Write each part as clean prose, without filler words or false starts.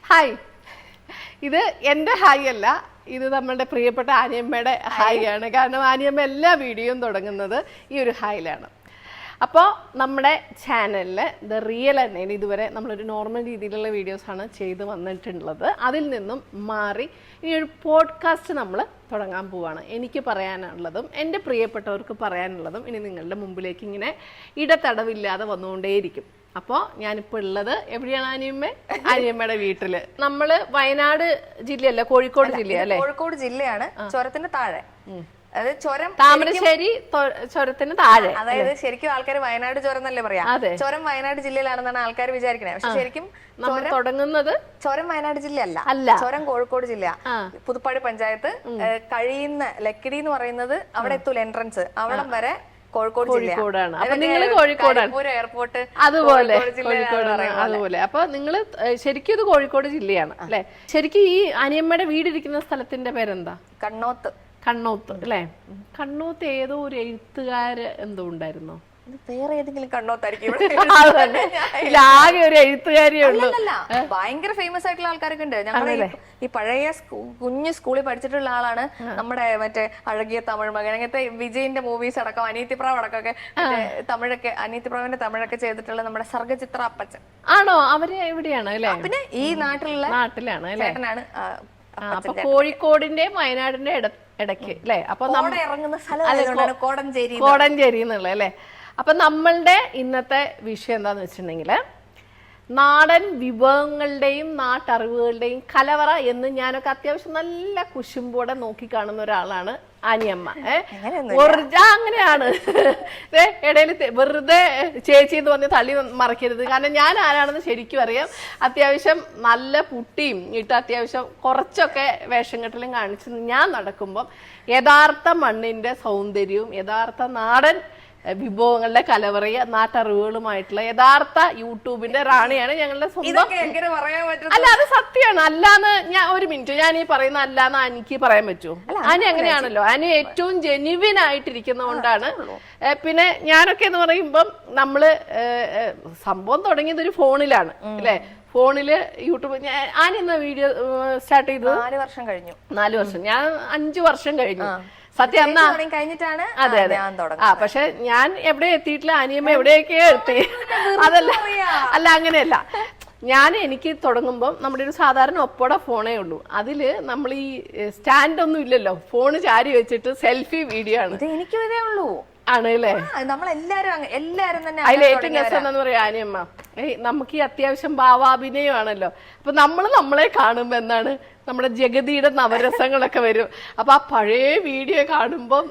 Hi, ഇത് എൻ്റെ hi അല്ല, ഇത് നമ്മളുടെ പ്രിയപ്പെട്ട ആനിയമ്മയുടെ ഹായ് ആണ്. കാരണം ആനിയമ്മ എല്ലാ വീഡിയോയും തുടങ്ങുന്നത് ഈ ഒരു ഹായിലാണ്. അപ്പോൾ നമ്മുടെ ചാനലിൽ ദ റിയൽ എന്നതിന് ഇതുവരെ നമ്മളൊരു നോർമൽ രീതിയിലുള്ള വീഡിയോസാണ് ചെയ്ത് വന്നിട്ടുള്ളത്. അതിൽ നിന്നും മാറി ഈ ഒരു പോഡ്കാസ്റ്റ് നമ്മൾ തുടങ്ങാൻ പോവാണ്. എനിക്ക് പറയാനുള്ളതും എൻ്റെ പ്രിയപ്പെട്ടവർക്ക് പറയാനുള്ളതും ഇനി നിങ്ങളുടെ മുമ്പിലേക്ക് ഇങ്ങനെ ഇടതടവില്ലാതെ വന്നുകൊണ്ടേയിരിക്കും. അപ്പോൾ ഞാനിപ്പോൾ ഉള്ളത് എവിടെയാണ് ആനിയമ്മയുടെ വീട്ടില്. നമ്മള് വയനാട് ജില്ലയല്ല, കോഴിക്കോട് ജില്ലയല്ലേ? കോഴിക്കോട് ജില്ലയാണ്, ചുരത്തിന്റെ താഴെ. അതായത് ചുരം താമരശ്ശേരി ചുരത്തിന് താഴെ. അതായത് ശരിക്കും ആൾക്കാർ വയനാട് ചുരം എന്നല്ലേ പറയാ. ചുരം വയനാട് ജില്ലയിലാണെന്നാണ് ആൾക്കാർ വിചാരിക്കുന്നത്. പക്ഷെ ശരിക്കും തുടങ്ങുന്നത് ചുരം വയനാട് ജില്ലയല്ല, ചുരം കോഴിക്കോട് ജില്ല. പുതുപ്പാടി പഞ്ചായത്ത് കഴിയുന്ന ലക്കിടി എന്ന് പറയുന്നത് അവിടെ എത്തൂല എൻട്രൻസ്, അവിടെ വരെ കോഴിക്കോട് കോഴിക്കോടാണ്. അപ്പൊ നിങ്ങള് കോഴിക്കോടാണ്, എയർപോർട്ട് അതുപോലെ കോഴിക്കോടാണ്. അതുപോലെ അപ്പൊ നിങ്ങള് ശരിക്കും ഇത് കോഴിക്കോട് ജില്ലയാണ് അല്ലെ? ശരിക്കും ഈ അനിയമ്മയുടെ വീടിരിക്കുന്ന സ്ഥലത്തിന്റെ പേരെന്താ? കണ്ണോത്ത്. കണ്ണോത്ത് അല്ലെ? കണ്ണോത്ത് ഏതോ ഒരു എഴുത്തുകാര് എന്തോ ഉണ്ടായിരുന്നോ? വേറെ ഏതെങ്കിലും കണ്ണോത്തായിരിക്കും. ആകെ ഒരു എഴുത്തുകാരിയേ ഉള്ളൂ. ഭയങ്കര ഫേമസ് ആയിട്ടുള്ള ആൾക്കാരൊക്കെ ഉണ്ട്. ഞങ്ങളുടെ ഈ പഴയ കുഞ്ഞു സ്കൂളിൽ പഠിച്ചിട്ടുള്ള ആളാണ് നമ്മുടെ മറ്റേ അഴകിയ തമിഴ് മകൻ, അങ്ങനത്തെ വിജയിന്റെ മൂവീസ് അടക്കം, അനീതിപ്രാവ് അടക്കമൊക്കെ തമിഴൊക്കെ, അനീതിപ്രാവിന്റെ തമിഴൊക്കെ ചെയ്തിട്ടുള്ള നമ്മുടെ സർഗചിത്ര അപ്പച്ചൻ ആണോ? അവര് എവിടെയാണ് അല്ലെ? പിന്നെ ഈ നാട്ടിലാണ് ചേട്ടനാണ്. അപ്പൊ കോഴിക്കോടിന്റെ വയനാടിന്റെ ഇടയ്ക്ക് അല്ലെ? അപ്പൊ ഇറങ്ങുന്ന സ്ഥലം കോടഞ്ചേരി എന്നുള്ള അല്ലെ? അപ്പൊ നമ്മളുടെ ഇന്നത്തെ വിഷയം എന്താന്ന് വെച്ചിട്ടുണ്ടെങ്കില് നാടൻ വിഭവങ്ങളുടെയും നാട്ടറിവുകളുടെയും കലവറ എന്ന് ഞാനൊക്കെ അത്യാവശ്യം നല്ല കുശുമ്പോടെ നോക്കിക്കാണുന്ന ഒരാളാണ് ആനിയമ്മ. അങ്ങനെയാണ്. ഇടയിൽ വെറുതെ ചേച്ചി എന്ന് പറഞ്ഞ് തള്ളി മറക്കരുത്. കാരണം ഞാൻ ആരാണെന്ന് ശരിക്കും അറിയാം. അത്യാവശ്യം നല്ല പുട്ടിയും ഇട്ട് അത്യാവശ്യം കുറച്ചൊക്കെ വേഷം കെട്ടലും കാണിച്ച് ഞാൻ നടക്കുമ്പം യഥാർത്ഥ മണ്ണിന്റെ സൗന്ദര്യവും യഥാർത്ഥ നാടൻ വിഭവങ്ങളുടെ കലവറയ നാട്ടറിവുകളുമായിട്ടുള്ള യഥാർത്ഥ യൂട്യൂബിന്റെ റാണിയാണ് ഞങ്ങളുടെ സ്വന്തം. അല്ല, അത് സത്യമാണ്. അല്ലാന്ന് ഞാൻ ഒരു മിനിറ്റ്, ഞാൻ ഈ പറയുന്ന അല്ലാന്ന് എനിക്ക് പറയാൻ പറ്റുമോ? ആനി അങ്ങനെയാണല്ലോ. ആനി ഏറ്റവും ജെന്യുവിൻ ആയിട്ടിരിക്കുന്നതുകൊണ്ടാണ്. പിന്നെ ഞാനൊക്കെ എന്ന് പറയുമ്പം നമ്മള് സംഭവം തുടങ്ങിയത് ഒരു ഫോണിലാണ് അല്ലെ? ഫോണില് യൂട്യൂബ് ആനി എന്ന വീഡിയോ സ്റ്റാർട്ട് ചെയ്തത് 4 വർഷം കഴിഞ്ഞു. 4 വർഷം. ഞാൻ 5 വർഷം കഴിഞ്ഞു സത്യം. കഴിഞ്ഞിട്ടാണ്. അതെ അതെ. പക്ഷെ ഞാൻ എവിടെ എത്തിയിട്ടില്ല, അനിയമ്മ എവിടെയൊക്കെയോ എത്തി. അതല്ല, അല്ല അങ്ങനെയല്ല. എനിക്ക് തുടങ്ങുമ്പോൾ നമ്മുടെ ഒരു സാധാരണ ഒപ്പോടെ ഫോണേ ഉള്ളൂ. അതില് നമ്മൾ ഈ സ്റ്റാൻഡ് ഒന്നും ഇല്ലല്ലോ, ഫോണ് ചാരി വെച്ചിട്ട് സെൽഫി വീഡിയോ ആണ്. എനിക്കും ഇതേ ഉള്ളൂ. ആണ് അല്ലേ? എല്ലാരും തന്നെ അതിൽ ഏറ്റവും രസം എന്താന്ന് പറയാ ആനിയമ്മ, നമുക്ക് ഈ അത്യാവശ്യം ഭാവാഭിനയമാണല്ലോ. അപ്പൊ നമ്മളെ കാണുമ്പോ എന്താണ്, നമ്മുടെ ജഗതിയുടെ നവരസങ്ങളൊക്കെ വരും. അപ്പൊ ആ പഴയ വീഡിയോ കാണുമ്പോൾ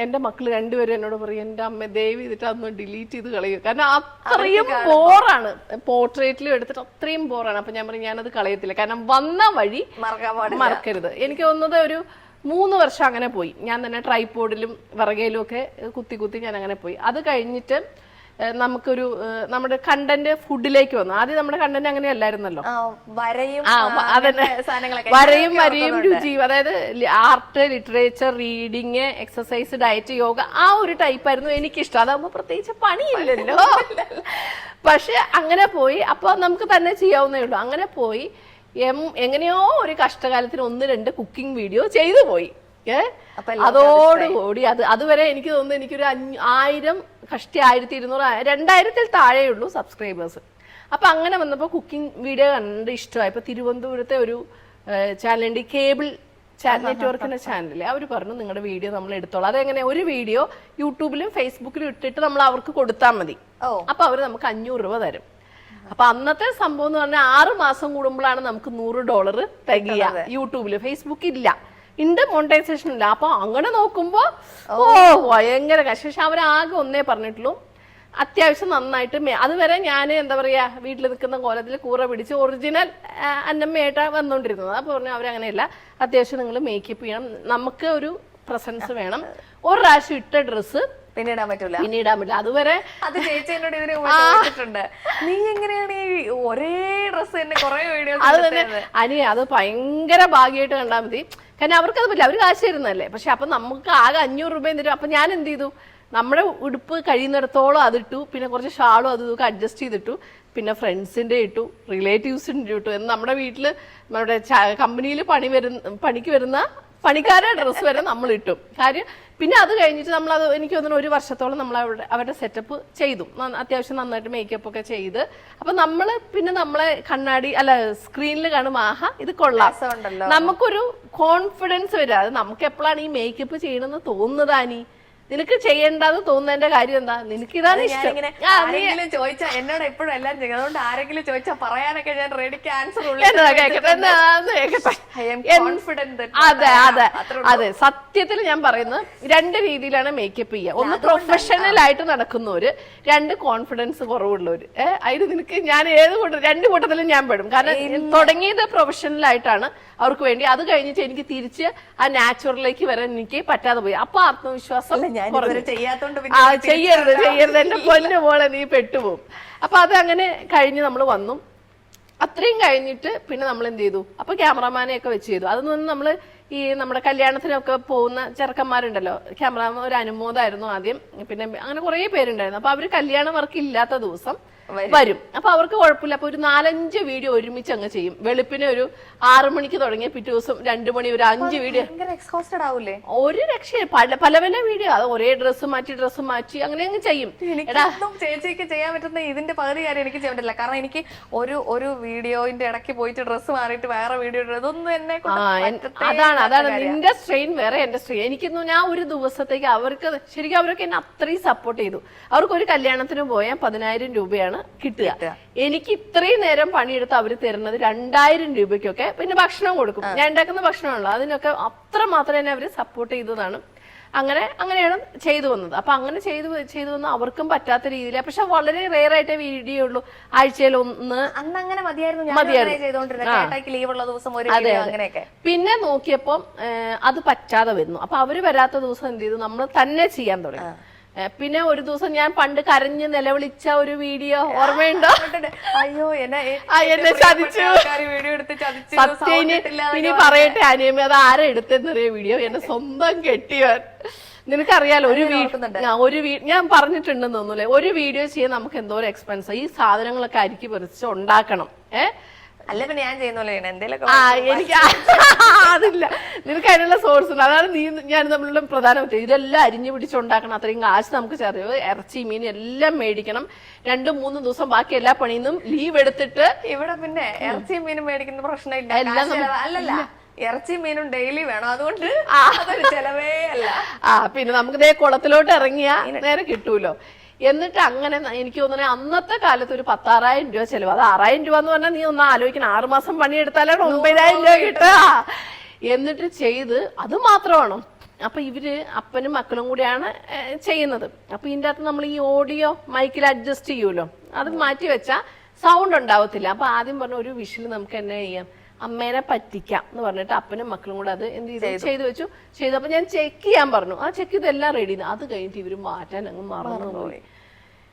എന്റെ മക്കള് രണ്ടുപേരും എന്നോട് പറയും, എന്റെ അമ്മ ദയവ് ചെയ്തിട്ട് അതൊന്ന് ഡിലീറ്റ് ചെയ്ത് കളയും. കാരണം അത്രയും ബോറാണ്. പോർട്രേറ്റിലും എടുത്തിട്ട് അത്രയും ബോറാണ്. അപ്പൊ ഞാൻ പറയും ഞാനത് കളയത്തില്ല, കാരണം വന്ന വഴി മറക്കരുത്. എനിക്ക് തോന്നുന്നത് ഒരു 3 വർഷം അങ്ങനെ പോയി. ഞാൻ തന്നെ ട്രൈപോഡിലും വിറകയിലും ഒക്കെ കുത്തി ഞാൻ അങ്ങനെ പോയി. അത് കഴിഞ്ഞിട്ട് നമുക്കൊരു നമ്മുടെ കണ്ടന്റ് ഫുഡിലേക്ക് വന്നു. ആദ്യം നമ്മുടെ കണ്ടന്റ് അങ്ങനെ അല്ലായിരുന്നല്ലോ. വരയും രുചിയും, അതായത് art, literature, reading, exercise, diet, yoga, ആ ഒരു ടൈപ്പായിരുന്നു എനിക്കിഷ്ടം. അതാകുമ്പോ പ്രത്യേകിച്ച് പണിയില്ലല്ലോ. പക്ഷെ അങ്ങനെ പോയി. അപ്പൊ നമുക്ക് തന്നെ ചെയ്യാവുന്നേ ഉള്ളൂ. അങ്ങനെ പോയി എങ്ങനെയോ ഒരു കഷ്ടകാലത്തിന് 1-2 കുക്കിംഗ് വീഡിയോ ചെയ്തു പോയി. അതോടുകൂടി അതുവരെ എനിക്ക് തോന്നുന്നു എനിക്കൊരു 1000 കഷ്ടി 1200 2000-ൽ താഴെയുള്ളൂ സബ്സ്ക്രൈബേഴ്സ്. അപ്പൊ അങ്ങനെ വന്നപ്പോൾ കുക്കിംഗ് വീഡിയോ കണ്ട് ഇഷ്ടമായി. ഇപ്പൊ തിരുവനന്തപുരത്തെ ഒരു ചാനലുണ്ട്, കേബിൾ നെറ്റ്വർക്കിന്റെ ചാനലിൽ. അവർ പറഞ്ഞു നിങ്ങളുടെ വീഡിയോ നമ്മൾ എടുത്തോളാം. അതെങ്ങനെ, ഒരു വീഡിയോ യൂട്യൂബിലും ഫേസ്ബുക്കിലും ഇട്ടിട്ട് നമ്മൾ അവർക്ക് കൊടുത്താൽ മതി. അപ്പൊ അവർ നമുക്ക് 500 രൂപ തരും. അപ്പൊ അന്നത്തെ സംഭവം എന്ന് പറഞ്ഞാൽ 6 മാസം കൂടുമ്പോഴാണ് നമുക്ക് $100 തികയ. യൂട്യൂബില്, ഫേസ്ബുക്ക് ഇല്ല, ഉണ്ട്, മോണിറ്റൈസേഷൻ ഇല്ല. അപ്പൊ അങ്ങനെ നോക്കുമ്പോ ഭയങ്കര കഷ്ടം. പക്ഷെ അവരാകെ ഒന്നേ പറഞ്ഞിട്ടുള്ളൂ, അത്യാവശ്യം നന്നായിട്ട് അതുവരെ ഞാൻ എന്താ പറയാ വീട്ടിൽ നിൽക്കുന്ന കോലത്തിൽ കൂറ പിടിച്ച് ഒറിജിനൽ അന്നമ്മയായിട്ടാ വന്നോണ്ടിരുന്നത്. അപ്പൊ പറഞ്ഞു അവരങ്ങനെയല്ല, അത്യാവശ്യം നിങ്ങൾ മേക്കപ്പ് ചെയ്യണം, നമുക്ക് ഒരു പ്രസൻസ് വേണം, ഒരു പ്രാവശ്യം ഇട്ട ഡ്രസ്സ് പിന്നിടാൻ പറ്റില്ല. അതുവരെ അത് ചേച്ചി എന്നോട് ഇതിനെ ചോദിച്ചിട്ടുണ്ട്, നീ എങ്ങനെയാണ് ഈ ഒരേ ഡ്രസ്സ് തന്നെ കുറെ വീഡിയോസ്. അത് തന്നെ അത് ഭയങ്കര ഭാഗ്യമായിട്ട് കണ്ടാൽ മതി. കാരണം അവർക്കത് പറ്റില്ല, അവർ കാശ് തരുന്നതല്ലേ. പക്ഷെ അപ്പൊ നമുക്ക് ആകെ 500 രൂപ തരും. അപ്പൊ ഞാൻ എന്ത് ചെയ്തു, നമ്മുടെ ഉടുപ്പ് കഴിയുന്നിടത്തോളം അതിട്ടു, പിന്നെ കുറച്ച് ഷാളും അതും ഇതൊക്കെ അഡ്ജസ്റ്റ് ചെയ്തിട്ടു, പിന്നെ ഫ്രണ്ട്സിന്റെ ഇട്ടു, റിലേറ്റീവ്സിന്റെ ഇട്ടു. നമ്മുടെ വീട്ടിൽ നമ്മുടെ കമ്പനിയിൽ പണിക്ക് വരുന്ന പണിക്കാരുടെ ഡ്രസ്സ് വരെ നമ്മൾ ഇട്ടു. കാര്യം പിന്നെ അത് കഴിഞ്ഞിട്ട് നമ്മളത് എനിക്ക് തോന്നുന്നു 1 വർഷത്തോളം നമ്മൾ അവരുടെ സെറ്റപ്പ് ചെയ്തു, അത്യാവശ്യം നന്നായിട്ട് മേക്കപ്പ് ഒക്കെ ചെയ്ത്. അപ്പൊ നമ്മളെ കണ്ണാടി അല്ല സ്ക്രീനിൽ കാണും, ആഹാ ഇത് കൊള്ളാം, നമുക്കൊരു കോൺഫിഡൻസ് വരിക. അത് നമുക്ക് എപ്പോഴാണ് ഈ മേക്കപ്പ് ചെയ്യണമെന്ന് തോന്നുന്നതാനി, നിനക്ക് ചെയ്യേണ്ടെന്ന് തോന്നുന്നതിന്റെ കാര്യം എന്താ, നിനക്ക് ഇതാണ് ഇഷ്ടം. ചോദിച്ചാൽ എന്നോട് എപ്പോഴും എല്ലാരും ചെയ്യും, അതുകൊണ്ട് ആരെങ്കിലും ചോദിച്ചാൽ പറയാനൊക്കെ ഞാൻ റെഡിക്ക് ആൻസർ. അതെ അതെ അതെ, സത്യത്തിൽ ഞാൻ പറയുന്നത് 2 രീതിയിലാണ് മേക്കപ്പ് ചെയ്യുക. ഒന്ന് പ്രൊഫഷണൽ ആയിട്ട് നടക്കുന്നവര്, 2 കോൺഫിഡൻസ് കുറവുള്ളവര്. അതിന് നിനക്ക് ഞാൻ 2 കൂട്ടത്തിലും ഞാൻ പെടും. കാരണം തുടങ്ങിയത് പ്രൊഫഷണൽ ആയിട്ടാണ് അവർക്ക് വേണ്ടി, അത് കഴിഞ്ഞിട്ട് എനിക്ക് തിരിച്ച് ആ നാച്ചുറലിലേക്ക് വരാൻ എനിക്ക് പറ്റാതെ പോയി. അപ്പൊ ആത്മവിശ്വാസം ചെയ്യരുത് എന്റെ പൊന്നു പോലെ നീ പെട്ടുപോകും. അപ്പൊ അത് അങ്ങനെ കഴിഞ്ഞ് നമ്മൾ വന്നു. അത്രയും കഴിഞ്ഞിട്ട് പിന്നെ നമ്മൾ എന്ത് ചെയ്തു, അപ്പൊ ക്യാമറമാനെ ഒക്കെ വെച്ച് ചെയ്തു. അതൊന്നും നമ്മള് ഈ നമ്മുടെ കല്യാണത്തിനൊക്കെ പോകുന്ന ചെറുക്കന്മാരുണ്ടല്ലോ, ക്യാമറമാൻ ഒരു അനുമോദമായിരുന്നു ആദ്യം, പിന്നെ അങ്ങനെ കുറെ പേരുണ്ടായിരുന്നു. അപ്പൊ അവര് കല്യാണ വർക്ക് ഇല്ലാത്ത ദിവസം വരും. അപ്പൊ അവർക്ക് കുഴപ്പമില്ല. അപ്പൊ ഒരു 4-5 വീഡിയോ ഒരുമിച്ച് അങ്ങ് ചെയ്യും. വെളുപ്പിനെ ഒരു 6 മണിക്ക് തുടങ്ങിയ പിറ്റേ ദിവസം 2 മണി ഒരു 5 വീഡിയോ. ഒരു രക്ഷ പല വീഡിയോ, അത് ഒരേ ഡ്രസ്സ് മാറ്റി അങ്ങനെ അങ്ങ് ചെയ്യും. ചേച്ചിക്ക് ചെയ്യാൻ പറ്റുന്ന ഇതിന്റെ പകുതി കാര്യം എനിക്ക് ചെയ്യാൻ പറ്റില്ല. കാരണം എനിക്ക് ഒരു വീഡിയോന്റെ ഇടയ്ക്ക് പോയിട്ട് ഡ്രസ്സ് മാറിയിട്ട് വേറെ വീഡിയോ ഇതൊന്നും എന്നെ അതാണ് നിന്റെ സ്ട്രെയിൻ വേറെ, എന്റെ സ്ട്രെയിൻ. എനിക്കൊന്നും ഞാൻ ഒരു ദിവസത്തേക്ക് അവർക്ക് ശരിക്കും അവരൊക്കെ എന്നെ അത്രയും സപ്പോർട്ട് ചെയ്തു. അവർക്ക് ഒരു കല്യാണത്തിന് പോയാൽ 10,000 രൂപയാണ് കിട്ടുക. എനിക്ക് ഇത്രയും നേരം പണിയെടുത്ത് അവർ തരുന്നത് 2,000 രൂപയ്ക്കൊക്കെ. പിന്നെ ഭക്ഷണം കൊടുക്കും, ഞാൻ ഉണ്ടാക്കുന്ന ഭക്ഷണമാണല്ലോ, അതിനൊക്കെ അത്ര മാത്രമേ എന്നെ അവര് സപ്പോർട്ട് ചെയ്തതാണ്. അങ്ങനെയാണ് ചെയ്തു വന്നത്. അപ്പൊ അങ്ങനെ ചെയ്തു വന്ന അവർക്കും പറ്റാത്ത രീതിയിൽ. പക്ഷെ വളരെ റെയർ ആയിട്ടേ വീഡിയോ ഉള്ളൂ, ആഴ്ചയിൽ ഒന്ന്. അങ്ങനെ മതിയായിരുന്നു. പിന്നെ നോക്കിയപ്പം അത് പറ്റാതെ വരുന്നു. അപ്പൊ അവര് വരാത്ത ദിവസം എന്ത് ചെയ്തു, നമ്മൾ തന്നെ ചെയ്യാൻ തുടങ്ങി. പിന്നെ ഒരു ദിവസം ഞാൻ പണ്ട് കരഞ്ഞ് നിലവിളിച്ച ഒരു വീഡിയോ ഓർമ്മയുണ്ടോ? അയ്യോ എന്നെ ചതിച്ചു, സത്യം. ഇനി പറയട്ടെ അനിയമ്മ, അത് ആരാ എടുത്തെന്നറിയ വീഡിയോ, എന്റെ സ്വന്തം കെട്ടിയവൻ. നിനക്കറിയാലോ, ഞാൻ പറഞ്ഞിട്ടുണ്ടെന്ന് തോന്നൂലേ, ഒരു വീഡിയോ ചെയ്യാൻ നമുക്ക് എന്തോരം എക്സ്പെൻസ്. ഈ സാധനങ്ങളൊക്കെ അരിക്കി പറിച്ച് ഉണ്ടാക്കണം. അല്ല പിന്നെ ഞാൻ ചെയ്യുന്നല്ലേ എന്തെങ്കിലും. എനിക്ക് അതില്ല, നിനക്ക് അതിനുള്ള സോഴ്സ് ഉണ്ട്. അതാണ് ഞാൻ നമ്മളുടെ പ്രധാന ഇതെല്ലാം അരിഞ്ഞു പിടിച്ചുണ്ടാക്കണം. അത്രയും കാശ് നമുക്ക് ചെറിയ ഇറച്ചി മീൻ എല്ലാം മേടിക്കണം. 2-3 ദിവസം ബാക്കി എല്ലാ പണിയും ലീവ് എടുത്തിട്ട്. ഇവിടെ പിന്നെ ഇറച്ചി മീനും മേടിക്കുന്ന പ്രശ്നമില്ല. അല്ലല്ല, ഇറച്ചി മീനും ഡെയിലി വേണം, അതുകൊണ്ട് ചെലവേ അല്ല. പിന്നെ നമുക്ക് ഇതേ കുളത്തിലോട്ട് ഇറങ്ങിയാ നേരെ കിട്ടൂലോ. എന്നിട്ട് അങ്ങനെ എനിക്ക് തോന്നുന്നത് അന്നത്തെ കാലത്ത് ഒരു 16,000 രൂപ ചെലവ്. അത് 6,000 രൂപ എന്ന് പറഞ്ഞാൽ നീ ഒന്ന് ആലോചിക്കണം, 6 മാസം പണിയെടുത്താലാണ് 9,000 രൂപ കിട്ടുക. എന്നിട്ട് ചെയ്ത് അത് മാത്രമാണോ. അപ്പൊ ഇവര് അപ്പനും മക്കളും കൂടിയാണ് ചെയ്യുന്നത്. അപ്പൊ ഇതിന്റെ അകത്ത് നമ്മൾ ഈ ഓഡിയോ മൈക്കിൽ അഡ്ജസ്റ്റ് ചെയ്യുമല്ലോ, അത് മാറ്റി വെച്ചാൽ സൗണ്ട് ഉണ്ടാവത്തില്ല. അപ്പൊ ആദ്യം പറഞ്ഞ ഒരു വിഷയിൽ നമുക്ക് എന്നെ ചെയ്യാം, അമ്മേനെ പറ്റിക്കാം എന്ന് പറഞ്ഞിട്ട് അപ്പനും മക്കളും കൂടെ അത് എന്ത് ചെയ്തു വെച്ചു. ചെയ്തപ്പോ ഞാൻ ചെക്ക് ചെയ്യാൻ പറഞ്ഞു. ആ ചെക്ക് ചെയ്തെല്ലാം റെഡി. അത് കഴിഞ്ഞിട്ട് ഇവര് മാറ്റാൻ അങ്ങ് മറന്നുപോയി.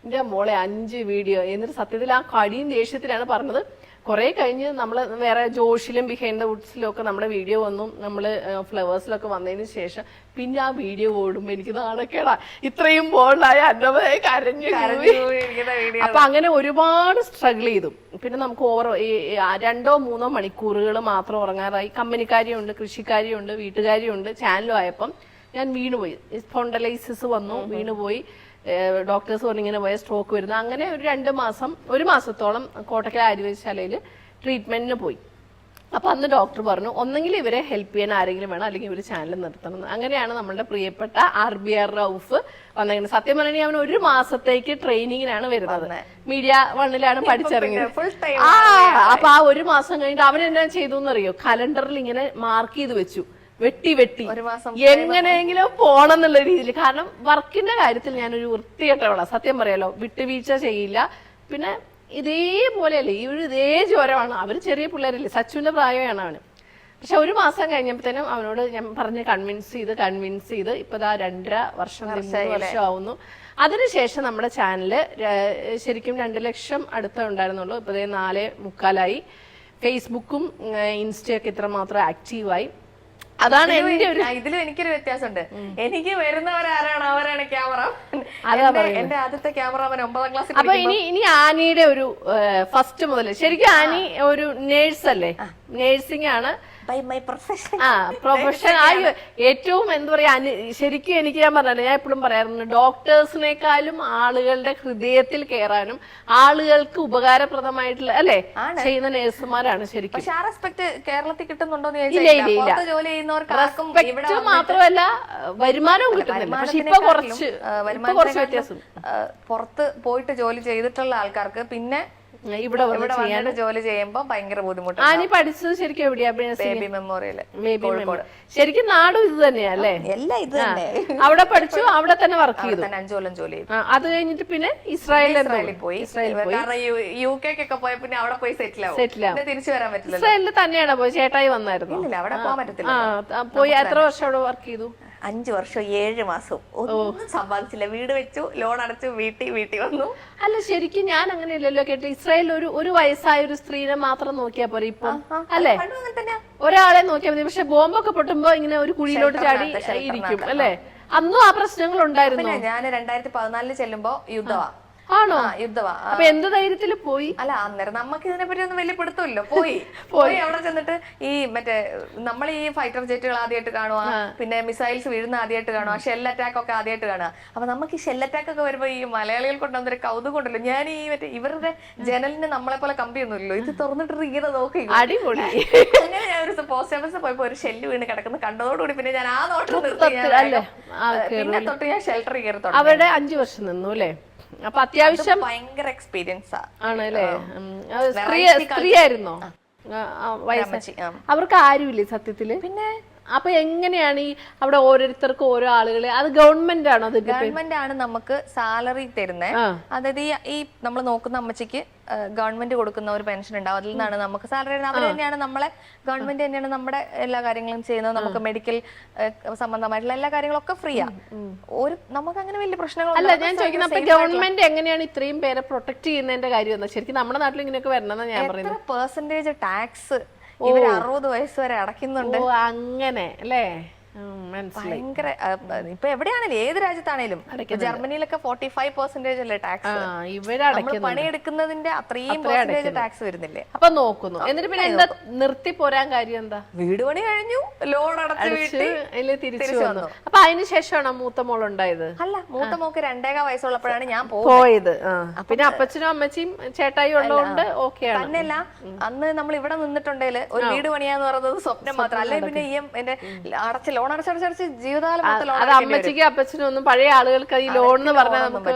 എന്റെ മോളെ 5 വീഡിയോ. എന്നിട്ട് സത്യത്തിൽ ആ കടിയും ദേഷ്യത്തിലാണ് പറഞ്ഞത്. കുറെ കഴിഞ്ഞ് നമ്മള് വേറെ ജോഷിലും ബിഹൈൻഡ് ദ വുഡ്സിലും ഒക്കെ നമ്മുടെ വീഡിയോ വന്നു, നമ്മള് ഫ്ലവേഴ്സിലൊക്കെ വന്നതിന് ശേഷം പിന്നെ ആ വീഡിയോ ഓടുമ്പോ എനിക്ക് നാണക്കേടാ, ഇത്രയും ബോൾഡായ അന്നമയെ കരഞ്ഞു. അപ്പൊ അങ്ങനെ ഒരുപാട് സ്ട്രഗിൾ ചെയ്തു. പിന്നെ നമുക്ക് 2-3 മണിക്കൂറുകൾ മാത്രം ഉറങ്ങാറായി. കമ്പനിക്കാരിയുണ്ട്, കൃഷിക്കാരിയുണ്ട്, വീട്ടുകാരിയുണ്ട്. ചാനലും ആയപ്പം ഞാൻ വീണുപോയി. സ്പോണ്ടലൈസിസ് വന്നു, വീണുപോയി. ഡോക്ടേഴ്സ് പറഞ്ഞിങ്ങനെ പോയ സ്ട്രോക്ക് വരുന്നു. അങ്ങനെ ഒരു 1 മാസത്തോളം കോട്ടക്കൽ ആയുർവേദശാലയിൽ ട്രീറ്റ്മെന്റിന് പോയി. അപ്പൊ അന്ന് ഡോക്ടർ പറഞ്ഞു, ഒന്നെങ്കിൽ ഇവരെ ഹെൽപ്പ് ചെയ്യാൻ ആരെങ്കിലും വേണം, അല്ലെങ്കിൽ ഇവര് ചാനൽ നിർത്തണം. അങ്ങനെയാണ് നമ്മളുടെ പ്രിയപ്പെട്ട RBR റൌഫ് വന്നിരിക്കുന്നത്. സത്യം പറഞ്ഞാൽ അവൻ 1 മാസത്തേക്ക് ട്രെയിനിങ്ങിനാണ് വരുന്നത്. മീഡിയ 1-ലാണ് പഠിച്ചിറങ്ങിയത്. അപ്പൊ ആ 1 മാസം കഴിഞ്ഞിട്ട് അവൻ എന്നാ ചെയ്തു എന്നറിയോ, കലണ്ടറിൽ ഇങ്ങനെ മാർക്ക് ചെയ്ത് വെച്ചു, വെട്ടി എങ്ങനെയെങ്കിലും പോണം എന്നുള്ള രീതിയിൽ. കാരണം വർക്കിന്റെ കാര്യത്തിൽ ഞാനൊരു വൃത്തികെട്ടവളാ, സത്യം പറയാലോ, വിട്ടുവീഴ്ച ചെയ്യില്ല. പിന്നെ ഇതേപോലെയല്ലേ ഇതേ ജ്വരമാണ്. അവര് ചെറിയ പിള്ളേരല്ലേ, സച്ചുവിന്റെ പ്രായമാണ് അവന്. പക്ഷെ 1 മാസം കഴിഞ്ഞപ്പോഴത്തേനും അവനോട് ഞാൻ പറഞ്ഞ് കൺവിൻസ് ചെയ്ത് ഇപ്പൊ 2.5 വർഷം 3 വർഷം ആവുന്നു. അതിനുശേഷം നമ്മുടെ ചാനല് ശരിക്കും 2 ലക്ഷം അടുത്ത ഉണ്ടായിരുന്നുള്ളൂ. ഇപ്പൊ 4.25 ഫേസ്ബുക്കും ഇൻസ്റ്റയൊക്കെ ഇത്രമാത്രം ആക്റ്റീവായി. അതാണ് എന്റെ ഒരു ഇതിലും എനിക്കൊരു വ്യത്യാസമുണ്ട്. എനിക്ക് വരുന്നവരാരാണ് അവരാണ് ക്യാമറ. എന്റെ ആദ്യത്തെ ക്യാമറമാൻ 9ാം ക്ലാസ്സിൽ. അപ്പൊ ഇനി ആനിയുടെ ഒരു ഫസ്റ്റ് മുതൽ ശരിക്കും ആനി ഒരു നേഴ്സ് അല്ലേ? നേഴ്സിംഗ് ആണ് ബൈ മൈ പ്രൊഫഷൻ. പ്രൊഫഷൻ. ഏറ്റവും എന്താ പറയാ, ശരിക്കും എനിക്ക് ഞാൻ പറഞ്ഞല്ലോ, ഞാൻ എപ്പോഴും പറയാറുണ്ട്, ഡോക്ടേഴ്സിനേക്കാളും ആളുകളുടെ ഹൃദയത്തിൽ കയറാനും ആളുകൾക്ക് ഉപകാരപ്രദമായിട്ടുള്ള അല്ലെ ചെയ്യുന്ന നേഴ്സുമാരാണ് ശരിക്കും. പക്ഷെ ആ റെസ്പെക്ട് കേരളത്തിൽ കിട്ടുന്നുണ്ടോന്ന് ഇല്ല. ജോലി ചെയ്യുന്നവർക്കും മാത്രമല്ല വരുമാനവും കിട്ടുന്നില്ല. പക്ഷെ ഇപ്പൊ കുറച്ച് വ്യത്യാസം. പുറത്ത് പോയിട്ട് ജോലി ചെയ്തിട്ടുള്ള ആൾക്കാർക്ക് പിന്നെ ഇവിടെ വന്നിട്ട് ജോലി ചെയ്യുമ്പോ ഭയങ്കര ബുദ്ധിമുട്ട്. ആനി പഠിച്ചത് ശരിക്കും എവിടെയാ? Baby memorial. ശരിക്കും നാടും ഇത് തന്നെയാ അല്ലേ? എല്ലാം ഇത് തന്നെ. അവിടെ പഠിച്ചു, അവിടെ തന്നെ വർക്ക് ചെയ്തു. 5 കൊല്ലം ജോലി ചെയ്തു. അത് കഴിഞ്ഞിട്ട് പിന്നെ ഇസ്രായേലിൽ പോയി. കാരണം UK പോയ പിന്നെ അവിടെ പോയി സെറ്റിൽ ആവും. തിരിച്ചു വരാൻ പറ്റില്ല. ഇസ്രായേലിൽ തന്നെയാണോ പോയി? ചേട്ടായി വന്നായിരുന്നു? ഇല്ല, അവിടെ പോകാൻ പറ്റത്തില്ല. പോയി എത്ര വർഷം അവിടെ വർക്ക് ചെയ്തു? 5 വർഷം 7 മാസം. ഒന്നും സമ്പാദിച്ചില്ല. വീട് വെച്ചു, ലോൺ അടച്ചു, വീട്ടിൽ വന്നു. അല്ല ശരിക്കും ഞാൻ അങ്ങനെയല്ലല്ലോ കേട്ടോ. ഇസ്രായേലിൽ ഒരു വയസ്സായ ഒരു സ്ത്രീനെ മാത്രം നോക്കിയാ പോരെ ഇപ്പൊ അല്ലെ? ഒരാളെ നോക്കിയാൽ മതി. പക്ഷെ ബോംബൊക്കെ പൊട്ടുമ്പോ ഇങ്ങനെ ഒരു കുഴിയിലോട്ട് ചാടി ഇരിക്കും അല്ലെ? അന്നും ആ പ്രശ്നങ്ങൾ ഉണ്ടായിരുന്നു. ഞാൻ 2014 ചെല്ലുമ്പോ യുദ്ധമാ. ആണോ? യുദ്ധമാ. അപ്പൊ എന്ത് ധൈര്യത്തിൽ പോയി? അല്ല, അന്നേരം നമുക്ക് ഇതിനെ പറ്റി ഒന്നും വലിയ പിടുത്തമില്ല. പോയി അവിടെ ചെന്നിട്ട് ഈ മറ്റേ നമ്മൾ ഈ ഫൈറ്റർ ജെറ്റുകൾ ആദ്യമായിട്ട് കാണുക, പിന്നെ മിസൈൽസ് വീഴുന്ന ആദ്യമായിട്ട് കാണുക, ഷെൽ അറ്റാക്ക് ഒക്കെ ആദ്യമായിട്ട് കാണുക. അപ്പൊ നമുക്ക് ഈ ഷെൽ അറ്റാക്ക് ഒക്കെ വരുമ്പോ ഈ മലയാളികൾ കൊണ്ടുവന്നൊരു കൗതുകം ഉണ്ടല്ലോ. ഞാൻ ഈ മറ്റേ ഇവരുടെ ജനലിന് നമ്മളെ പോലെ കമ്പിയൊന്നുമില്ലല്ലോ, ഇത് തുറന്നിട്ട് ഇങ്ങനെ നോക്കി. അടിപൊളി. അങ്ങനെ ഞാൻ ഒരു പോസ്റ്റ് ഓഫീസിൽ പോയപ്പോ ഒരു ഷെല്ല് വീണ് കിടക്കുന്ന കണ്ടതോടുകൂടി പിന്നെ ഞാൻ ആ നോട്ടം നിർത്തി. പിന്നെ തൊട്ട് ഞാൻ ഷെൽട്ടർ കയറി തുടങ്ങി. അവിടെ 5 വർഷം നിന്നു അല്ലേ? അപ്പൊ അത്യാവശ്യം ഭയങ്കര എക്സ്പീരിയൻസ് ആണല്ലേ? സ്ത്രീ ആയിരുന്നോ? അവർക്ക് ആരുമില്ലേ സത്യത്തില്? പിന്നെ അപ്പൊ എങ്ങനെയാണ് ഈ അവിടെ ഓരോരുത്തർക്കും ഓരോ ആളുകളെ, അത് ഗവൺമെന്റ് ആണോ? ഗവൺമെന്റ് ആണ് നമുക്ക് സാലറി തരുന്നത്. അതായത് ഈ നമ്മൾ നോക്കുന്ന അമ്മച്ചിക്ക് ഗവൺമെന്റ് കൊടുക്കുന്ന ഒരു പെൻഷൻ ഉണ്ടാവും. അതിൽ നിന്നാണ് നമുക്ക് സാലറി. അവർ തന്നെയാണ് നമ്മളെ, ഗവൺമെന്റ് തന്നെയാണ് നമ്മുടെ എല്ലാ കാര്യങ്ങളും ചെയ്യുന്നത്. നമുക്ക് മെഡിക്കൽ സംബന്ധമായിട്ടുള്ള എല്ലാ കാര്യങ്ങളും ഒക്കെ ഫ്രീയാ. നമുക്ക് അങ്ങനെ വലിയ പ്രശ്നങ്ങൾ അല്ല. ഞാൻ ചോദിക്കുന്നത് അപ്പൊ ഗവൺമെന്റ് എങ്ങനെയാണ് ഇത്രയും പേരെ പ്രൊട്ടക്ട് ചെയ്യുന്നതിന്റെ കാര്യം? ശരിക്കും നമ്മുടെ നാട്ടിൽ ഇങ്ങനെയൊക്കെ വരണമെന്നാണ് ഞാൻ പറയുന്നത്. പെർസെന്റേജ് ടാക്സ് ഇവർ 60 വയസ്സ് വരെ അടയ്ക്കുന്നുണ്ട്. അങ്ങനെ അല്ലേ? ഭയങ്കര. ഇപ്പൊ എവിടെയാണേലും ഏത് രാജ്യത്താണേലും, ജർമ്മനിയിലൊക്കെ 45% അല്ലേ ടാക്സ്. ഇവിടെ പണിയെടുക്കുന്നതിന്റെ അത്രയും പെർസെന്റേജ് ടാക്സ് വരുന്നില്ലേ? അപ്പൊ നോക്കുന്നു. എന്നിട്ട് പിന്നെ എന്താ നിർത്തി പോരാൻ കാര്യം? എന്താ? വീട് പണി കഴിഞ്ഞു, ലോൺ അടച്ച് തിരിച്ചു വന്നു. അപ്പൊ അതിനുശേഷമാണോ മൂത്ത മോൾ ഉണ്ടായത്? അല്ല, മൂത്ത മോക്ക് 2.5 വയസ്സുള്ളപ്പോഴാണ് ഞാൻ പോയത്. പിന്നെ അപ്പച്ചനും അമ്മച്ചിയും ചേട്ടായി ഉള്ളതുകൊണ്ട് ഓക്കെയാണ്. തന്നെയല്ല, അന്ന് നമ്മൾ ഇവിടെ നിന്നിട്ടുണ്ടെങ്കിൽ ഒരു വീട് പണിയാന്ന് പറയുന്നത് സ്വപ്നം മാത്രം. അല്ലെങ്കിൽ പിന്നെ എന്റെ അടച്ച് ലോൺ അടച്ചടച്ച് ജീവിതകാലം അത് അമ്മച്ചിക്ക് അപ്പച്ചനും ഒന്നും പഴയ ആളുകൾക്ക് ഈ ലോൺ എന്ന് പറഞ്ഞാൽ നമുക്ക്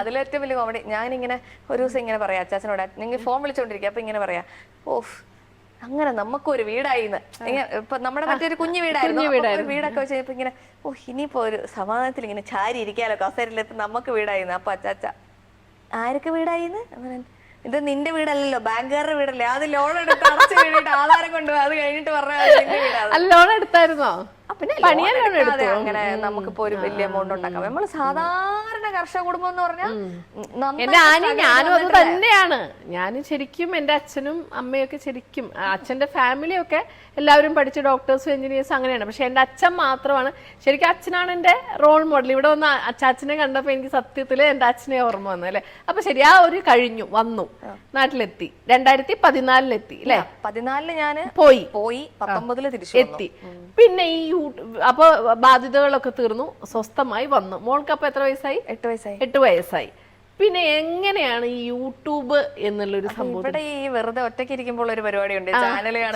അതിലേറ്റവും വലിയ കോമഡി. ഞാനിങ്ങനെ ഒരു ദിവസം ഇങ്ങനെ പറയാം അച്ചാച്ചനോട്, നിങ്ങൾ ഫോൺ വിളിച്ചോണ്ടിരിക്കുക. അപ്പൊ ഇങ്ങനെ പറയാ, ഓഫ് അങ്ങനെ നമുക്കൊരു വീടായിന്ന്. ഇപ്പൊ നമ്മുടെ മറ്റൊരു കുഞ്ഞു വീടായിരുന്നു. വീടൊക്കെ വെച്ച് കഴിഞ്ഞപ്പോ ഇങ്ങനെ ഇനിയിപ്പോ ഒരു സമാധാനത്തിൽ ഇങ്ങനെ ചാരി ഇരിക്കാലോ കസേരയിൽ. ഇപ്പൊ നമുക്ക് വീടായിന്ന്. അപ്പൊ അച്ചാച്ച, ആരൊക്കെ വീടായിന്ന്? ഇത് നിന്റെ വീടല്ലല്ലോ, ബാങ്കുകാരുടെ വീടല്ലേ, അത് ലോൺ എടുത്ത് അടച്ചു കഴിഞ്ഞിട്ട് ആധാരം കൊണ്ടുപോയി അത് കഴിഞ്ഞിട്ട് പറഞ്ഞാൽ ലോൺ എടുത്തായിരുന്നോ? പിന്നെ അങ്ങനെ നമുക്കിപ്പോ ഒരു വലിയ എമൗണ്ട് ഉണ്ടാക്കാം. നമ്മള് സാധാരണ കർഷക കുടുംബം എന്ന് പറഞ്ഞാൽ ഞാനും അത് തന്നെയാണ്. ഞാനും ശരിക്കും എന്റെ അച്ഛനും അമ്മയൊക്കെ ശരിക്കും അച്ഛന്റെ ഫാമിലിയൊക്കെ എല്ലാവരും പഠിച്ച ഡോക്ടേഴ്സും എഞ്ചിനീയേഴ്സും അങ്ങനെയാണ്. പക്ഷെ എന്റെ അച്ഛൻ മാത്രമാണ് ശരിക്കും, അച്ഛനാണ് എന്റെ റോൾ മോഡൽ. ഇവിടെ വന്ന് അച്ചാച്ചനെ കണ്ടപ്പോ എനിക്ക് സത്യത്തില് എന്റെ അച്ഛനെ ഓർമ്മ വന്നു അല്ലെ? അപ്പൊ ശരി, ആ ഒരു കഴിഞ്ഞു വന്നു, നാട്ടിലെത്തി. 2014 അല്ലെ? 14 ഞാന് പോയി 19 തിരിച്ചു എത്തി. പിന്നെ ഈ അപ്പൊ ബാധ്യതകളൊക്കെ തീർന്നു, സ്വസ്ഥമായി വന്നു. മോൾക്ക് അപ്പൊ എത്ര വയസ്സായി? 8 വയസ്സായി. പിന്നെ എങ്ങനെയാണ് ഈ യൂട്യൂബ് എന്നുള്ളൊരു സംഭവം? ഇവിടെ ഈ വെറുതെ ഒറ്റയ്ക്ക് ഇരിക്കുമ്പോൾ ഒരു പരിപാടിയുണ്ട്,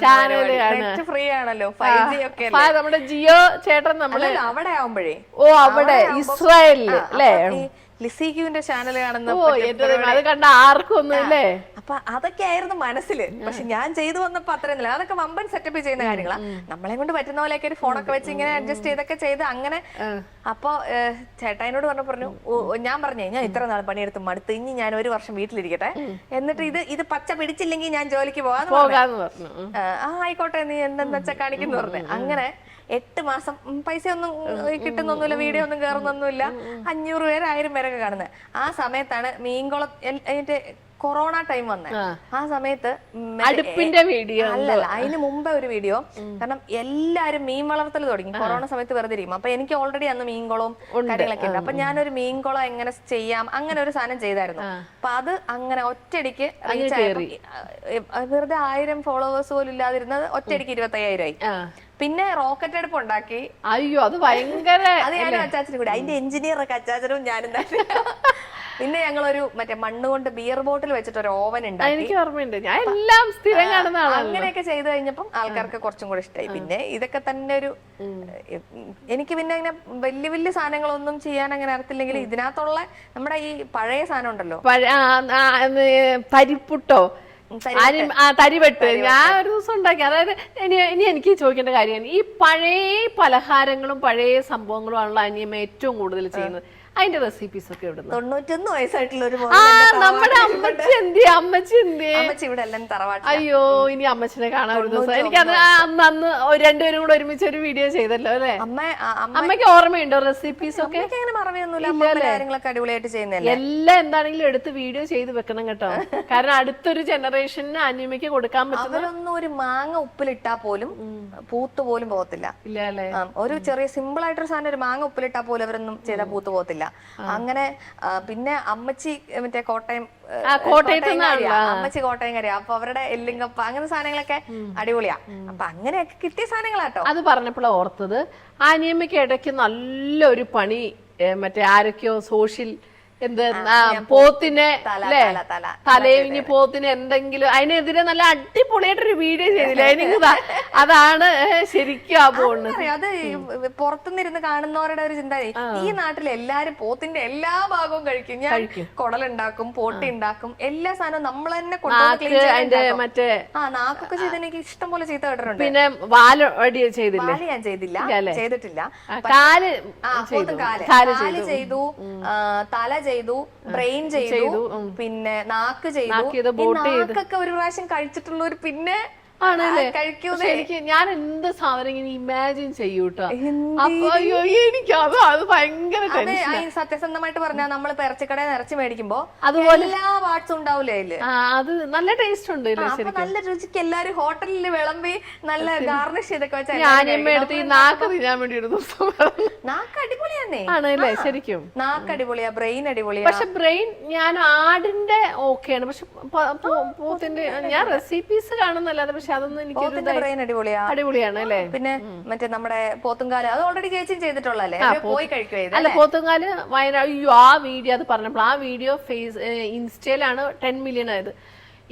ചാനല് ഫ്രീ ആണല്ലോ, 5G ഒക്കെ നമ്മുടെ ജിയോ ചേട്ടൻ നമ്മള് അവിടെ ആവുമ്പോഴേ അവിടെ ഇസ്രായേലില് അല്ലേ ലിസിക്യുവിന്റെ ചാനൽ കാണുന്ന അത് കണ്ട ആർക്കും ഒന്നും ഇല്ലേ? അപ്പൊ അതൊക്കെ ആയിരുന്നു മനസ്സില്. പക്ഷെ ഞാൻ ചെയ്തു വന്നപ്പോ അത്രയൊന്നുമില്ല. അതൊക്കെ വമ്പൻ സെറ്റപ്പ് ചെയ്യുന്ന കാര്യങ്ങളാ. നമ്മളെ കൊണ്ട് പറ്റുന്ന പോലെയൊക്കെ ഒരു ഫോണൊക്കെ വെച്ച് ഇങ്ങനെ അഡ്ജസ്റ്റ് ചെയ്തൊക്കെ ചെയ്ത് അങ്ങനെ. അപ്പൊ ചേട്ടായിനോട് പറഞ്ഞു, ഞാൻ പറഞ്ഞേ ഞാൻ ഇത്ര നാൾ പണിയെടുത്ത് മടുത്ത്, ഇനി ഞാൻ 1 വർഷം വീട്ടിലിരിക്കട്ടെ, എന്നിട്ട് ഇത് പച്ച പിടിച്ചില്ലെങ്കിൽ ഞാൻ ജോലിക്ക് പോകാന്ന് പറഞ്ഞു. ആയിക്കോട്ടെ, നീ എന്തെന്ന് വെച്ചാ കാണിക്കുന്നു പറഞ്ഞു. അങ്ങനെ 8 മാസം പൈസ ഒന്നും കിട്ടുന്നൊന്നുമില്ല, വീഡിയോ ഒന്നും കയറുന്നൊന്നുമില്ല. 500 പേര് 1000 പേരൊക്കെ കാണുന്നത്. ആ സമയത്താണ് മീൻകുളം കൊറോണ ടൈം വന്നേ. ആ സമയത്ത് അടുപ്പിന്റെ വീഡിയോ അല്ലല്ല, അതിന് മുമ്പേ ഒരു വീഡിയോ. കാരണം എല്ലാരും മീൻ വളർത്തൽ തുടങ്ങി കൊറോണ സമയത്ത് വെറുതെ ഇരിക്കും. അപ്പൊ എനിക്ക് ഓൾറെഡി അന്ന് മീൻകുളവും കാര്യങ്ങളൊക്കെ ഉണ്ട്. അപ്പൊ ഞാനൊരു മീൻകുളം എങ്ങനെ ചെയ്യാം അങ്ങനെ ഒരു സാധനം ചെയ്തായിരുന്നു. അപ്പൊ അത് അങ്ങനെ ഒറ്റയടിക്ക് വെറുതെ 1000 ഫോളോവേഴ്സ് പോലും ഇല്ലാതിരുന്നത് ഒറ്റയടിക്ക് 25,000 ആയി. പിന്നെ റോക്കറ്റ് അടുപ്പ് ഉണ്ടാക്കി. അയ്യോ അത് ഭയങ്കര അത് ഞാനും അച്ചാച്ചനും കൂടി, അതിന്റെ എഞ്ചിനീയറൊക്കെ അച്ചാച്ചനും ഞാനും തന്നെ. പിന്നെ ഞങ്ങളൊരു മറ്റേ മണ്ണുകൊണ്ട് ബിയർ ബോട്ടിൽ വെച്ചിട്ട് ഒരു ഓവൻ ഉണ്ടാക്കി. എനിക്ക് ഓർമ്മയുണ്ട്, ഞാൻ എല്ലാം സ്ഥിരം കാണുന്നതാണ്. അങ്ങനെയൊക്കെ ചെയ്ത് കഴിഞ്ഞപ്പം ആൾക്കാർക്ക് കുറച്ചും കൂടെ ഇഷ്ടമായി. പിന്നെ ഇതൊക്കെ തന്നെ ഒരു എനിക്ക് പിന്നെ അങ്ങനെ വലിയ വലിയ സാധനങ്ങളൊന്നും ചെയ്യാൻ അങ്ങനെ അറിയത്തില്ലെങ്കിൽ ഇതിനകത്തുള്ള നമ്മുടെ ഈ പഴയ സാധനം ഉണ്ടല്ലോ, പരിപ്പുട്ടോ തരിവെട്ട്, ഞാൻ ഒരു ദിവസം ഉണ്ടാക്കി. അതായത് ഇനി എനിക്ക് ചോദിക്കേണ്ട കാര്യമാണ്, ഈ പഴയ പലഹാരങ്ങളും പഴയ സംഭവങ്ങളും ആണല്ലോ അനിയമ്മ ഏറ്റവും കൂടുതൽ ചെയ്യുന്നത്. അതിന്റെ റെസിപ്പീസ് ഒക്കെ ഇവിടുന്ന് 91 വയസ്സായിട്ടുള്ള ഒരു നമ്മുടെ അമ്മച്ചി അമ്മച്ചി ഇവിടെ എല്ലാം തറവാട്ട്. അയ്യോ ഇനി അമ്മച്ചിനെ കാണാൻ ഒരു ദിവസം. എനിക്കത് അന്ന് രണ്ടുപേരും കൂടെ ഒരുമിച്ച് ഒരു വീഡിയോ ചെയ്തല്ലോ അല്ലെ? അമ്മയ്ക്ക് ഓർമ്മയുണ്ടോ റെസിപ്പീസ് ഒക്കെ? അങ്ങനെ മറവിയൊന്നുമില്ല, കാര്യങ്ങളൊക്കെ അടിപൊളിയായിട്ട് ചെയ്യുന്നില്ല. എല്ലാം എന്താണെങ്കിലും എടുത്ത് വീഡിയോ ചെയ്ത് വെക്കണം കേട്ടോ. കാരണം അടുത്തൊരു ജനറേഷന് അനിയമ്മയ്ക്ക് കൊടുക്കാൻ പറ്റുന്ന. അവരൊന്നും ഒരു മാങ്ങ ഉപ്പിലിട്ടാ പോലും പൂത്ത് പോലും പോകത്തില്ല. ഇല്ല അല്ലെ? ഒരു ചെറിയ സിമ്പിൾ ആയിട്ടൊരു സാധനം ഒരു മാങ്ങ ഉപ്പിലിട്ടാ പോലും അവരൊന്നും ചെയ്താൽ പൂത്ത് പോകത്തില്ല. അങ്ങനെ പിന്നെ അമ്മച്ചി മറ്റേ അമ്മച്ചി കോട്ടയം കറിയാ. അപ്പൊ അവരുടെ എല്ലിങ്കപ്പ അങ്ങനെ സാധനങ്ങളൊക്കെ അടിപൊളിയാ. അപ്പൊ അങ്ങനെയൊക്കെ കിട്ടിയ സാധനങ്ങളാട്ടോ. അത് പറഞ്ഞപ്പോഴാണ് ഓർത്തത്, അനിയമ്മയ്ക്ക് ഇടയ്ക്ക് നല്ലൊരു പണി മറ്റേ ആരൊക്കെയോ സോഷ്യൽ പോത്തിനെ അല്ലേ തലയിഞ്ഞ് പോത്തിന് എന്തെങ്കിലും അതിനെതിരെ നല്ല അടിപൊളിയായിട്ടൊരു വീഡിയോ ചെയ്തില്ല? എനിക്ക് അതാണ് ശരിക്കും ആ പോകുന്നത്. അത് പുറത്തുനിന്നിരുന്ന് കാണുന്നവരുടെ ഒരു ചിന്ത, ഈ നാട്ടിൽ എല്ലാരും പോത്തിന്റെ എല്ലാ ഭാഗവും കഴിക്കും. ഞാൻ കുടലുണ്ടാക്കും, പോട്ടി ഉണ്ടാക്കും, എല്ലാ സാധനവും നമ്മൾ തന്നെ മറ്റേ നാക്കൊക്കെ ചെയ്ത് എനിക്ക് ഇഷ്ടം പോലെ ചീത്ത കേട്ടിട്ടുണ്ട്. പിന്നെ വാല് ചെയ്തില്ല? വാല് ഞാൻ ചെയ്തിട്ടില്ല. കാല് ചെയ്തു, തല ചെയ്തു, ബ്രെയിൻ ചെയ്തു, പിന്നെ നാക്ക് ചെയ്തു. നാക്കൊക്കെ ഒരു പ്രാവശ്യം കഴിച്ചിട്ടുള്ളവർ പിന്നെ എനിക്ക് ഞാൻ എന്ത് സാധനം ഇങ്ങനെ ഇമാജിൻ ചെയ്യൂട്ടോ. അപ്പൊ അയ്യോ എനിക്ക് അത് ഭയങ്കര സത്യസന്ധമായിട്ട് പറഞ്ഞാൽ നമ്മൾ ഇറച്ചിക്കടയിൽ ഇറച്ചി മേടിക്കുമ്പോ അതുപോലെ എല്ലാ പാർട്സും ഉണ്ടാവൂലേ അതില്. അത് നല്ല ടേസ്റ്റ് ഉണ്ട്, നല്ല രുചിക്ക് എല്ലാരും ഹോട്ടലിൽ വിളമ്പി നല്ല ഗാർണിഷ് ചെയ്തൊക്കെ വെച്ചാൽ ഞാനിമ്മ എടുത്ത് ഈ നാക്ക് തിന്നാൻ വേണ്ടി ഒരു ദിവസം. നാക്ക് അടിപൊളിയാന്നേ. ആണല്ലേ? ശരിക്കും നാക്ക് അടിപൊളിയാ, ബ്രെയിൻ അടിപൊളിയാ. പക്ഷെ ബ്രെയിൻ ഞാൻ ആടിന്റെ ഓക്കെയാണ്, പക്ഷെ പോത്തിന്റെ ഞാൻ റെസിപ്പീസ് കാണുന്നല്ലാതെ പക്ഷെ അതൊന്നും എനിക്ക് അടിപൊളിയാണ് അല്ലേ? പിന്നെ മറ്റേ നമ്മുടെ പോത്തുംകാല് അത് ഓൾറെഡി ചേച്ചിയും ചെയ്തിട്ടുള്ളല്ലേ? പോയി കഴിക്കുക. അല്ല പോത്തുംകാല് വയനാട്. അയ്യോ ആ വീഡിയോ അത് പറഞ്ഞപ്പോൾ ആ വീഡിയോ ഇൻസ്റ്റയിലാണ് 10 മില്യൺ ആയത്.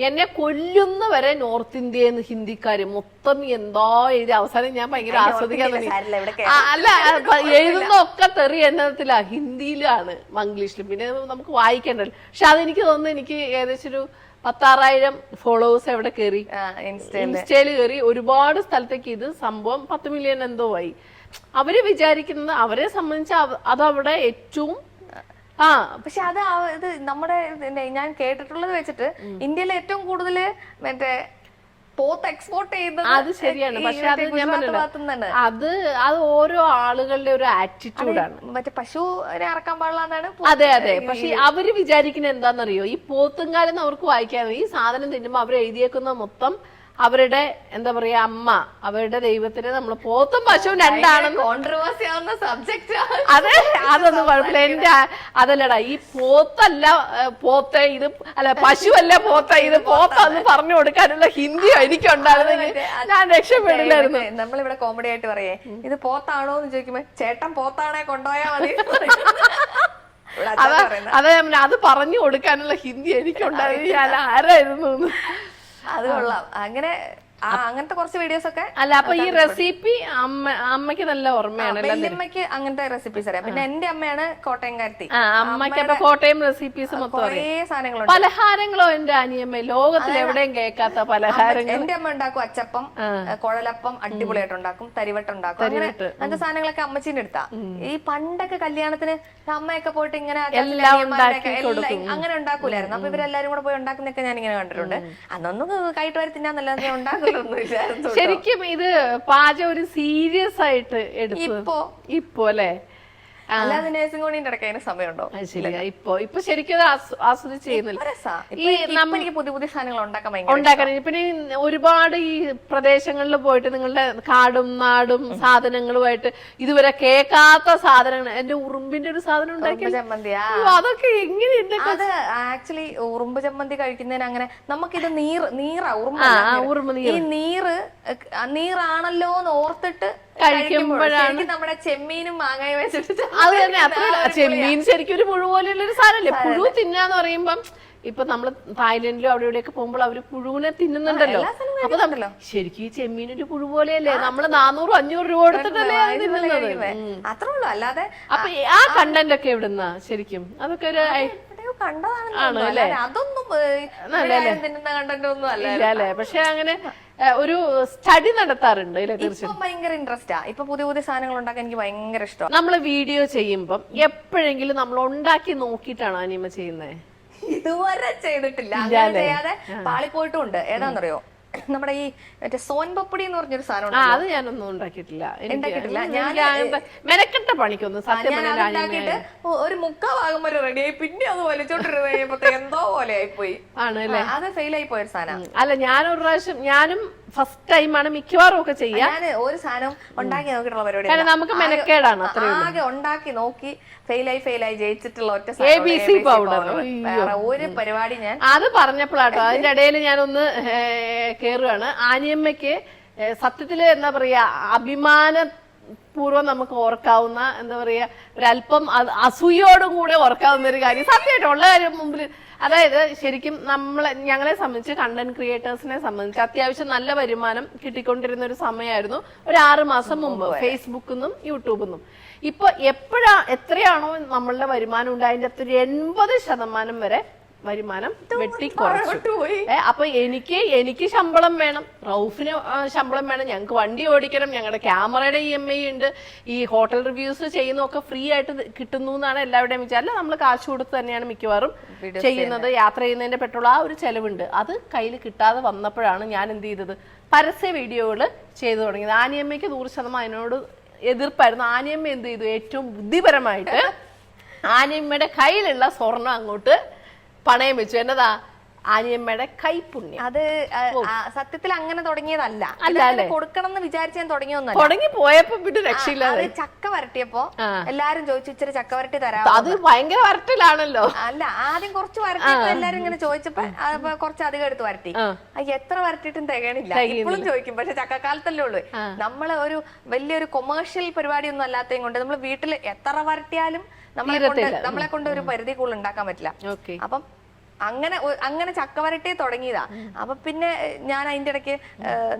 എന്നെ കൊല്ലുന്ന വരെ നോർത്ത് ഇന്ത്യന്ന് ഹിന്ദിക്കാര് മൊത്തം എന്താ എഴുതി. അവസാനം ഞാൻ ഭയങ്കര ആസ്വദിക്കാൻ തുടങ്ങി. അല്ല എഴുതുന്ന ഒക്കെ തെറി എണ്ണത്തിലാ, ഹിന്ദിയിലാണ്, മംഗ്ലീഷിലും. പിന്നെ നമുക്ക് വായിക്കണ്ടല്ലോ. പക്ഷെ അതെനിക്ക് തോന്നുന്നു എനിക്ക് ഏകദേശം ഒരു 16,000 ഫോളോവേഴ്സ് എവിടെ കയറി, ഇൻസ്റ്റയില് കയറി. ഒരുപാട് സ്ഥലത്തേക്ക് ഇത് സംഭവം 10 മില്യൺ എന്തോ ആയി. അവര് വിചാരിക്കുന്നത് അവരെ സംബന്ധിച്ച് അതവിടെ ഏറ്റവും പക്ഷെ അത് നമ്മുടെ ഞാൻ കേട്ടിട്ടുള്ളത് വെച്ചിട്ട് ഇന്ത്യയിൽ ഏറ്റവും കൂടുതൽ മറ്റേ പോത്ത് എക്സ്പോർട്ട് ചെയ്യുന്നത്. അത് ശരിയാണ്. പക്ഷെ അത് ഞാൻ പറഞ്ഞില്ല, അത് ഓരോ ആളുകളുടെ ഒരു ആറ്റിറ്റ്യൂഡാണ്. മറ്റേ പശുവിനെ ഇറക്കാൻ പാടില്ലെന്നാണ്. അതെ അതെ. പക്ഷെ അവര് വിചാരിക്കുന്നത് എന്താണെന്നറിയോ, ഈ പോത്തുംകാലെന്ന് അവർക്ക് വായിക്കാൻ ഈ സാധനം തിന്നുമ്പോ അവർ എഴുതിയേക്കുന്ന മൊത്തം അവരുടെ എന്താ പറയാ അമ്മ, അവരുടെ ദൈവത്തിന് നമ്മൾ പോത്തും പശുവും രണ്ടാണെന്ന്. കോൺട്രവേഴ്സി ആവുന്ന സബ്ജക്റ്റ്. അതെ, അതൊന്നും കുഴപ്പമില്ല. എന്റെ അതല്ലടാ, ഈ പോത്തല്ല പോത്ത ഇത്, അല്ല പശുവല്ല പോത്ത ഇത് പോത്താന്ന് പറഞ്ഞു കൊടുക്കാനുള്ള ഹിന്ദി എനിക്കുണ്ടായിരുന്നെങ്കിൽ ഞാൻ രക്ഷപ്പെടില്ലായിരുന്നു. നമ്മളിവിടെ കോമഡി ആയിട്ട് പറയേ, ഇത് പോത്താണോ എന്ന് ചോദിക്കുമ്പോ ചേട്ടൻ പോത്താണെ കൊണ്ടുപോയാ മതി. അതെ, അത് പറഞ്ഞു കൊടുക്കാനുള്ള ഹിന്ദി എനിക്കുണ്ടായിരുന്നു. ഞാൻ ആരായിരുന്നു? അത് കൊള്ളാം. അങ്ങനത്തെ കുറച്ച് വീഡിയോസ് ഒക്കെ. അല്ല അപ്പൊ ഈ റെസിപ്പി അമ്മയ്ക്ക് നല്ല ഓർമ്മയാണ്. വല്യമ്മയ്ക്ക് അങ്ങനത്തെ റെസിപ്പീസ് അറിയാം. പിന്നെ എന്റെ അമ്മയാണ് കോട്ടയംകാരത്തി. അമ്മയ്ക്ക് അപ്പൊ കോട്ടയം റെസിപ്പീസ് മൊത്തം സാധനങ്ങളുണ്ട്. പലഹാരങ്ങളോ എന്റെ അനിയമ്മ ലോകത്തിൽ എവിടെയും കേൾക്കാത്ത പലഹാരങ്ങൾ. എന്റെ അമ്മ ഉണ്ടാക്കും അച്ചപ്പം, കുഴലപ്പം അടിപൊളിയായിട്ട് ഉണ്ടാക്കും, തരിവട്ടം ഉണ്ടാക്കും. അങ്ങനത്തെ സാധനങ്ങളൊക്കെ അമ്മച്ചീന്റെ അടുത്താ. ഈ പണ്ടൊക്കെ കല്യാണത്തിന് അമ്മയൊക്കെ പോയിട്ട് ഇങ്ങനെ അങ്ങനെ ഉണ്ടാക്കൂലായിരുന്നു. അപ്പൊ ഇവരെല്ലാരും കൂടെ പോയി ഉണ്ടാക്കുന്നൊക്കെ ഞാൻ ഇങ്ങനെ കണ്ടിട്ടുണ്ട്. അന്നൊന്നും കൈട്ട് വരെ തിന്നാന്നല്ലാതെ ഉണ്ടാക്കും. ശരിക്കും ഇത് പാചകം ഒരു സീരിയസ് ആയിട്ട് എടുത്തു ഇപ്പോ അല്ലെ? അല്ലാതെ നേഴ്സിംഗ് കോണിന്റെ ഇടയ്ക്ക് അതിന് സമയമുണ്ടോ? അത് ശരിയാ. ഇപ്പൊ ശരിക്കും അത് ആസ്വദിച്ച് ചെയ്യുന്നില്ല. എനിക്ക് പുതിയ പുതിയ സാധനങ്ങൾ ഉണ്ടാക്കാൻ. പിന്നെ ഒരുപാട് ഈ പ്രദേശങ്ങളിൽ പോയിട്ട് നിങ്ങളുടെ കാടും നാടും സാധനങ്ങളുമായിട്ട് ഇതുവരെ കേൾക്കാത്ത സാധനങ്ങൾ, എന്റെ ഉറുമ്പിന്റെ ഒരു സാധനം ഉണ്ടാക്കി ചമ്മന്തിയാ, അതൊക്കെ എങ്ങനെയുണ്ട്? അത് ആക്ച്വലി ഉറുമ്പ് ചമ്മന്തി കഴിക്കുന്നതിന് അങ്ങനെ നമുക്കിത് നീറാ ഉറുമ്പ് ഈ നീറാണല്ലോ എന്ന് ഓർത്തിട്ട് കഴിക്കുമ്പോഴാണ് നമ്മുടെ ചെമ്മീനും മാങ്ങയും വെച്ചിട്ട് അത് തന്നെ. അത്ര ചെമ്മീൻ ശരിക്കും ഒരു പുഴു പോലെയുള്ള ഒരു സാധനല്ലേ. പുഴു തിന്നാന്ന് പറയുമ്പം ഇപ്പൊ നമ്മള് തായ്ലൻഡിലും അവിടെ ഇവിടെയൊക്കെ പോകുമ്പോൾ അവര് പുഴുവിനെ തിന്നുന്നുണ്ടല്ലോ. അപ്പൊ നമ്മള് ശരിക്കും ഈ ചെമ്മീൻ ഒരു പുഴു പോലെയല്ലേ, നമ്മള് 400-500 രൂപ കൊടുത്തിട്ടല്ലേ തിന്നുന്നത്. അത്രേ ഉള്ളൂ. അല്ലാതെ അപ്പൊ ആ കണ്ടന്റ് ഒക്കെ എവിടുന്നാ ശരിക്കും? അതൊക്കെ ഒരു കണ്ടതാണ്. അതൊന്നും തിന്നുന്ന കണ്ടന്റ് ഒന്നും അല്ലേ. പക്ഷെ അങ്ങനെ ഒരു സ്റ്റഡി നടത്താറുണ്ട്. തീർച്ചയായും ഭയങ്കര ഇൻട്രസ്റ്റാ. ഇപ്പൊ പുതിയ പുതിയ സാധനങ്ങൾ ഉണ്ടാക്കാൻ എനിക്ക് ഭയങ്കര ഇഷ്ടമാണ്. നമ്മള് വീഡിയോ ചെയ്യുമ്പം എപ്പോഴെങ്കിലും നമ്മൾ ഉണ്ടാക്കി നോക്കിയിട്ടാണോ അനിമ ചെയ്യുന്നത്? ഇതുവരെ ചെയ്തിട്ടില്ല. അങ്ങനെ ചെയ്യാതെ പാളിപ്പോയിട്ടുണ്ട്. ഏതാണെന്നറിയോ, നമ്മുടെ ഈ മറ്റേ സോൻ പപ്പടി എന്ന് പറഞ്ഞൊരു സാധനം, അത് ഞാനൊന്നും ഉണ്ടാക്കിയിട്ടില്ല. മെനക്കെട്ട പണിക്കൊന്നും സത്യം ഉണ്ടാക്കിയിട്ട് ഒരു 3/4 ഭാഗം വരെ റെഡിയായി, പിന്നെ അത് വലിച്ചോണ്ടിരുന്ന് കഴിയുമ്പോ എന്തോ പോലെ ആയിപ്പോയി. ആണല്ലേ, അത് ഫെയിൽ ആയി പോയൊരു സാധനം. അല്ല, ഞാനൊരു പ്രാവശ്യം, ഞാനും ഫസ്റ്റ് ടൈമാണ് മിക്കവാറും ഒക്കെ ചെയ്യാൻ. ഞാൻ ഒരു സാധനം ഉണ്ടാക്കി നോക്കിയിട്ടുള്ള പരിപാടി, കാരണം നമുക്ക് മെനക്കേടാണ്. ആകെ ഉണ്ടാക്കി നോക്കി ഫെയിലായി ജയിച്ചിട്ടുള്ള ഒറ്റ ABC പൗഡർ. ഒരു പരിപാടി ഞാൻ അത് പറഞ്ഞപ്പോഴാട്ടോ, അതിന്റെ ഇടയിൽ ഞാനൊന്ന് കേറുകയാണ്. ആനിയമ്മയ്ക്ക് സത്യത്തില് എന്താ പറയാ, അഭിമാനപൂർവ്വം നമുക്ക് ഓർക്കാവുന്ന, എന്താ പറയാ, ഒരല്പം അസൂയോടും കൂടെ ഓർക്കാവുന്ന ഒരു കാര്യം, സത്യമായിട്ടുള്ള കാര്യം മുമ്പിൽ. അതായത് ശരിക്കും ഞങ്ങളെ സംബന്ധിച്ച്, കണ്ടന്റ് ക്രിയേറ്റേഴ്സിനെ സംബന്ധിച്ച് അത്യാവശ്യം നല്ല വരുമാനം കിട്ടിക്കൊണ്ടിരുന്ന ഒരു സമയമായിരുന്നു ഒരു 6 മാസം മുമ്പ്, ഫേസ്ബുക്കിൽ നിന്നും യൂട്യൂബിൽ നിന്നും. ഇപ്പൊ എത്രയാണോ നമ്മളുടെ വരുമാനം ഉണ്ട്, അതിന്റെ അകത്ത് 80% വരെ വരുമാനം വെട്ടിക്കുറച്ചു. അപ്പൊ എനിക്ക് ശമ്പളം വേണം, റൌഫിന് ശമ്പളം വേണം, ഞങ്ങൾക്ക് വണ്ടി ഓടിക്കണം, ഞങ്ങളുടെ ക്യാമറയുടെ EMI ഉണ്ട്, ഈ ഹോട്ടൽ റിവ്യൂസ് ചെയ്യുന്നതൊക്കെ ഫ്രീ ആയിട്ട് കിട്ടുന്നു എന്നാണ് എല്ലാവരുടെയും വിചാരം. അല്ല, നമ്മൾ കാശ് കൊടുത്ത് തന്നെയാണ് മിക്കവാറും ചെയ്യുന്നത്. യാത്ര ചെയ്യുന്നതിന്റെ പെട്രോൾ ആ ഒരു ചെലവുണ്ട്. അത് കയ്യിൽ കിട്ടാതെ വന്നപ്പോഴാണ് ഞാൻ എന്ത് ചെയ്തത്, പരസ്യ വീഡിയോകൾ ചെയ്തു തുടങ്ങിയത്. ആനിയമ്മയ്ക്ക് 100% അതിനോട് എതിർപ്പായിരുന്നു. ആനിയമ്മ എന്ത് ചെയ്തു, ഏറ്റവും ബുദ്ധിപരമായിട്ട് ആനിയമ്മയുടെ കയ്യിലുള്ള സ്വർണം അങ്ങോട്ട് പണയം വെച്ചു. എന്നതാ, ആനിയമ്മയുടെ കൈപുണ്യം. അത് സത്യത്തിൽ അങ്ങനെ തുടങ്ങിയതല്ല, കൊടുക്കണം എന്ന് വിചാരിച്ച് ഞാൻ തുടങ്ങിയൊന്നും. തുടങ്ങി പോയപ്പോ പിന്നെ രക്ഷയില്ലാതെ ചക്ക വരട്ടിയപ്പോ എല്ലാരും ചോദിച്ചു, ഇച്ചിരി ചക്ക വരട്ടി തരാം. അത് ഭയങ്കര വരട്ടലാണല്ലോ. അല്ല, ആദ്യം കുറച്ച് വരട്ടിയപ്പോ എല്ലാരും ഇങ്ങനെ ചോദിച്ചപ്പോ കുറച്ച് അധികം എടുത്ത് വരട്ടി. എത്ര വരട്ടിയിട്ടും തികയണില്ല. ഇപ്പോഴും ചോദിക്കും, പക്ഷെ ചക്കക്കാലത്തല്ലേ ഉള്ളൂ. നമ്മള് ഒരു വലിയൊരു കൊമേഴ്ഷ്യൽ പരിപാടി ഒന്നും അല്ലാത്തതും കൊണ്ട് നമ്മൾ വീട്ടിൽ എത്ര വരട്ടിയാലും നമ്മളെ കൊണ്ട് ഒരു പരിധി കൂടുതൽ ഉണ്ടാക്കാൻ പറ്റില്ല. അപ്പം അങ്ങനെ ചക്കവരട്ടി തുടങ്ങിയതാ. അപ്പൊ പിന്നെ ഞാൻ അതിന്റെ ഇടയ്ക്ക്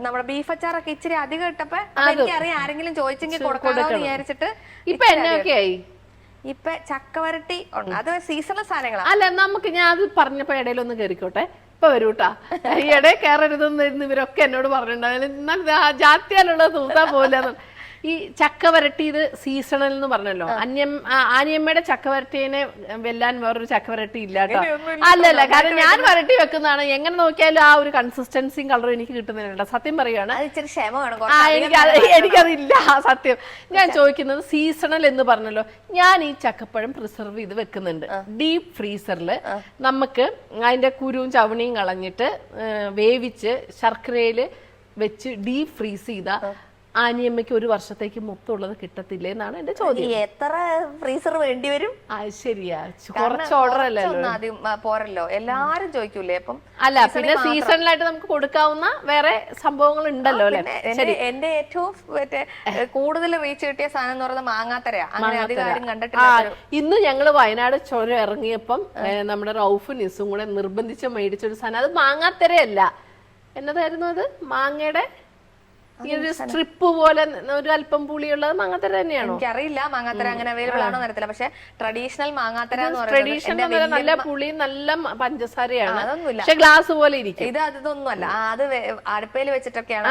നമ്മുടെ ബീഫ് അച്ചാറൊക്കെ ഇച്ചിരി അധികം ഇട്ടപ്പോ എനിക്കറിയാം ആരെങ്കിലും ചോദിച്ചെങ്കിൽ കൊടുക്കാമോ എന്ന് വിചാരിച്ചിട്ട് ഇപ്പൊ ചക്കവരട്ടി ഉണ്ട്. അത് സീസണൽ സാധനങ്ങളാണ്. അല്ല, നമുക്ക് ഞാൻ അത് പറഞ്ഞപ്പോ ഇടയിലൊന്ന് കയറിക്കോട്ടെ. ഇപ്പൊ വരൂട്ടാ, ഈ ഇടയിൽ കയറരുതെന്ന് ഇവരൊക്കെ എന്നോട് പറഞ്ഞിട്ടുണ്ടായിരുന്നു. എന്നാൽ ജാത്യാലുള്ളത് തൂത്താ പോലെ. ഈ ചക്ക വരട്ടിയത് സീസണൽ എന്ന് പറഞ്ഞല്ലോ. ആനിയമ്മയുടെ ചക്ക വരട്ടിനെ വെല്ലാൻ വേറൊരു ചക്ക വരട്ടി ഇല്ല കേട്ടോ. അല്ലല്ല, കാരണം ഞാൻ വരട്ടി വെക്കുന്നതാണ്. എങ്ങനെ നോക്കിയാലും ആ ഒരു കൺസിസ്റ്റൻസിയും കളറും എനിക്ക് കിട്ടുന്നില്ല. സത്യം പറയുകയാണ്, എനിക്കതില്ല സത്യം. ഞാൻ ചോദിക്കുന്നത്, സീസണൽ എന്ന് പറഞ്ഞല്ലോ, ഞാൻ ഈ ചക്കപ്പഴം പ്രിസർവ് ചെയ്ത് വെക്കുന്നുണ്ട് ഡീപ് ഫ്രീസറിൽ. നമുക്ക് അതിന്റെ കുരുവും ചവണിയും കളഞ്ഞിട്ട് വേവിച്ച് ശർക്കരയിൽ വെച്ച് ഡീപ് ഫ്രീസ് ചെയ്ത ആനിയമ്മയ്ക്ക് 1 വർഷത്തേക്ക് മൊത്തമുള്ളത് കിട്ടത്തില്ലേ എന്നാണ് എന്റെ ചോദ്യം. എത്ര ഫ്രീസർ വേണ്ടി വരും? ശരിയാ, കുറച്ച് ഓർഡർ അല്ലല്ലോ, പോരല്ലോ, എല്ലാരും ചോദിക്കൂലേ. അപ്പം അല്ല, പിന്നെ സീസണിലായിട്ട് നമുക്ക് കൊടുക്കാവുന്ന വേറെ സംഭവങ്ങൾ ഉണ്ടല്ലോ അല്ലെ. എന്റെ ഏറ്റവും കൂടുതൽ റീച്ച് കിട്ടിയ സാധനം എന്ന് പറയുന്നത് മാങ്ങാത്തരയാ. അങ്ങനെ അധികം കണ്ടിട്ടില്ല. ഇന്ന് ഞങ്ങള് വയനാട് ചുരം ഇറങ്ങിയപ്പം നമ്മുടെ റൌഫും നിസും കൂടെ നിർബന്ധിച്ച് മേടിച്ചൊരു സാധനം, അത് മാങ്ങാത്തരയല്ല, എന്നതായിരുന്നു അത്, മാങ്ങയുടെ സ്ട്രിപ്പ് പോലെ ഒരു അല്പം പുളിയുള്ളത് മാങ്ങാത്തര തന്നെയാണോ? എനിക്കറിയില്ല മാങ്ങാത്തര അങ്ങനെ അവൈലബിൾ ആണോ എന്നറിയത്തില്ല. പക്ഷെ ട്രഡീഷണൽ മാങ്ങാത്തര എന്ന് പറയുന്നത് നല്ല പുളി, നല്ല പഞ്ചസാരയാണ്, പക്ഷെ ഗ്ലാസ് പോലെ ഇരിക്കും. ഇത് അതൊന്നുമല്ല, അത് അടുപ്പയിൽ വെച്ചിട്ടൊക്കെയാണ്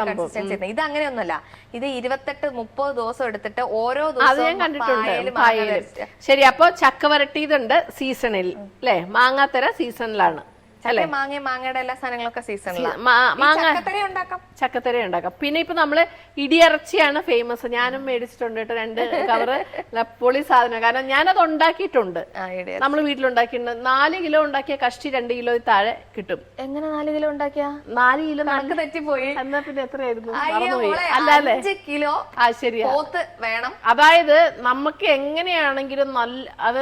കൺസിസ്റ്റൻസി. ഇത് അങ്ങനെയൊന്നുമല്ല. ഇത് 28-30 ദിവസം എടുത്തിട്ട് ഓരോ ദിവസവും ഞാൻ കണ്ടിട്ടുണ്ട്. ശരി, അപ്പൊ ചക്ക വരട്ടിയതുണ്ട് സീസണിൽ അല്ലെ, മാങ്ങാത്തര സീസണിലാണ്. അല്ലെ മാങ്ങയുടെ എല്ലാ സാധനങ്ങളൊക്കെ സീസണിലാണ് ഉണ്ടാക്കാം, ചക്കത്തര ഉണ്ടാക്കാം. പിന്നെ ഇപ്പൊ നമ്മള് ഇടിയിറച്ചിയാണ് ഫേമസ്. ഞാനും മേടിച്ചിട്ടുണ്ട് കേട്ടോ 2 കവറ് പൊളി സാധനം. കാരണം ഞാനത് ഉണ്ടാക്കിയിട്ടുണ്ട്, നമ്മൾ വീട്ടിലുണ്ടാക്കിയിട്ടുണ്ട്. 4 കിലോ ഉണ്ടാക്കിയ കഷ്ടി 2 കിലോ താഴെ കിട്ടും. എങ്ങനെ 4 കിലോ ഉണ്ടാക്കിയ? 4 കിലോ തെറ്റിപ്പോയി. എന്നാ പിന്നെ എത്രയായിരുന്നു? അല്ലേ 5 കിലോ ശരിയാ വേണം. അതായത് നമുക്ക് എങ്ങനെയാണെങ്കിലും നല്ല അത്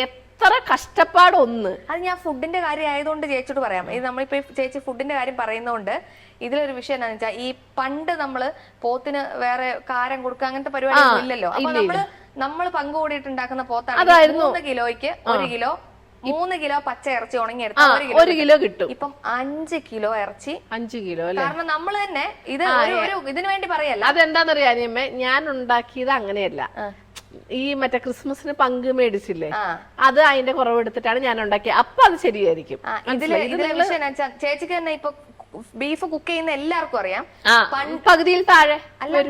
എത്ര കഷ്ടപ്പാടൊന്ന്. അത് ഞാൻ ഫുഡിന്റെ കാര്യം ആയതുകൊണ്ട് ചേച്ചിയോട് പറയാം. ഇത് നമ്മളിപ്പോ ചേച്ചി ഫുഡിന്റെ കാര്യം പറയുന്നതുകൊണ്ട് ഇതിലൊരു വിഷയം എന്താണെന്ന് വെച്ചാൽ, ഈ പണ്ട് നമ്മള് പോത്തിന് വേറെ കാരം കൊടുക്കുക അങ്ങനത്തെ പരിപാടി ഇല്ലല്ലോ. അപ്പൊ നമ്മള് പങ്കുകൂടിയിട്ട് ഉണ്ടാക്കുന്ന പോത്താണ് 3 കിലോയ്ക്ക് 1 കിലോ 3 കിലോ പച്ച ഇറച്ചി ഉണങ്ങിയെടുത്ത 1 കിലോ കിട്ടും. ഇപ്പം 5 കിലോ ഇറച്ചി 5 കിലോ അല്ലേ? കാരണം നമ്മൾ തന്നെ ഇത് ഇതിനു വേണ്ടി പറയല്ല. അതെന്താന്നറിയാം, ഞാൻ ഉണ്ടാക്കിയത് അങ്ങനെയല്ല. ഈ മറ്റേ ക്രിസ്മസിന് പങ്ക് മേടിച്ചില്ലേ, അത് അതിന്റെ കുറവെടുത്തിട്ടാണ് ഞാൻ ഉണ്ടാക്കിയത്. അപ്പൊ അത് ശരിയായിരിക്കും. ചേച്ചിക്ക് തന്നെ ഇപ്പൊ ബീഫ് കുക്ക് ചെയ്യുന്ന എല്ലാവർക്കും അറിയാം, പകുതിയിൽ താഴെ അല്ല.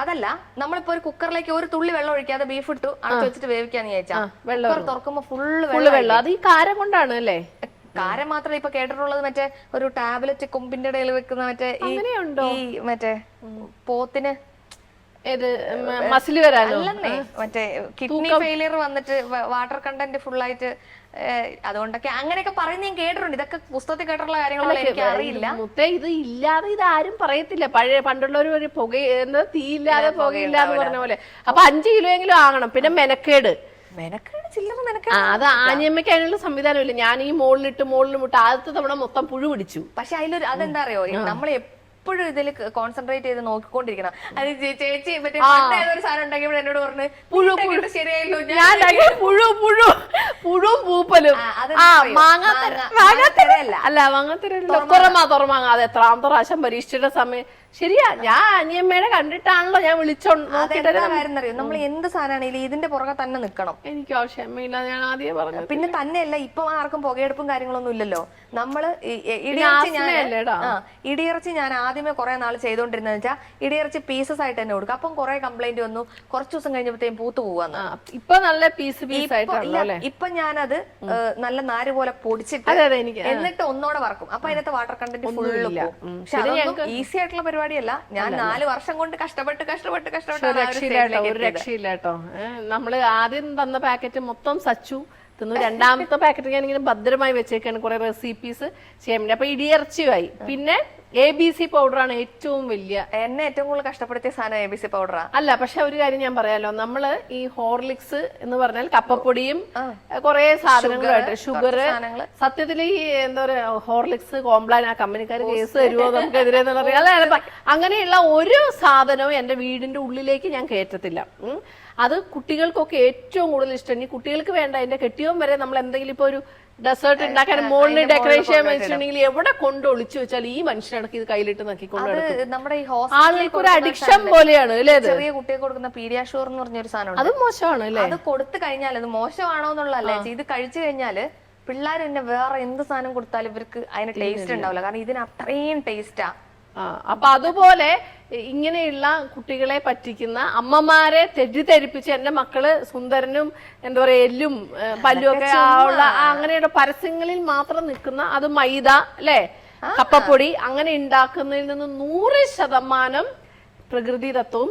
അതല്ല, നമ്മളിപ്പോ ഒരു കുക്കറിലേക്ക് ഒരു തുള്ളി വെള്ളം ഒഴിക്കാതെ ബീഫ് ഇട്ടു അടച്ചു വെച്ചിട്ട് വേവിക്കാന്ന് ചോദിച്ചാ വെള്ളം തുറക്കുമ്പോ ഫുള്ള് വെള്ളം. അത് ഈ കാരം കൊണ്ടാണ് അല്ലേ? കാരം മാത്രമേ ഇപ്പൊ കേട്ടിട്ടുള്ളത് മറ്റേ ഒരു ടാബ്ലറ്റ് കൊമ്പിന്റെ ഇടയിൽ വെക്കുന്ന മറ്റേ ഈ മറ്റേ പോത്തിന് മസിൽ വരാനോ മറ്റേ കിഡ്നി ഫെയിലിയർ വന്നിട്ട് വാട്ടർ കണ്ടന്റ് ഫുള്ളായിട്ട് അതുകൊണ്ടൊക്കെ അങ്ങനെയൊക്കെ പറയുന്ന ഞാൻ കേട്ടിട്ടുണ്ട്. ഇതൊക്കെ പുസ്തകത്തിൽ കേട്ടിട്ടുള്ള കാര്യങ്ങളൊന്നും എനിക്ക് അറിയില്ല. ഇത് ഇല്ലാതെ ഇത് ആരും പറയത്തില്ല. പണ്ടുള്ളവർ തീ ഇല്ലാതെ പുകയില്ലാന്ന് പറഞ്ഞ പോലെ. അപ്പൊ 5 കിലോ എങ്കിലും ആകണം. പിന്നെ മെനക്കേട് അത് ആനിയമ്മയ്ക്ക് അതിനുള്ള സംവിധാനം ഇല്ല. ഞാൻ ഈ മുകളിലിട്ട് ആദ്യത്തെ തവണ മൊത്തം പുഴു പിടിച്ചു. പക്ഷെ അതിലൊരു അതെന്താ അറിയോ, നമ്മൾ എപ്പോഴും ഇതിൽ കോൺസെൻട്രേറ്റ് ചെയ്ത് നോക്കിക്കൊണ്ടിരിക്കണം. അത് ചേച്ചി മറ്റേ ഒരു സാധനം ഉണ്ടാക്കിയപ്പോൾ എന്നോട് പറഞ്ഞു പുഴു ശരിയായല്ലോ, പുഴുവും പൂപ്പലും. അല്ല തുറമാങ്ങ അത് എത്രാമത്തെ പ്രാവശ്യം പരീക്ഷിച്ചിട്ട സമയം ശരിയാ. ഞാൻ അനിയമ്മയുടെ കണ്ടിട്ടാണല്ലോ ഞാൻ വിളിച്ചോണ്ടറിയോ. നമ്മൾ എന്ത് സാധനമാണെങ്കിലും ഇതിന്റെ പുറകെ തന്നെ നിക്കണം. എനിക്ക് ക്ഷമയില്ല, ഞാൻ ആദ്യം പറഞ്ഞു. പിന്നെ തന്നെയല്ല, ഇപ്പൊ ആർക്കും പുകയെടുപ്പും കാര്യങ്ങളൊന്നും ഇല്ലല്ലോ. നമ്മള് ഇടിയിറച്ചി ഞാൻ ആദ്യമേ കുറെ നാൾ ചെയ്തോണ്ടിരുന്ന വെച്ചാൽ ഇടിയിറച്ചി പീസസ് ആയിട്ട് തന്നെ കൊടുക്കും. അപ്പം കുറെ കംപ്ലൈന്റ് വന്നു, കുറച്ചു ദിവസം കഴിഞ്ഞപ്പോഴത്തേക്കും പൂത്തു പോവാന്ന്. ഇപ്പൊ നല്ല പീസ് ഇപ്പൊ ഞാനത് നല്ല നാര് പോലെ പൊടിച്ചിട്ട് എന്നിട്ട് ഒന്നോടെ വറക്കും. അപ്പൊ അതിനകത്ത് വാട്ടർ കണ്ടന്റ് ഫുള്ള് പോകും. പക്ഷെ അതൊന്നും ഈസി ആയിട്ടുള്ള പരിപാടിയല്ല. ഞാൻ 4 വർഷം കൊണ്ട് കഷ്ടപ്പെട്ട് ഒരു രക്ഷയില്ല കേട്ടോ. നമ്മള് ആദ്യം തന്ന പാക്കറ്റ് മൊത്തം സച്ചു തിന്നു. 2ാമത്തെ പാക്കറ്റ് ഞാൻ ഇങ്ങനെ ഭദ്രമായി വെച്ചേക്കാണ് കുറെ റെസിപ്പീസ് ചെയ്യാൻ വേണ്ടി. അപ്പൊ ഇടിയിറച്ചിയായി. പിന്നെ ABC പൗഡറാണ് ഏറ്റവും വലിയ എന്നെ ഏറ്റവും കൂടുതൽ കഷ്ടപ്പെടുത്തിയ സാധനം ABC പൗഡറാ. അല്ല, പക്ഷെ ഒരു കാര്യം ഞാൻ പറയാലോ, നമ്മള് ഈ ഹോർലിക്സ് എന്ന് പറഞ്ഞാൽ കപ്പപ്പൊടിയും കുറെ സാധനങ്ങളായിട്ട് ഷുഗർ. സത്യത്തില് ഈ എന്താ പറയാ ഹോർലിക്സ് കോംപ്ലാൻ ആ കമ്പനിക്കാർ കേസ് തരുമോ നമുക്കെതിരെ എന്നറിയാം. അങ്ങനെയുള്ള ഒരു സാധനവും എന്റെ വീടിന്റെ ഉള്ളിലേക്ക് ഞാൻ കയറ്റത്തില്ല. അത് കുട്ടികൾക്കൊക്കെ ഏറ്റവും കൂടുതൽ ഇഷ്ടം. ഈ കുട്ടികൾക്ക് വേണ്ട അതിന്റെ കെട്ടിയവും വരെ നമ്മൾ എന്തെങ്കിലും ഇപ്പൊ ഒരു ഡെസേർട്ട് ഉണ്ടാക്കാൻ മുകളിൽ ഡെക്കറേഷൻ വെച്ചിട്ടുണ്ടെങ്കിൽ എവിടെ കൊണ്ട് ഒളിച്ചു വെച്ചാൽ ഈ മനുഷ്യനക്ക് ഇത് കയ്യിലിട്ട് നോക്കിക്കൊണ്ട് നമ്മുടെ ഈ ആളുകൾക്ക് ഒരു അഡിക്ഷൻ പോലെയാണ് അല്ലേ? ചെറിയ കുട്ടികൾക്ക് കൊടുക്കുന്ന പീഡിയാഷുർ എന്ന് പറഞ്ഞൊരു സാധനം അത് മോശമാണ് അല്ലേ? അത് കൊടുത്തു കഴിഞ്ഞാൽ അത് മോശമാണോ എന്നുള്ളതല്ലേ, ഇത് കഴിച്ചു കഴിഞ്ഞാല് പിള്ളേർ തന്നെ വേറെ എന്ത് സാധനം കൊടുത്താലും ഇവർക്ക് അതിന് ടേസ്റ്റ് ഉണ്ടാവില്ല. കാരണം ഇതിന് അത്രയും ടേസ്റ്റാ. അപ്പൊ അതുപോലെ ഇങ്ങനെയുള്ള കുട്ടികളെ പറ്റിക്കുന്ന അമ്മമാരെ തെറ്റിദ്ധരിപ്പിച്ച് എന്റെ മക്കള് സുന്ദരനും എന്താ പറയാ എല്ലും പല്ലും ഒക്കെ ഉള്ള അങ്ങനെയുള്ള പരസ്യങ്ങളിൽ മാത്രം നിൽക്കുന്ന അത് മൈദ അല്ലെ കപ്പപ്പൊടി അങ്ങനെ ഉണ്ടാക്കുന്നതിൽ നിന്ന് 100% പ്രകൃതിദത്തവും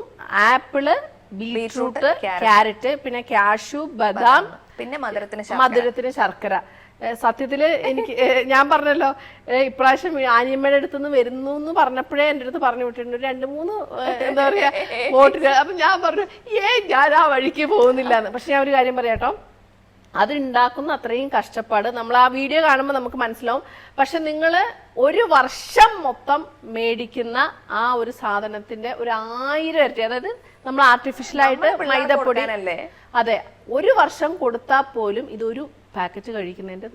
ആപ്പിള്, ബീറ്റ്റൂട്ട്, ക്യാരറ്റ്, പിന്നെ കാഷ്യൂ, ബദാം, പിന്നെ മധുരത്തിന് ശർക്കര. സത്യത്തില് എനിക്ക് ഞാൻ പറഞ്ഞല്ലോ ഇപ്രാവശ്യം ആനിയമ്മയുടെ അടുത്തുനിന്ന് വരുന്നു എന്ന് പറഞ്ഞപ്പോഴേ എന്റെ അടുത്ത് പറഞ്ഞു വിട്ടിട്ടുണ്ട് 2-3 എന്താ പറയാ വോട്ടിന്. അപ്പൊ ഞാൻ പറഞ്ഞു ഞാൻ ആ വഴിക്ക് പോകുന്നില്ല എന്ന്. പക്ഷെ ഞാൻ ഒരു കാര്യം പറയാട്ടോ, അത് ഉണ്ടാക്കുന്ന അത്രയും കഷ്ടപ്പാട് നമ്മൾ ആ വീഡിയോ കാണുമ്പോൾ നമുക്ക് മനസ്സിലാവും. പക്ഷെ നിങ്ങൾ ഒരു വർഷം മൊത്തം മേടിക്കുന്ന ആ ഒരു സാധനത്തിന്റെ ഒരു 1000 ഇരട്ടി, അതായത് നമ്മൾ ആർട്ടിഫിഷ്യലായിട്ട് മൈദപ്പൊടി അതെ 1 വർഷം കൊടുത്താൽ പോലും ഇതൊരു പാക്കറ്റ് കഴിക്കുന്നതിന്റെ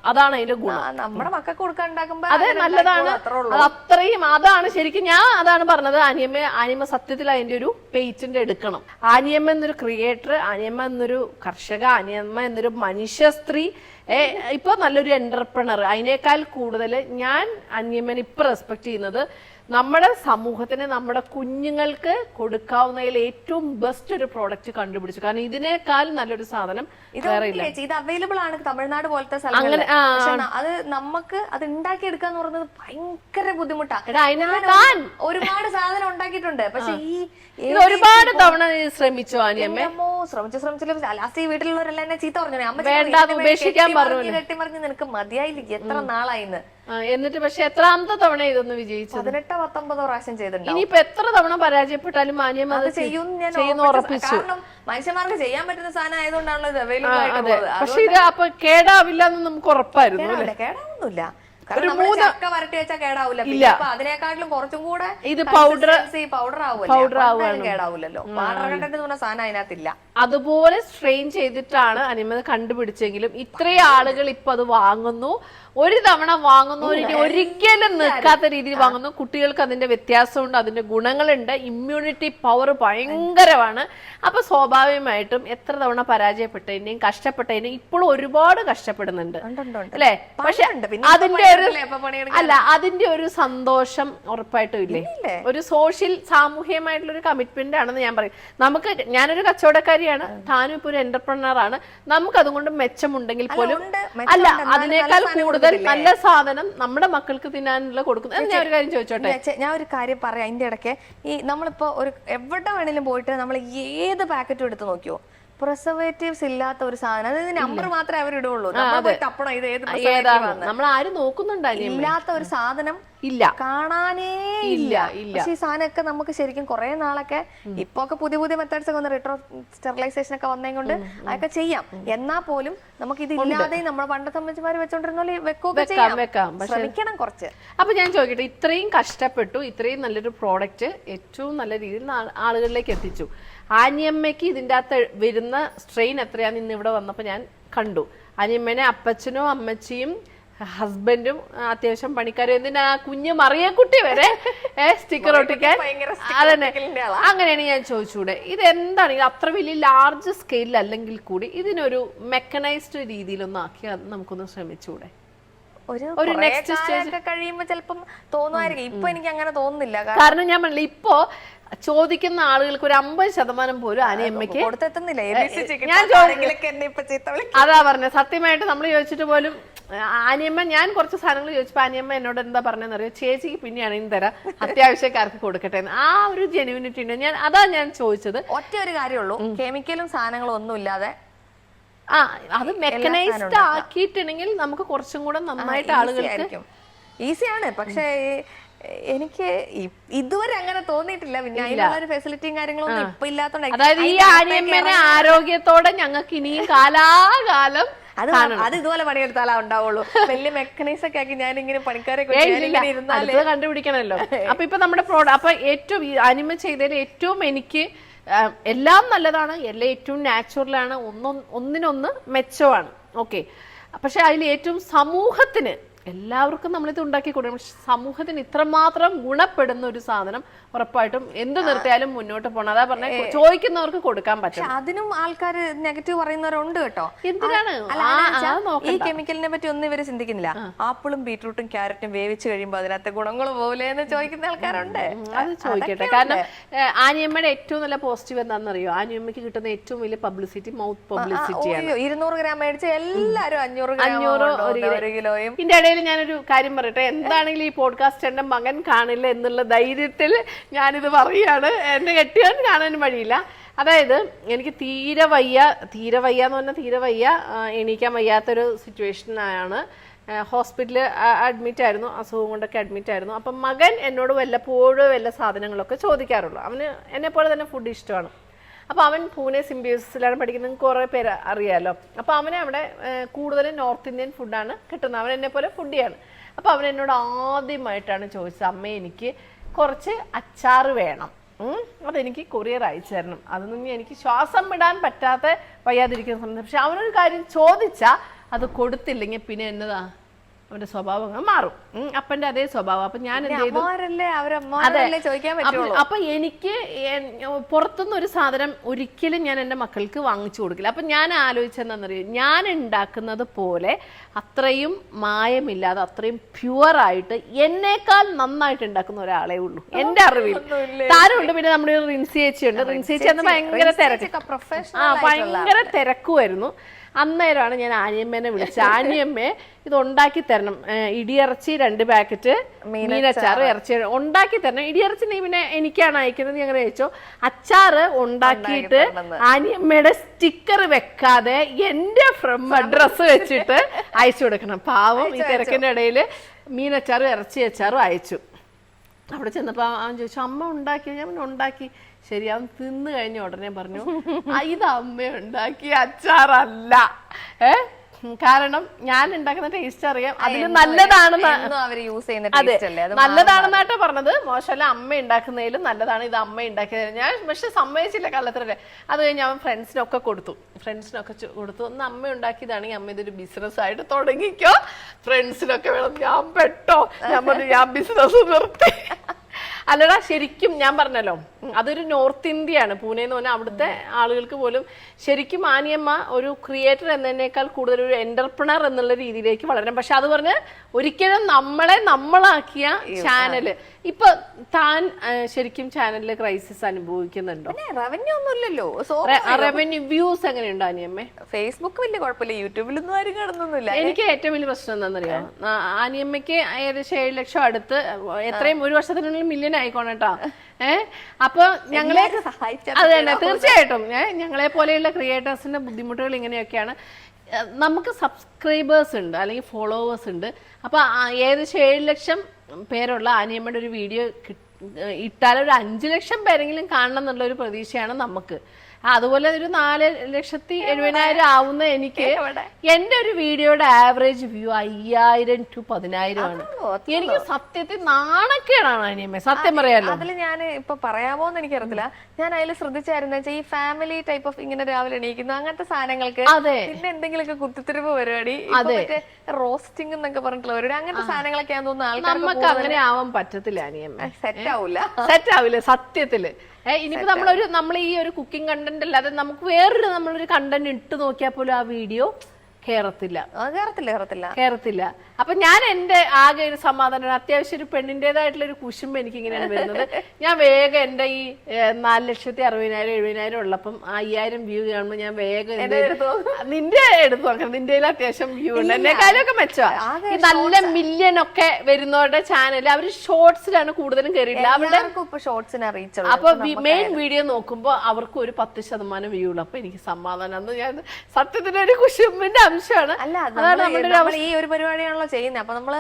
അതാണ് അതിന്റെ ഗുണം. നമ്മുടെ മക്കൾക്ക് കൊടുക്കാണ്ടാക്കുമ്പോ അതെ നല്ലതാണ്. അത് അത്രയും അതാണ് ശരിക്കും ഞാൻ അതാണ് പറഞ്ഞത്. ആനിയമ്മ സത്യത്തിൽ അതിന്റെ ഒരു പേറ്റന്റ് എടുക്കണം. ആനിയമ്മ എന്നൊരു ക്രിയേറ്റർ, ആനിയമ്മ എന്നൊരു കർഷക, ആനിയമ്മ എന്നൊരു മനുഷ്യ സ്ത്രീ ഇപ്പൊ നല്ലൊരു എന്റർപ്രണർ. അതിനേക്കാൾ കൂടുതൽ ഞാൻ അന്യമ്മനെ ഇപ്പൊ റെസ്പെക്ട് ചെയ്യുന്നത് നമ്മുടെ സമൂഹത്തിന്, നമ്മുടെ കുഞ്ഞുങ്ങൾക്ക് കൊടുക്കാവുന്നതിൽ ഏറ്റവും ബെസ്റ്റ് ഒരു പ്രോഡക്റ്റ് കണ്ടുപിടിച്ചു. കാരണം ഇതിനേക്കാൾ നല്ലൊരു സാധനം വേറെ ഇല്ല. ഇത് അവൈലബിൾ ആണ് തമിഴ്നാട് പോലത്തെ സ്ഥലങ്ങളിൽ. പക്ഷെ അത് നമുക്ക് അത് ഉണ്ടാക്കി എടുക്കാന്ന് പറയുന്നത് ഭയങ്കര ബുദ്ധിമുട്ടാണ്. ഒരുപാട് സാധനം ഉണ്ടാക്കിയിട്ടുണ്ട്. പക്ഷെ ഈ ഒരുപാട് തവണ ശ്രമിച്ചു അനിയമ്മ. ശ്രമിച്ചില്ല. ലാസ്റ്റ് ഈ വീട്ടിലുള്ളവരെല്ലാം എന്നെ ചീത്ത പറഞ്ഞു. വേണ്ടാന്ന് ഉപേക്ഷിക്കാൻ പറഞ്ഞു. കെട്ടിമറിഞ്ഞ് നിനക്ക് മതിയായില്ല, എത്ര നാളായിന്ന്. എന്നിട്ട് പക്ഷെ എത്രാമത്തെ തവണ ഇതൊന്ന് വിജയിച്ചു? 18-19 പ്രാവശ്യം ചെയ്തിട്ടുണ്ട്. ഇനിയിപ്പോ എത്ര തവണ പരാജയപ്പെട്ടാലും മാന്യം അത് ചെയ്യുന്ന ഉറപ്പിച്ചു. കാരണം മനുഷ്യന്മാർക്ക് ചെയ്യാൻ പറ്റുന്ന സാധനം ആയതുകൊണ്ടാണല്ലോ ഇത് അവൈലബിൾ ആയിട്ട്. പക്ഷെ ഇത് അപ്പൊ കേടാവില്ല എന്ന് നമുക്ക് ഉറപ്പായിരുന്നു. കേടാവൊന്നുമില്ല. ചക്ക വരട്ടി വെച്ചാൽ കേടാവൂല. അതിനെക്കാട്ടിലും കുറച്ചും കൂടെ ഇത് പൗഡർ ആവുമല്ലോ. കേടാവൂലല്ലോ. വാട്ടർ കണ്ടന്റ് എന്ന് പറഞ്ഞ സാധനം അതിനകത്തില്ല. അതുപോലെ സ്ട്രെയിൻ ചെയ്തിട്ടാണ് അനിമ കണ്ടുപിടിച്ചെങ്കിലും ഇത്രയും ആളുകൾ ഇപ്പൊ അത് വാങ്ങുന്നു. ഒരു തവണ വാങ്ങുന്നവർക്ക് ഒരിക്കലും നിൽക്കാത്ത രീതിയിൽ വാങ്ങുന്നു. കുട്ടികൾക്ക് അതിന്റെ വ്യത്യാസമുണ്ട്, അതിന്റെ ഗുണങ്ങളുണ്ട്, ഇമ്മ്യൂണിറ്റി പവർ ഭയങ്കരമാണ്. അപ്പൊ സ്വാഭാവികമായിട്ടും എത്ര തവണ പരാജയപ്പെട്ടതിന്റെയും കഷ്ടപ്പെട്ടതിന്റെയും ഇപ്പോഴും ഒരുപാട് കഷ്ടപ്പെടുന്നുണ്ട് അല്ലെ. പക്ഷെ അതിന്റെ അതിന്റെ ഒരു സന്തോഷം ഉറപ്പായിട്ടും ഇല്ലേ? ഒരു സോഷ്യൽ സാമൂഹികമായിട്ടുള്ള ഒരു കമ്മിറ്റ്മെന്റ് ആണെന്ന് ഞാൻ പറയും. നമുക്ക്, ഞാനൊരു കച്ചവടക്കാരിയാണ്, താനും ഇപ്പൊ ഒരു എന്റർപ്രണർ ആണ്. നമുക്ക് അതുകൊണ്ട് മെച്ചമുണ്ടെങ്കിൽ പോലും അല്ല, അതിനേക്കാൾ കൂടുതൽ നല്ല സാധനം നമ്മുടെ മക്കൾക്ക് തിന്നാനുള്ള കൊടുക്കുന്നത്. ഞാൻ ഒരു കാര്യം ചോദിച്ചോട്ടെ, ഞാൻ ഒരു കാര്യം പറയാം. അതിന്റെ ഇടയ്ക്ക് ഈ നമ്മളിപ്പോ ഒരു എവിടെ വേണേലും പോയിട്ട് നമ്മൾ ഏത് പാക്കറ്റും എടുത്ത് നോക്കിയോ, പ്രിസർവേറ്റീവ്സ് ഇല്ലാത്ത ഒരു സാധനം, അതായത് നമ്പർ മാത്രമേ അവർ ഇടുള്ളൂ. തപ്പണം ഇത് നമ്മൾ ആരും നോക്കുന്നുണ്ടല്ലോ. ഇല്ലാത്ത ഒരു സാധനം ഇല്ല, കാണാനേ ഇല്ല. പക്ഷെ ഈ സാധനമൊക്കെ നമുക്ക് ശരിക്കും കുറെ നാളൊക്കെ ഇപ്പൊ ഒക്കെ പുതിയ പുതിയ മെത്തേഡ്സ് ഒക്കെ വന്ന് റിട്രോ സ്റ്റെറിലൈസേഷൻ ഒക്കെ വന്നേ കൊണ്ട് അതൊക്കെ ചെയ്യാം. എന്നാ പോലും നമുക്ക് ഇത് ഇല്ലാതെ നമ്മുടെ പണ്ടത്തെ അമ്മച്ചിമാര് വെച്ചോണ്ടിരുന്ന വെക്കുകയൊക്കെ ചെയ്യാം. ശ്രമിക്കണം കുറച്ച്. അപ്പൊ ഞാൻ ചോദിക്കട്ടെ, ഇത്രയും കഷ്ടപ്പെട്ടു, ഇത്രയും നല്ലൊരു പ്രോഡക്റ്റ് ഏറ്റവും നല്ല രീതിയിൽ ആളുകളിലേക്ക് എത്തിച്ചു. ആനിയമ്മയ്ക്ക് ഇതിൻ്റെ അകത്ത് വരുന്ന സ്ട്രെയിൻ എത്രയാന്ന് ഇന്ന് ഇവിടെ വന്നപ്പോൾ ഞാൻ കണ്ടു. ആനിയമ്മേനെ അപ്പച്ചനും അമ്മച്ചിയും ഹസ്ബൻഡും അത്യാവശ്യം പണിക്കാരും, എന്തിനാ കുഞ്ഞ് മറിയക്കുട്ടി വരെ സ്റ്റിക്കർ ഒട്ടിക്കാൻ. അതന്നെ, അങ്ങനെയാണ് ഞാൻ ചോദിച്ചൂടെ. ഇത് എന്താണെങ്കിൽ അത്ര വലിയ ലാർജ് സ്കെയിലിൽ അല്ലെങ്കിൽ കൂടി ഇതിനൊരു മെക്കനൈസ്ഡ് രീതിയിലൊന്നും ആക്കി നമുക്കൊന്ന് ശ്രമിച്ചൂടെ? ഒരു നെക്സ്റ്റ് സ്റ്റേജ് കഴിയുമ്പോൾ ചിലപ്പം തോന്നുമായിരിക്കും. ഇപ്പൊ എനിക്ക് അങ്ങനെ തോന്നുന്നില്ല. കാരണം ഞാൻ പറഞ്ഞില്ല, ഇപ്പോ ചോദിക്കുന്ന ആളുകൾക്ക് ഒരു 50% പോലും ആനിയമ്മയ്ക്ക് അതാ പറഞ്ഞത്. സത്യമായിട്ട് നമ്മൾ ചോദിച്ചിട്ട് പോലും ആനിയമ്മ, ഞാൻ കുറച്ച് സാധനങ്ങൾ ചോദിച്ചപ്പോൾ ആനിയമ്മ എന്നോട് എന്താ പറഞ്ഞതെന്നറിയോ, ചേച്ചിക്ക് പിന്നെയാണ് ഇനി തരാം, അത്യാവശ്യക്കാർക്ക് കൊടുക്കട്ടെ എന്ന്. ആ ഒരു ജെന്യൂനിറ്റി ഉണ്ട്. അതാ ഞാൻ ചോദിച്ചത്. ഒറ്റ ഒരു കാര്യമുള്ളൂ, കെമിക്കലും സാധനങ്ങളും ഒന്നും ഇല്ലാതെ അത് മെക്കനൈസ്ഡ് ആക്കിയിട്ടുണ്ടെങ്കിൽ നമുക്ക് കുറച്ചും കൂടെ നന്നായിട്ട് ആളുകൾക്ക് ഈസിയാണ്. പക്ഷേ എനിക്ക് ഇതുവരെ അങ്ങനെ തോന്നിയിട്ടില്ല. പിന്നെ അതിനുള്ള ഫെസിലിറ്റിയും കാര്യങ്ങളൊന്നും ഇപ്പൊ ഇല്ലാത്തോണ്ട്, അതായത് ഈ ആനിയമ്മനെ ആരോഗ്യത്തോടെ ഞങ്ങൾക്ക് ഇനിയും കാലാകാലം അത് ഇതുപോലെ പണിയെടുത്താലാ ഉണ്ടാവുള്ളൂ. വലിയ മെക്കനൈസ് ഒക്കെ ആക്കി ഞാൻ ഇങ്ങനെ പണിക്കാരെ കണ്ടുപിടിക്കണല്ലോ. അപ്പൊ ഇപ്പൊ നമ്മുടെ പ്രോഡക്റ്റ്, അപ്പൊ ഏറ്റവും അനിമ ചെയ്തതിൽ ഏറ്റവും എനിക്ക് എല്ലാം നല്ലതാണ്, എല്ലാം ഏറ്റവും നാച്ചുറലാണ്, ഒന്നിനൊന്ന് മെച്ചമാണ്. ഓക്കെ, പക്ഷെ അതിൽ ഏറ്റവും സമൂഹത്തിന് എല്ലാവർക്കും നമ്മളിത് ഉണ്ടാക്കി കൊടുക്കണം. പക്ഷെ സമൂഹത്തിന് ഇത്രമാത്രം ഗുണപ്പെടുന്ന ഒരു സാധനം ഉറപ്പായിട്ടും എന്ത് നിർത്തിയാലും മുന്നോട്ട് പോകണം. അതാ പറഞ്ഞ ചോദിക്കുന്നവർക്ക് കൊടുക്കാൻ പറ്റും. അതിനും ആൾക്കാർ നെഗറ്റീവ് പറയുന്നവരുണ്ട് കേട്ടോ. എന്തിനാണ് ഈ കെമിക്കലിനെ പറ്റി ഒന്നും ഇവര് ചിന്തിക്കുന്നില്ല. ആപ്പിളും ബീട്രൂട്ടും ക്യാരറ്റും വേവിച്ച് കഴിയുമ്പോൾ അതിനകത്ത് ഗുണങ്ങൾ പോലെ എന്ന് ചോദിക്കുന്ന ആൾക്കാരുണ്ട്. അത് ചോദിക്കട്ടെ. കാരണം ആനിയമ്മയുടെ ഏറ്റവും നല്ല പോസിറ്റീവ് എന്താണെന്നറിയോ? ആനിയമ്മയ്ക്ക് കിട്ടുന്ന ഏറ്റവും വലിയ പബ്ലിസിറ്റി മൗത്ത് പബ്ലിസിറ്റിയാണ്. 200 ഗ്രാം മേടിച്ച് എല്ലാരും 500 കിലോയും. ഇതിന്റെ ഇടയിൽ ഞാനൊരു കാര്യം പറയട്ടെ, എന്താണെങ്കിലും ഈ പോഡ്കാസ്റ്റ് എന്റെ മകൻ കാണില്ല എന്നുള്ള ധൈര്യത്തിൽ ഞാനിത് പറയാണ്. എന്നെ കെട്ടിയാൻ കാണാനും വഴിയില്ല. അതായത് എനിക്ക് തീരെ വയ്യ എന്ന് പറഞ്ഞാൽ തീരെ വയ്യ, എണീക്കാൻ വയ്യാത്തൊരു സിറ്റുവേഷനാണ്. ഹോസ്പിറ്റലിൽ അഡ്മിറ്റ് ആയിരുന്നു, അസുഖം കൊണ്ടൊക്കെ അഡ്മിറ്റ് ആയിരുന്നു. അപ്പം മകൻ എന്നോട് വല്ലപ്പോഴും വല്ല സാധനങ്ങളൊക്കെ ചോദിക്കാറുള്ളൂ. അവന് എന്നെ പോലെ തന്നെ ഫുഡ് ഇഷ്ടമാണ്. അപ്പോൾ അവൻ പൂനെ സിംബിയോസിസിലാണ് പഠിക്കുന്നത്, കുറേ പേര് അറിയാമല്ലോ. അപ്പോൾ അവനെ അവിടെ കൂടുതലും നോർത്ത് ഇന്ത്യൻ ഫുഡാണ് കിട്ടുന്നത്. അവൻ എന്നെ പോലെ ഫുഡിയാണ്. അപ്പോൾ അവൻ എന്നോട് ആദ്യമായിട്ടാണ് ചോദിച്ചത്, അമ്മ എനിക്ക് കുറച്ച് അച്ചാറ് വേണം, അതെനിക്ക് കൊറിയർ അയച്ചു തരണം. അതൊന്നും എനിക്ക് ശ്വാസം വിടാൻ പറ്റാത്ത വയ്യാതിരിക്കുന്ന സമയത്ത്. പക്ഷെ അവനൊരു കാര്യം ചോദിച്ചാൽ അത് കൊടുത്തില്ലെങ്കിൽ പിന്നെ എന്നതാ അവന്റെ സ്വഭാവം അങ്ങ് മാറും. അപ്പന്റെ അതേ സ്വഭാവം. അപ്പൊ ഞാൻ എന്ത് ചെയ്തു, ചോദിക്കാൻ പറ്റുള്ളൂ. അപ്പൊ എനിക്ക് പുറത്തുനിന്ന് ഒരു സാധനം ഒരിക്കലും ഞാൻ എൻ്റെ മക്കൾക്ക് വാങ്ങിച്ചു കൊടുക്കില്ല. അപ്പൊ ഞാൻ ആലോചിച്ചെന്നറിയോ, ഞാൻ ഉണ്ടാക്കുന്നത് പോലെ അത്രയും മായമില്ലാതെ അത്രയും പ്യുവറായിട്ട് എന്നേക്കാൾ നന്നായിട്ട് ഉണ്ടാക്കുന്ന ഒരാളെ ഉള്ളൂ എന്റെ അറിവിൽ. താരമുണ്ട്, പിന്നെ നമ്മുടെ റിൻസി ചേച്ചിയുണ്ട്. റിൻസി ചേച്ചി അന്ന് ഭയങ്കര ഭയങ്കര തിരക്കുമായിരുന്നു. അന്നേരമാണ് ഞാൻ ആനിയമ്മേനെ വിളിച്ചത്. ആനിയമ്മേ ഇത് ഉണ്ടാക്കി തരണം, ഇടിയിറച്ചി 2 പാക്കറ്റ്, മീനച്ചാറ്, ഇറച്ചി ഉണ്ടാക്കി തരണം. ഇടിയിറച്ചി നീ പിന്നെ എനിക്കാണ് അയക്കുന്നത്, നീ അങ്ങനെ അയച്ചോ. അച്ചാറ് ഉണ്ടാക്കിയിട്ട് ആനിയമ്മയുടെ സ്റ്റിക്കർ വെക്കാതെ എന്റെ ഫ്രം അഡ്രസ് വെച്ചിട്ട് അയച്ചു കൊടുക്കണം. പാവം ഈ തിരക്കിന്റെ ഇടയിൽ മീനച്ചാറും ഇറച്ചി അച്ചാറും അയച്ചു. അവിടെ ചെന്നപ്പോ അവൻ ചോദിച്ചു, അമ്മ ഉണ്ടാക്കി? ഞാൻ ഉണ്ടാക്കി. ശരി, അവൻ തിന്നു കഴിഞ്ഞ ഉടനെ പറഞ്ഞു, ഇത് അമ്മ ഉണ്ടാക്കിയ അച്ചാറല്ല. കാരണം ഞാൻ ഉണ്ടാക്കുന്ന ടേസ്റ്റ് അറിയാം, അതിന് നല്ലതാണെന്ന്. അതെ, നല്ലതാണെന്നാട്ടോ പറഞ്ഞത്, മോശമല്ല. അമ്മ ഉണ്ടാക്കുന്നതിലും നല്ലതാണ്, ഇത് അമ്മ ഉണ്ടാക്കിയത്. ഞാൻ പക്ഷെ സമ്മതിച്ചില്ല, കള്ളത്തരല്ലേ. അത് കഴിഞ്ഞ് അവൻ ഫ്രണ്ട്സിനൊക്കെ കൊടുത്തു. ഒന്ന് അമ്മ ഉണ്ടാക്കിയതാണെങ്കിൽ അമ്മ ഇതൊരു ബിസിനസ് ആയിട്ട് തുടങ്ങിക്കോ. ഫ്രണ്ട്സിനൊക്കെ വേണം. ഞാൻ പെട്ടോ, ഞാൻ പറഞ്ഞു ഞാൻ ബിസിനസ് നിർത്തി. അല്ലടാ, ശരിക്കും ഞാൻ പറഞ്ഞല്ലോ, അതൊരു നോർത്ത് ഇന്ത്യയാണ്, പൂനെ എന്ന് പറഞ്ഞാൽ. അവിടുത്തെ ആളുകൾക്ക് പോലും ശരിക്കും ആനിയമ്മ ഒരു ക്രിയേറ്റർ എന്നതിനേക്കാൾ കൂടുതൽ ഒരു എന്റർപ്രണർ എന്നുള്ള രീതിയിലേക്ക് വളരണം. പക്ഷെ അത് പറഞ്ഞ് ഒരിക്കലും നമ്മളാക്കിയ ചാനല് ഇപ്പൊ താൻ ശരിക്കും ചാനലില് ക്രൈസിസ് അനുഭവിക്കുന്നുണ്ടോ? റവന്യൂ ഒന്നുമില്ലല്ലോ. റവന്യൂ വ്യൂസ് എങ്ങനെയുണ്ട് ആനിയമ്മേ? ഫേസ്ബുക്ക് വലിയ കുഴപ്പമില്ല, യൂട്യൂബിലൊന്നും ആരും കാണുന്നൊന്നുമില്ല. എനിക്ക് ഏറ്റവും വലിയ പ്രശ്നം എന്താണെന്നറിയോ, ആനിയമ്മയ്ക്ക് ഏകദേശം 7 ലക്ഷം അടുത്ത്, എത്രയും ഒരു വർഷത്തിനുള്ളിൽ മില്യൺ ആയിക്കോണേട്ടോ. അപ്പൊ ഞങ്ങളെ അത് തന്നെ തീർച്ചയായിട്ടും ഞങ്ങളെ പോലെയുള്ള ക്രിയേറ്റേഴ്സിന്റെ ബുദ്ധിമുട്ടുകൾ ഇങ്ങനെയൊക്കെയാണ്. നമുക്ക് സബ്സ്ക്രൈബേഴ്സ് ഉണ്ട്, അല്ലെങ്കിൽ ഫോളോവേഴ്സ് ഉണ്ട്. അപ്പൊ ഏകദേശം 7 ലക്ഷം പേരുള്ള ആനിയമ്മയുടെ ഒരു വീഡിയോ ഇട്ടാൽ ഒരു 5 ലക്ഷം പേരെങ്കിലും കാണണം എന്നുള്ള ഒരു പ്രതീക്ഷയാണ് നമുക്ക്. അതുപോലെ ഒരു 4,70,000 ആവുന്ന എനിക്ക് എന്റെ ഒരു വീഡിയോയുടെ ആവറേജ് വ്യൂ 5,000 to 10,000 ആണ്. എനിക്ക് സത്യത്തിൽ നാണക്കേടാണ് ആനിയമ്മ, സത്യം പറയാലോ. അതിൽ ഞാൻ ഇപ്പൊ പറയാമോന്ന് എനിക്കറിയത്തില്ല. ഞാൻ അതിൽ ശ്രദ്ധിച്ചായിരുന്നു വെച്ചാൽ ഈ ഫാമിലി ടൈപ്പ് ഓഫ് ഇങ്ങനെ രാവിലെ എണീക്കുന്നു അങ്ങനത്തെ സാധനങ്ങൾക്ക് പിന്നെ എന്തെങ്കിലുമൊക്കെ കുത്തിത്തിരിവ് പരിപാടി, റോസ്റ്റിംഗ് എന്നൊക്കെ പറഞ്ഞിട്ടുള്ള പരിപാടി, അങ്ങനത്തെ സാധനങ്ങളൊക്കെ തോന്നുന്നു ആൾക്കാർ. നമുക്ക് അങ്ങനെ ആവാൻ പറ്റത്തില്ല ആനിയമ്മ, സെറ്റ് ആവില്ല സത്യത്തില്. ഇനിയിപ്പോ നമ്മൾ ഈ ഒരു കുക്കിംഗ് കണ്ടന്റ് അല്ലാതെ നമുക്ക് വേറൊരു നമ്മളൊരു കണ്ടന്റ് ഇട്ട് നോക്കിയാൽ പോലും ആ വീഡിയോ കേറത്തില്ല. അപ്പൊ ഞാൻ എന്റെ ആകെ ഒരു സമാധാനം, അത്യാവശ്യം ഒരു പെണ്ണിന്റേതായിട്ടുള്ള ഒരു കുശുമ്പ് എനിക്ക് ഇങ്ങനെയാണ് വരുന്നത്. ഞാൻ വേഗം എന്റെ ഈ 4,60,000 70,000 ഉള്ളപ്പം 5,000 വ്യൂ കാണുമ്പോൾ ഞാൻ വേഗം നിന്റെ എടുത്തു നോക്കണം. നിന്റെ അത്യാവശ്യം വ്യൂ ഉണ്ട്, എന്നെക്കാളും ഒക്കെ മെച്ചമാണ്. ഈ നല്ല മില്യൺ ഒക്കെ വരുന്നവരുടെ ചാനൽ അവര് ഷോർട്സിലാണ് കൂടുതലും കയറിയില്ല. അവരുടെ അപ്പൊ മെയിൻ വീഡിയോ നോക്കുമ്പോ അവർക്ക് ഒരു 10% വ്യൂ ഉള്ളു. അപ്പൊ എനിക്ക് സമാധാനം. അന്ന് ഞാൻ സത്യത്തിന്റെ ഒരു കുശുമ്പിന്റെ അംശമാണ്. അല്ല, ഈ ഒരു പരിപാടിയാണല്ലോ ചെയ്യുന്നത്. അപ്പൊ നമ്മള്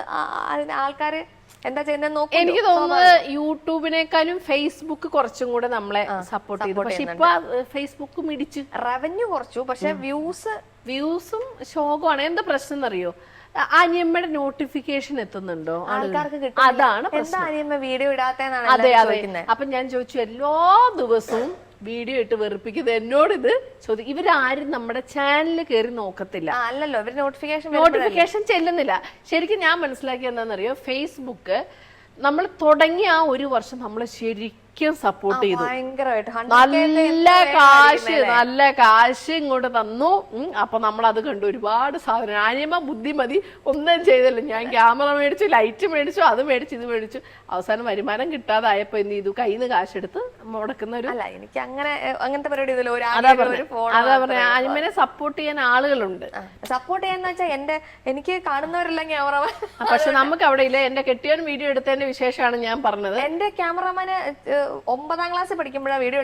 ആൾക്കാര് എന്താ ചെയ്യുന്നത് നോക്കും. എനിക്ക് തോന്നുന്നത് യൂട്യൂബിനേക്കാളും ഫേസ്ബുക്ക് കുറച്ചും കൂടെ നമ്മളെ സപ്പോർട്ട് ചെയ്തു. പക്ഷെ ഇപ്പൊ ഫേസ്ബുക്ക് മിടിച്ചു, റവന്യൂ കുറച്ചു, പക്ഷെ വ്യൂസും ശോകമാണ്. എന്താ പ്രശ്നം എന്നറിയോ, ആനിയമ്മയുടെ നോട്ടിഫിക്കേഷൻ എത്തുന്നുണ്ടോ ആൾക്കാർക്ക്? അതാണ് വീഡിയോ ഇടാത്തതാണ്. അതെ. അപ്പൊ ഞാൻ ചോദിച്ചു, എല്ലാ ദിവസവും വീഡിയോ ഇട്ട് വെറുപ്പിക്കുന്നത് എന്നോട് ഇത് ചോദിക്കും. ഇവരാരും നമ്മുടെ ചാനലിൽ കയറി നോക്കത്തില്ല. അല്ലല്ലോ, ഇവര് നോട്ടിഫിക്കേഷൻ ചെല്ലുന്നില്ല. ശരിക്കും ഞാൻ മനസ്സിലാക്കിയ എന്താണെന്നറിയോ, ഫേസ്ബുക്ക് നമ്മൾ തുടങ്ങിയ ആ ഒരു വർഷം നമ്മളെ ശരിക്കും സപ്പോർട്ട് ചെയ്തു. നല്ല കാശ് ഇങ്ങോട്ട് തന്നു. അപ്പൊ നമ്മൾ അത് കണ്ടു, ഒരുപാട് സാധനം. ആനിയമ്മ ബുദ്ധിമതി ഒന്നും ചെയ്തല്ലോ. ഞാൻ ക്യാമറ മേടിച്ചു, ലൈറ്റ് മേടിച്ചു, അത് മേടിച്ചു, ഇത് മേടിച്ചു. അവസാനം വരുമാനം കിട്ടാതായപ്പോ എന്ത് ചെയ്തു, കയ്യിൽ നിന്ന് കാശെടുത്ത് മുടക്കുന്ന ഒരു. അല്ല, എനിക്ക് അങ്ങനത്തെ പരിപാടി. അതാ പറഞ്ഞ, ആനിയമ്മനെ സപ്പോർട്ട് ചെയ്യാൻ ആളുകളുണ്ട്. സപ്പോർട്ട് ചെയ്യാന്ന് വെച്ചാൽ എനിക്ക് കാണുന്നവരെല്ലാം ക്യാമറമാൻ. പക്ഷെ നമുക്ക് അവിടെ ഇല്ല. എന്റെ കെട്ടിയവൻ വീഡിയോ എടുത്തതിന്റെ വിശേഷമാണ് ഞാൻ പറഞ്ഞത്. എന്റെ ക്യാമറമാന് 9ാം ക്ലാസ് പഠിക്കുമ്പോഴാണ് വീഡിയോ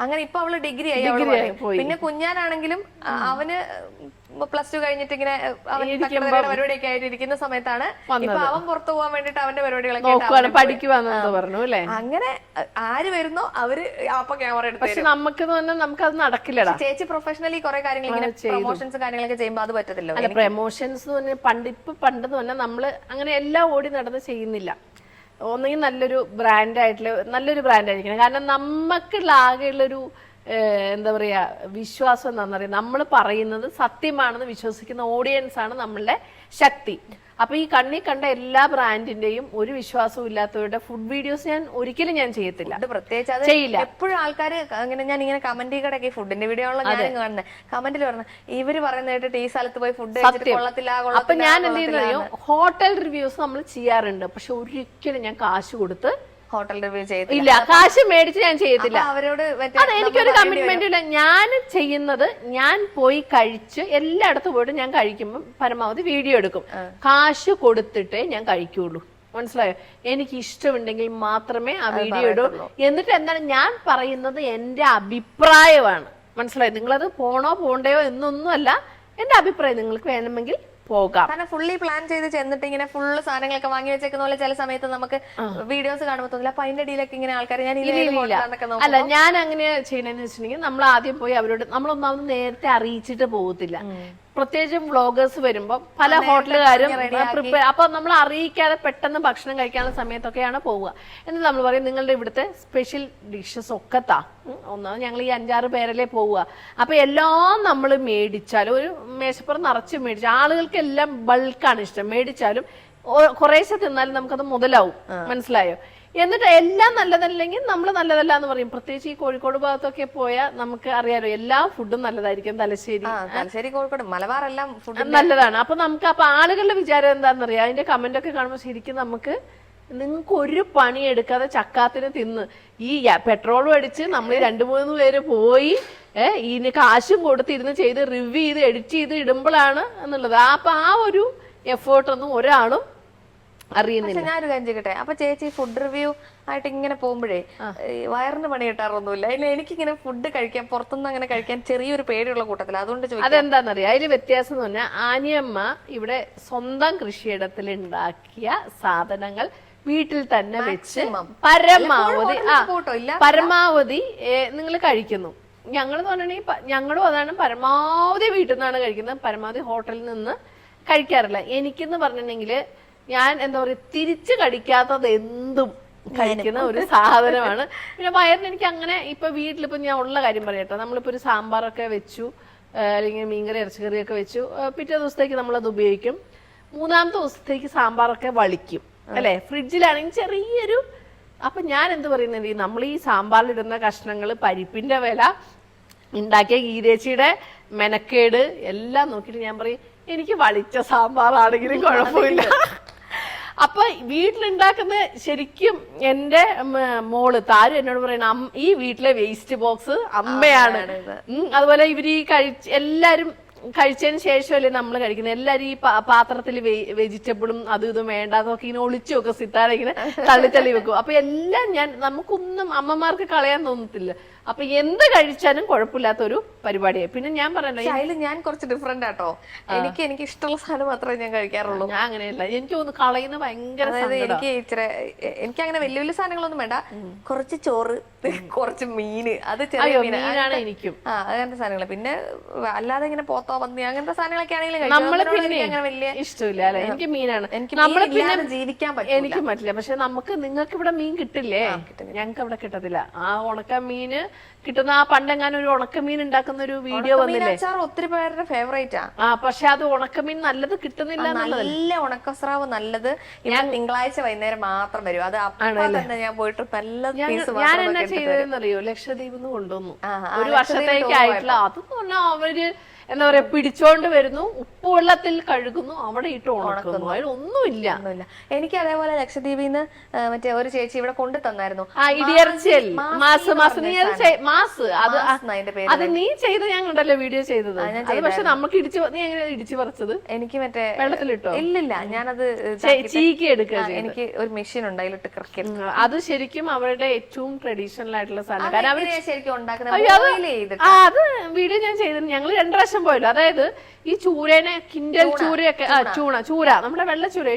അങ്ങനെ. ഇപ്പൊ അവള് ഡിഗ്രി ആയി. പിന്നെ കുഞ്ഞാനാണെങ്കിലും അവന് +2 കഴിഞ്ഞിട്ട് ഇങ്ങനെ പരിപാടിയൊക്കെ ആയിട്ട് ഇരിക്കുന്ന സമയത്താണ് ഇപ്പൊ അവൻ പുറത്തു പോകാൻ വേണ്ടിട്ട് അവന്റെ പരിപാടികളൊക്കെ പഠിക്കുവാന്ന് പറഞ്ഞു അല്ലെ. അങ്ങനെ ആര് വരുന്നോ അവര് അപ്പൊ ക്യാമറ എടുത്തു. പക്ഷെ നമുക്കത് നടക്കില്ലടാ. ചേച്ചി പ്രൊഫഷണലി കുറെ കാര്യങ്ങൾ ഇങ്ങനെ പ്രൊമോഷൻസ് കാര്യങ്ങളൊക്കെ ചെയ്യുമ്പോ അത് പറ്റത്തില്ലോ. അല്ല, പ്രൊമോഷൻസ് പണ്ടെന്ന് പറഞ്ഞാൽ നമ്മള് അങ്ങനെ എല്ലാം ഓടി നടന്ന് ചെയ്യുന്നില്ല. ഒന്നെങ്കിൽ നല്ലൊരു ബ്രാൻഡായിരിക്കണം. കാരണം നമുക്കുള്ള ആകെയുള്ളൊരു എന്താ പറയാ വിശ്വാസം എന്താണെന്ന് അറിയാം, നമ്മൾ പറയുന്നത് സത്യമാണെന്ന് വിശ്വസിക്കുന്ന ഓഡിയൻസ് ആണ് നമ്മളുടെ ശക്തി. അപ്പൊ ഈ കണ്ണി കണ്ട എല്ലാ ബ്രാൻഡിന്റെയും ഒരു വിശ്വാസവും ഇല്ലാത്തവരുടെ ഫുഡ് വീഡിയോസ് ഞാൻ ഒരിക്കലും ചെയ്യത്തില്ല, പ്രത്യേകിച്ച് അത് ചെയ്യില്ല. എപ്പോഴും ആൾക്കാർ ഞാൻ ഇങ്ങനെ കമന്റ് കിടക്കി ഫുഡിന്റെ വീഡിയോ ഉള്ള ഞാൻ കാണുന്നത് കമന്റിൽ പറഞ്ഞ ഇവര് പറയുന്ന കേട്ടിട്ട് ഈ സ്ഥലത്ത് പോയി ഫുഡ് കൊള്ളത്തില്ല. അപ്പൊ ഞാൻ എന്ത് ചെയ്യുന്നറിയോ, ഹോട്ടൽ റിവ്യൂസ് നമ്മൾ ചെയ്യാറുണ്ട്, പക്ഷെ ഒരിക്കലും ഞാൻ കാശ് കൊടുത്ത് ഹോട്ടൽ റിവ്യൂ ചെയ്തില്ല, ഇല്ല, കാശ് മേടിച്ച് ഞാൻ ചെയ്യത്തില്ല. അവരോട് അതെ, എനിക്കൊരു കമ്മിറ്റ്മെന്റ് ഇല്ല. ഞാൻ ചെയ്യുന്നത്, ഞാൻ പോയി കഴിച്ച് എല്ലായിടത്തും പോയിട്ട് ഞാൻ കഴിക്കുമ്പോൾ പരമാവധി വീഡിയോ എടുക്കും, കാശ് കൊടുത്തിട്ടേ ഞാൻ കഴിക്കുള്ളൂ. മനസ്സിലായോ? എനിക്ക് ഇഷ്ടമുണ്ടെങ്കിൽ മാത്രമേ ആ വീഡിയോ ഇടൂ. എന്നിട്ട് എന്താണ് ഞാൻ പറയുന്നത്, എന്റെ അഭിപ്രായമാണ്. മനസ്സിലായോ? നിങ്ങളത് പോണോ പോണ്ടയോ എന്നൊന്നുമല്ല, എന്റെ അഭിപ്രായം. നിങ്ങൾക്ക് വേണമെങ്കിൽ പോകാം. കാരണം ഫുള്ളി പ്ലാൻ ചെയ്ത് ചെന്നിട്ട് ഇങ്ങനെ ഫുള്ള് സാധനങ്ങളൊക്കെ വാങ്ങി വെച്ചേക്കുന്ന പോലെ ചില സമയത്ത് നമുക്ക് വീഡിയോസ് കാണുമ്പോൾ തോന്നില്ല. അപ്പൊ അതിന്റെ ഇടയിലൊക്കെ ഇങ്ങനെ ആൾക്കാർ അല്ല, ഞാൻ അങ്ങനെ ചെയ്യണമെന്ന് വെച്ചിട്ടുണ്ടെങ്കിൽ നമ്മൾ ആദ്യം പോയി അവരോട് നമ്മളൊന്നാമത് നേരത്തെ അറിയിച്ചിട്ട് പോകത്തില്ല. പ്രത്യേകിച്ചും വ്ളോഗേഴ്സ് വരുമ്പോ പല ഹോട്ടലുകാരും പ്രിപ്പയർ, അപ്പൊ നമ്മൾ അറിയിക്കാതെ പെട്ടെന്ന് ഭക്ഷണം കഴിക്കാനുള്ള സമയത്തൊക്കെയാണ് പോവുക. എന്നിട്ട് നമ്മൾ പറയും നിങ്ങളുടെ ഇവിടുത്തെ സ്പെഷ്യൽ ഡിഷസ് ഒക്കെ താ. ഒന്നാമത് ഞങ്ങൾ ഈ 5-6 പേരല്ലേ പോവുക. അപ്പൊ എല്ലാം നമ്മൾ മേടിച്ചാലും, ഒരു മേശപ്പുറം നിറച്ച് മേടിച്ചാൽ ആളുകൾക്കെല്ലാം ബൾക്കാണ് ഇഷ്ടം. മേടിച്ചാലും കുറേശ്ശെ തിന്നാലും നമുക്കത് മുതലാവും. മനസ്സിലായോ? എന്നിട്ട് എല്ലാം നല്ലതല്ലെങ്കിൽ നമ്മൾ നല്ലതല്ല എന്ന് പറയും. പ്രത്യേകിച്ച് ഈ കോഴിക്കോട് ഭാഗത്തൊക്കെ പോയാൽ നമുക്ക് അറിയാലോ, എല്ലാ ഫുഡും നല്ലതായിരിക്കും. തലശ്ശേരി കോഴിക്കോട് മലബാർ എല്ലാം ഫുഡ് നല്ലതാണ്. അപ്പൊ ആളുകളുടെ വിചാരം എന്താണെന്നറിയാം, അതിന്റെ കമന്റ് ഒക്കെ കാണുമ്പോൾ ശരിക്കും നമുക്ക്, നിങ്ങൾക്ക് ഒരു പണി എടുക്കാതെ ചക്കാത്തിന് തിന്ന് ഈ പെട്രോളും അടിച്ച് നമ്മൾ 2-3 പേര് പോയി ഇതിന് കാശും കൊടുത്തിരുന്ന് ചെയ്ത് റിവ്യൂ ചെയ്ത് എഡിറ്റ് ചെയ്ത് ഇടുമ്പോഴാണ് എന്നുള്ളത്. അപ്പൊ ആ ഒരു എഫേർട്ടൊന്നും ഒരാളും അറിയുന്നില്ല. ഞാനൊരു കാര്യം ചെയ്യട്ടെ, അപ്പൊ ചേച്ചി ഫുഡ് റിവ്യൂ ആയിട്ട് ഇങ്ങനെ പോകുമ്പോഴേ വയറിന് പണി കിട്ടാറൊന്നുമില്ല. എനിക്കിങ്ങനെ ഫുഡ് കഴിക്കാൻ, പുറത്തുനിന്ന് അങ്ങനെ കഴിക്കാൻ ചെറിയൊരു പേടിയുള്ള കൂട്ടത്തിൽ. അതുകൊണ്ട് ചോദിക്കാം, അതെന്താണെന്നറിയാം. അതിൽ വ്യത്യാസം എന്ന് പറഞ്ഞാൽ, ആനിയമ്മ ഇവിടെ സ്വന്തം കൃഷിയിടത്തിൽ ഉണ്ടാക്കിയ സാധനങ്ങൾ വീട്ടിൽ തന്നെ വെച്ച് പരമാവധി നിങ്ങൾ കഴിക്കുന്നു. ഞങ്ങളെന്ന് പറഞ്ഞിട്ടുണ്ടെങ്കിൽ ഞങ്ങളും അതാണ്, പരമാവധി വീട്ടിൽ നിന്നാണ് കഴിക്കുന്നത്, പരമാവധി ഹോട്ടലിൽ നിന്ന് കഴിക്കാറില്ല. എനിക്കെന്ന് പറഞ്ഞിട്ടുണ്ടെങ്കിൽ ഞാൻ എന്താ പറയുക, തിരിച്ചു കടിക്കാത്തത് എന്തും കഴിക്കുന്ന ഒരു സാധനമാണ്. പിന്നെ വയറിന് എനിക്ക് അങ്ങനെ, ഇപ്പൊ വീട്ടിലിപ്പോ ഞാൻ ഉള്ള കാര്യം പറയട്ടെ, നമ്മളിപ്പോ ഒരു സാമ്പാറൊക്കെ വെച്ചു, അല്ലെങ്കിൽ മീൻകറി ഇറച്ചിക്കറിയൊക്കെ വെച്ചു, പിറ്റേ ദിവസത്തേക്ക് നമ്മളത് ഉപയോഗിക്കും. 3-ാമത്തെ ദിവസത്തേക്ക് സാമ്പാറൊക്കെ വളിക്കും അല്ലെ, ഫ്രിഡ്ജിലാണെങ്കിൽ ചെറിയൊരു. അപ്പൊ ഞാൻ എന്ത് പറയുന്നത്, നമ്മൾ ഈ സാമ്പാറിലിടുന്ന കഷ്ണങ്ങൾ, പരിപ്പിന്റെ വില, ഉണ്ടാക്കിയ ഗീതേച്ചിയുടെ മെനക്കേട് എല്ലാം നോക്കിയിട്ട് ഞാൻ പറയും, എനിക്ക് വളിച്ച സാമ്പാറാണെങ്കിലും കുഴപ്പമില്ല. അപ്പൊ വീട്ടിലുണ്ടാക്കുന്ന, ശരിക്കും എന്റെ മോള് താരു എന്നോട് പറയണ, ഈ വീട്ടിലെ വേസ്റ്റ് ബോക്സ് അമ്മയാണ്. അതുപോലെ ഇവര് ഈ എല്ലാരും കഴിച്ചതിന് ശേഷമല്ലേ നമ്മൾ കഴിക്കുന്നത്. എല്ലാരും ഈ പാത്രത്തിൽ വെജിറ്റബിളും അതും ഇതും വേണ്ടാതൊക്കെ ഇങ്ങനെ ഒളിച്ചു വെക്കും, സിത്താര ഇങ്ങനെ തള്ളി വെക്കും. അപ്പൊ എല്ലാം നമുക്കൊന്നും അമ്മമാർക്ക് കളയാൻ തോന്നത്തില്ല. അപ്പൊ എന്ത് കഴിച്ചാലും കുഴപ്പമില്ലാത്തൊരു പരിപാടിയായി. പിന്നെ ഞാൻ പറഞ്ഞല്ലോ, ഞാൻ കുറച്ച് ഡിഫറെന്റ് ആട്ടോ. എനിക്ക് ഇഷ്ടമുള്ള സാധനം മാത്രമേ ഞാൻ കഴിക്കാറുള്ളൂ. ഞാൻ അങ്ങനെയല്ല, എനിക്ക് തോന്നുന്നു കളയുന്ന ഭയങ്കര. എനിക്ക് അങ്ങനെ വലിയ വലിയ സാധനങ്ങളൊന്നും വേണ്ട. കുറച്ച് ചോറ്, കുറച്ച് മീന്, അത് മീനാണ് എനിക്കും. അങ്ങനത്തെ സാധനങ്ങൾ. പിന്നെ അല്ലാതെ ഇങ്ങനെ പോത്തോ പന്നി അങ്ങനത്തെ സാധനങ്ങളൊക്കെ ആണെങ്കിലും വലിയ ഇഷ്ടമില്ല അല്ലെ. എനിക്ക് മീനാണ്. നമ്മള് പിന്നെ ജീവിക്കാൻ പറ്റും. എനിക്കും പറ്റില്ല. പക്ഷെ നിങ്ങൾക്ക് ഇവിടെ മീൻ കിട്ടില്ലേ? ഞങ്ങൾക്ക് ഇവിടെ കിട്ടത്തില്ല. ആ ഉണക്ക മീന് കിട്ടുന്ന, ആ പണ്ടെങ്ങാനും ഒരു ഉണക്കമീൻ ഉണ്ടാക്കുന്ന ഒരു വീഡിയോ വന്നില്ലേ, ഒത്തിരി പേരുടെ ഫേവറേറ്റാ. പക്ഷെ അത് ഉണക്കമീൻ നല്ലത് കിട്ടുന്നില്ല. നല്ല ഉണക്കസ്രാവ് നല്ലത് ഞാൻ തിങ്കളാഴ്ച വൈകുന്നേരം മാത്രം വരും. അത് തന്നെ ഞാൻ പോയിട്ട് നല്ല ഞാൻ എന്നാ ചെയ്തതെന്നറിയോ, ലക്ഷദ്വീപിൽ നിന്ന് കൊണ്ടുവന്നു. ഒരു വർഷത്തേക്കായിട്ടുള്ള. അതെന്ന് പറഞ്ഞാൽ അവര് എന്താ പറയാ, പിടിച്ചോണ്ട് വരുന്നു, ഉപ്പുവെള്ളത്തിൽ കഴുകുന്നു, അവിടെ ഇട്ട് ഉണക്കുന്നു. അതിലൊന്നുമില്ല. എനിക്ക് അതേപോലെ ലക്ഷദ്വീപിൽ നിന്ന് മറ്റേ ഒരു ചേച്ചി ഇവിടെ കൊണ്ടു തന്നായിരുന്നു. ഇടിയർച്ചൽ അത് നീ ചെയ്ത് ഞാൻ കണ്ടല്ലോ വീഡിയോ ചെയ്തത്. പക്ഷെ നമുക്ക് നീ എങ്ങനെ ഇടിച്ചു പറിച്ചത്? എനിക്ക് മറ്റേ വെള്ളത്തിലിട്ടോ? ഇല്ലില്ല, ഞാനത് ചീക്കി എടുക്കുക. എനിക്ക് ഒരു മെഷീൻ ഉണ്ട്, അതിലിട്ട് കറക്കി. അത് ശരിക്കും അവരുടെ ഏറ്റവും ട്രഡീഷണൽ ആയിട്ടുള്ള സാധനം. കാരണം അവര് ശരിക്കും ഉണ്ടാക്കുന്നത് അത് വീഡിയോ ഞാൻ ചെയ്തത്. ഞങ്ങൾ 2 പ്രാവശ്യം പോയല്ലോ. അതായത് ഈ ചൂരനെ, കിൻഡൽ ചൂരയൊക്കെ, ചൂര നമ്മുടെ വെള്ള ചൂര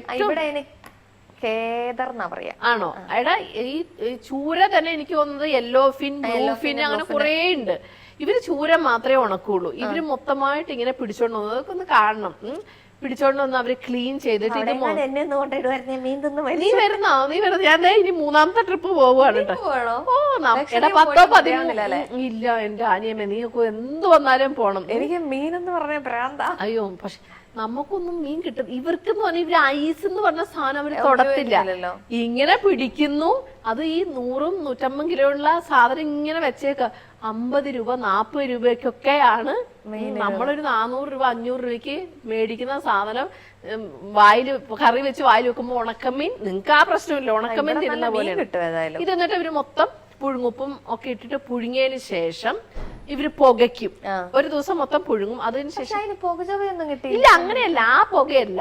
ആണോ? എടാ ഈ ചൂര തന്നെ എനിക്ക് തോന്നുന്നത് യെല്ലോ ഫിൻ, ബ്ലൂ ഫിൻ, അങ്ങനെ കുറെ ഉണ്ട്. ഇവര് ചൂര മാത്രമേ ഉണക്കുള്ളൂ. ഇവര് മൊത്തമായിട്ട് ഇങ്ങനെ പിടിച്ചോണ്ട് പോകുന്നത്. അതൊക്കെ ഒന്ന് കാണണം. പിടിച്ചോണ്ട് വന്ന് അവര് ക്ലീൻ ചെയ്തിട്ട് ഇത് എന്നെ ഒന്ന് കൊണ്ടിടുവായിരുന്നു മീൻ തിന്ന് നീ വരുന്നോ ഞാൻ ദേ ഇനി 3ാമത്തെ ട്രിപ്പ് പോവുകയാണ് കേട്ടോ. ഓ എടാ 10 11 ഇല്ല എന്റെ അനിയമ്മ നീ എന്ത് വന്നാലും പോണം. എനിക്ക് മീനെന്ന് പറഞ്ഞ ഭ്രാന്താ. അയ്യോ പക്ഷെ നമുക്കൊന്നും മീൻ കിട്ടും. ഇവർക്കെന്ന് പറഞ്ഞാൽ ഇവര് ഐസ് എന്ന് പറഞ്ഞ സാധനം അവര് തൊടത്തില്ല. ഇങ്ങനെ പിടിക്കുന്നു. അത് ഈ 100 150 കിലോ ഉള്ള സാധനം ഇങ്ങനെ വെച്ചേക്ക 50 രൂപ 40 രൂപയ്ക്കൊക്കെയാണ് നമ്മളൊരു 400 രൂപ 500 രൂപയ്ക്ക് മേടിക്കുന്ന സാധനം. വായില് കറി വെച്ച് വായിൽ വെക്കുമ്പോ ഉണക്കമീൻ നിങ്ങൾക്ക് ആ പ്രശ്നമില്ല, ഉണക്കമീൻ തിരുന്ന പോലെയാണ്. ഇത് എന്നിട്ട് ഇവര് മൊത്തം പുഴുങ്ങുപ്പും ഒക്കെ ഇട്ടിട്ട് പുഴുങ്ങിയതിന് ശേഷം ഇവര് പുകയ്ക്കും. ഒരു ദിവസം മൊത്തം പുഴുങ്ങും. അതിനുശേഷം ഇല്ല അങ്ങനെയല്ല, ആ പുകയല്ല,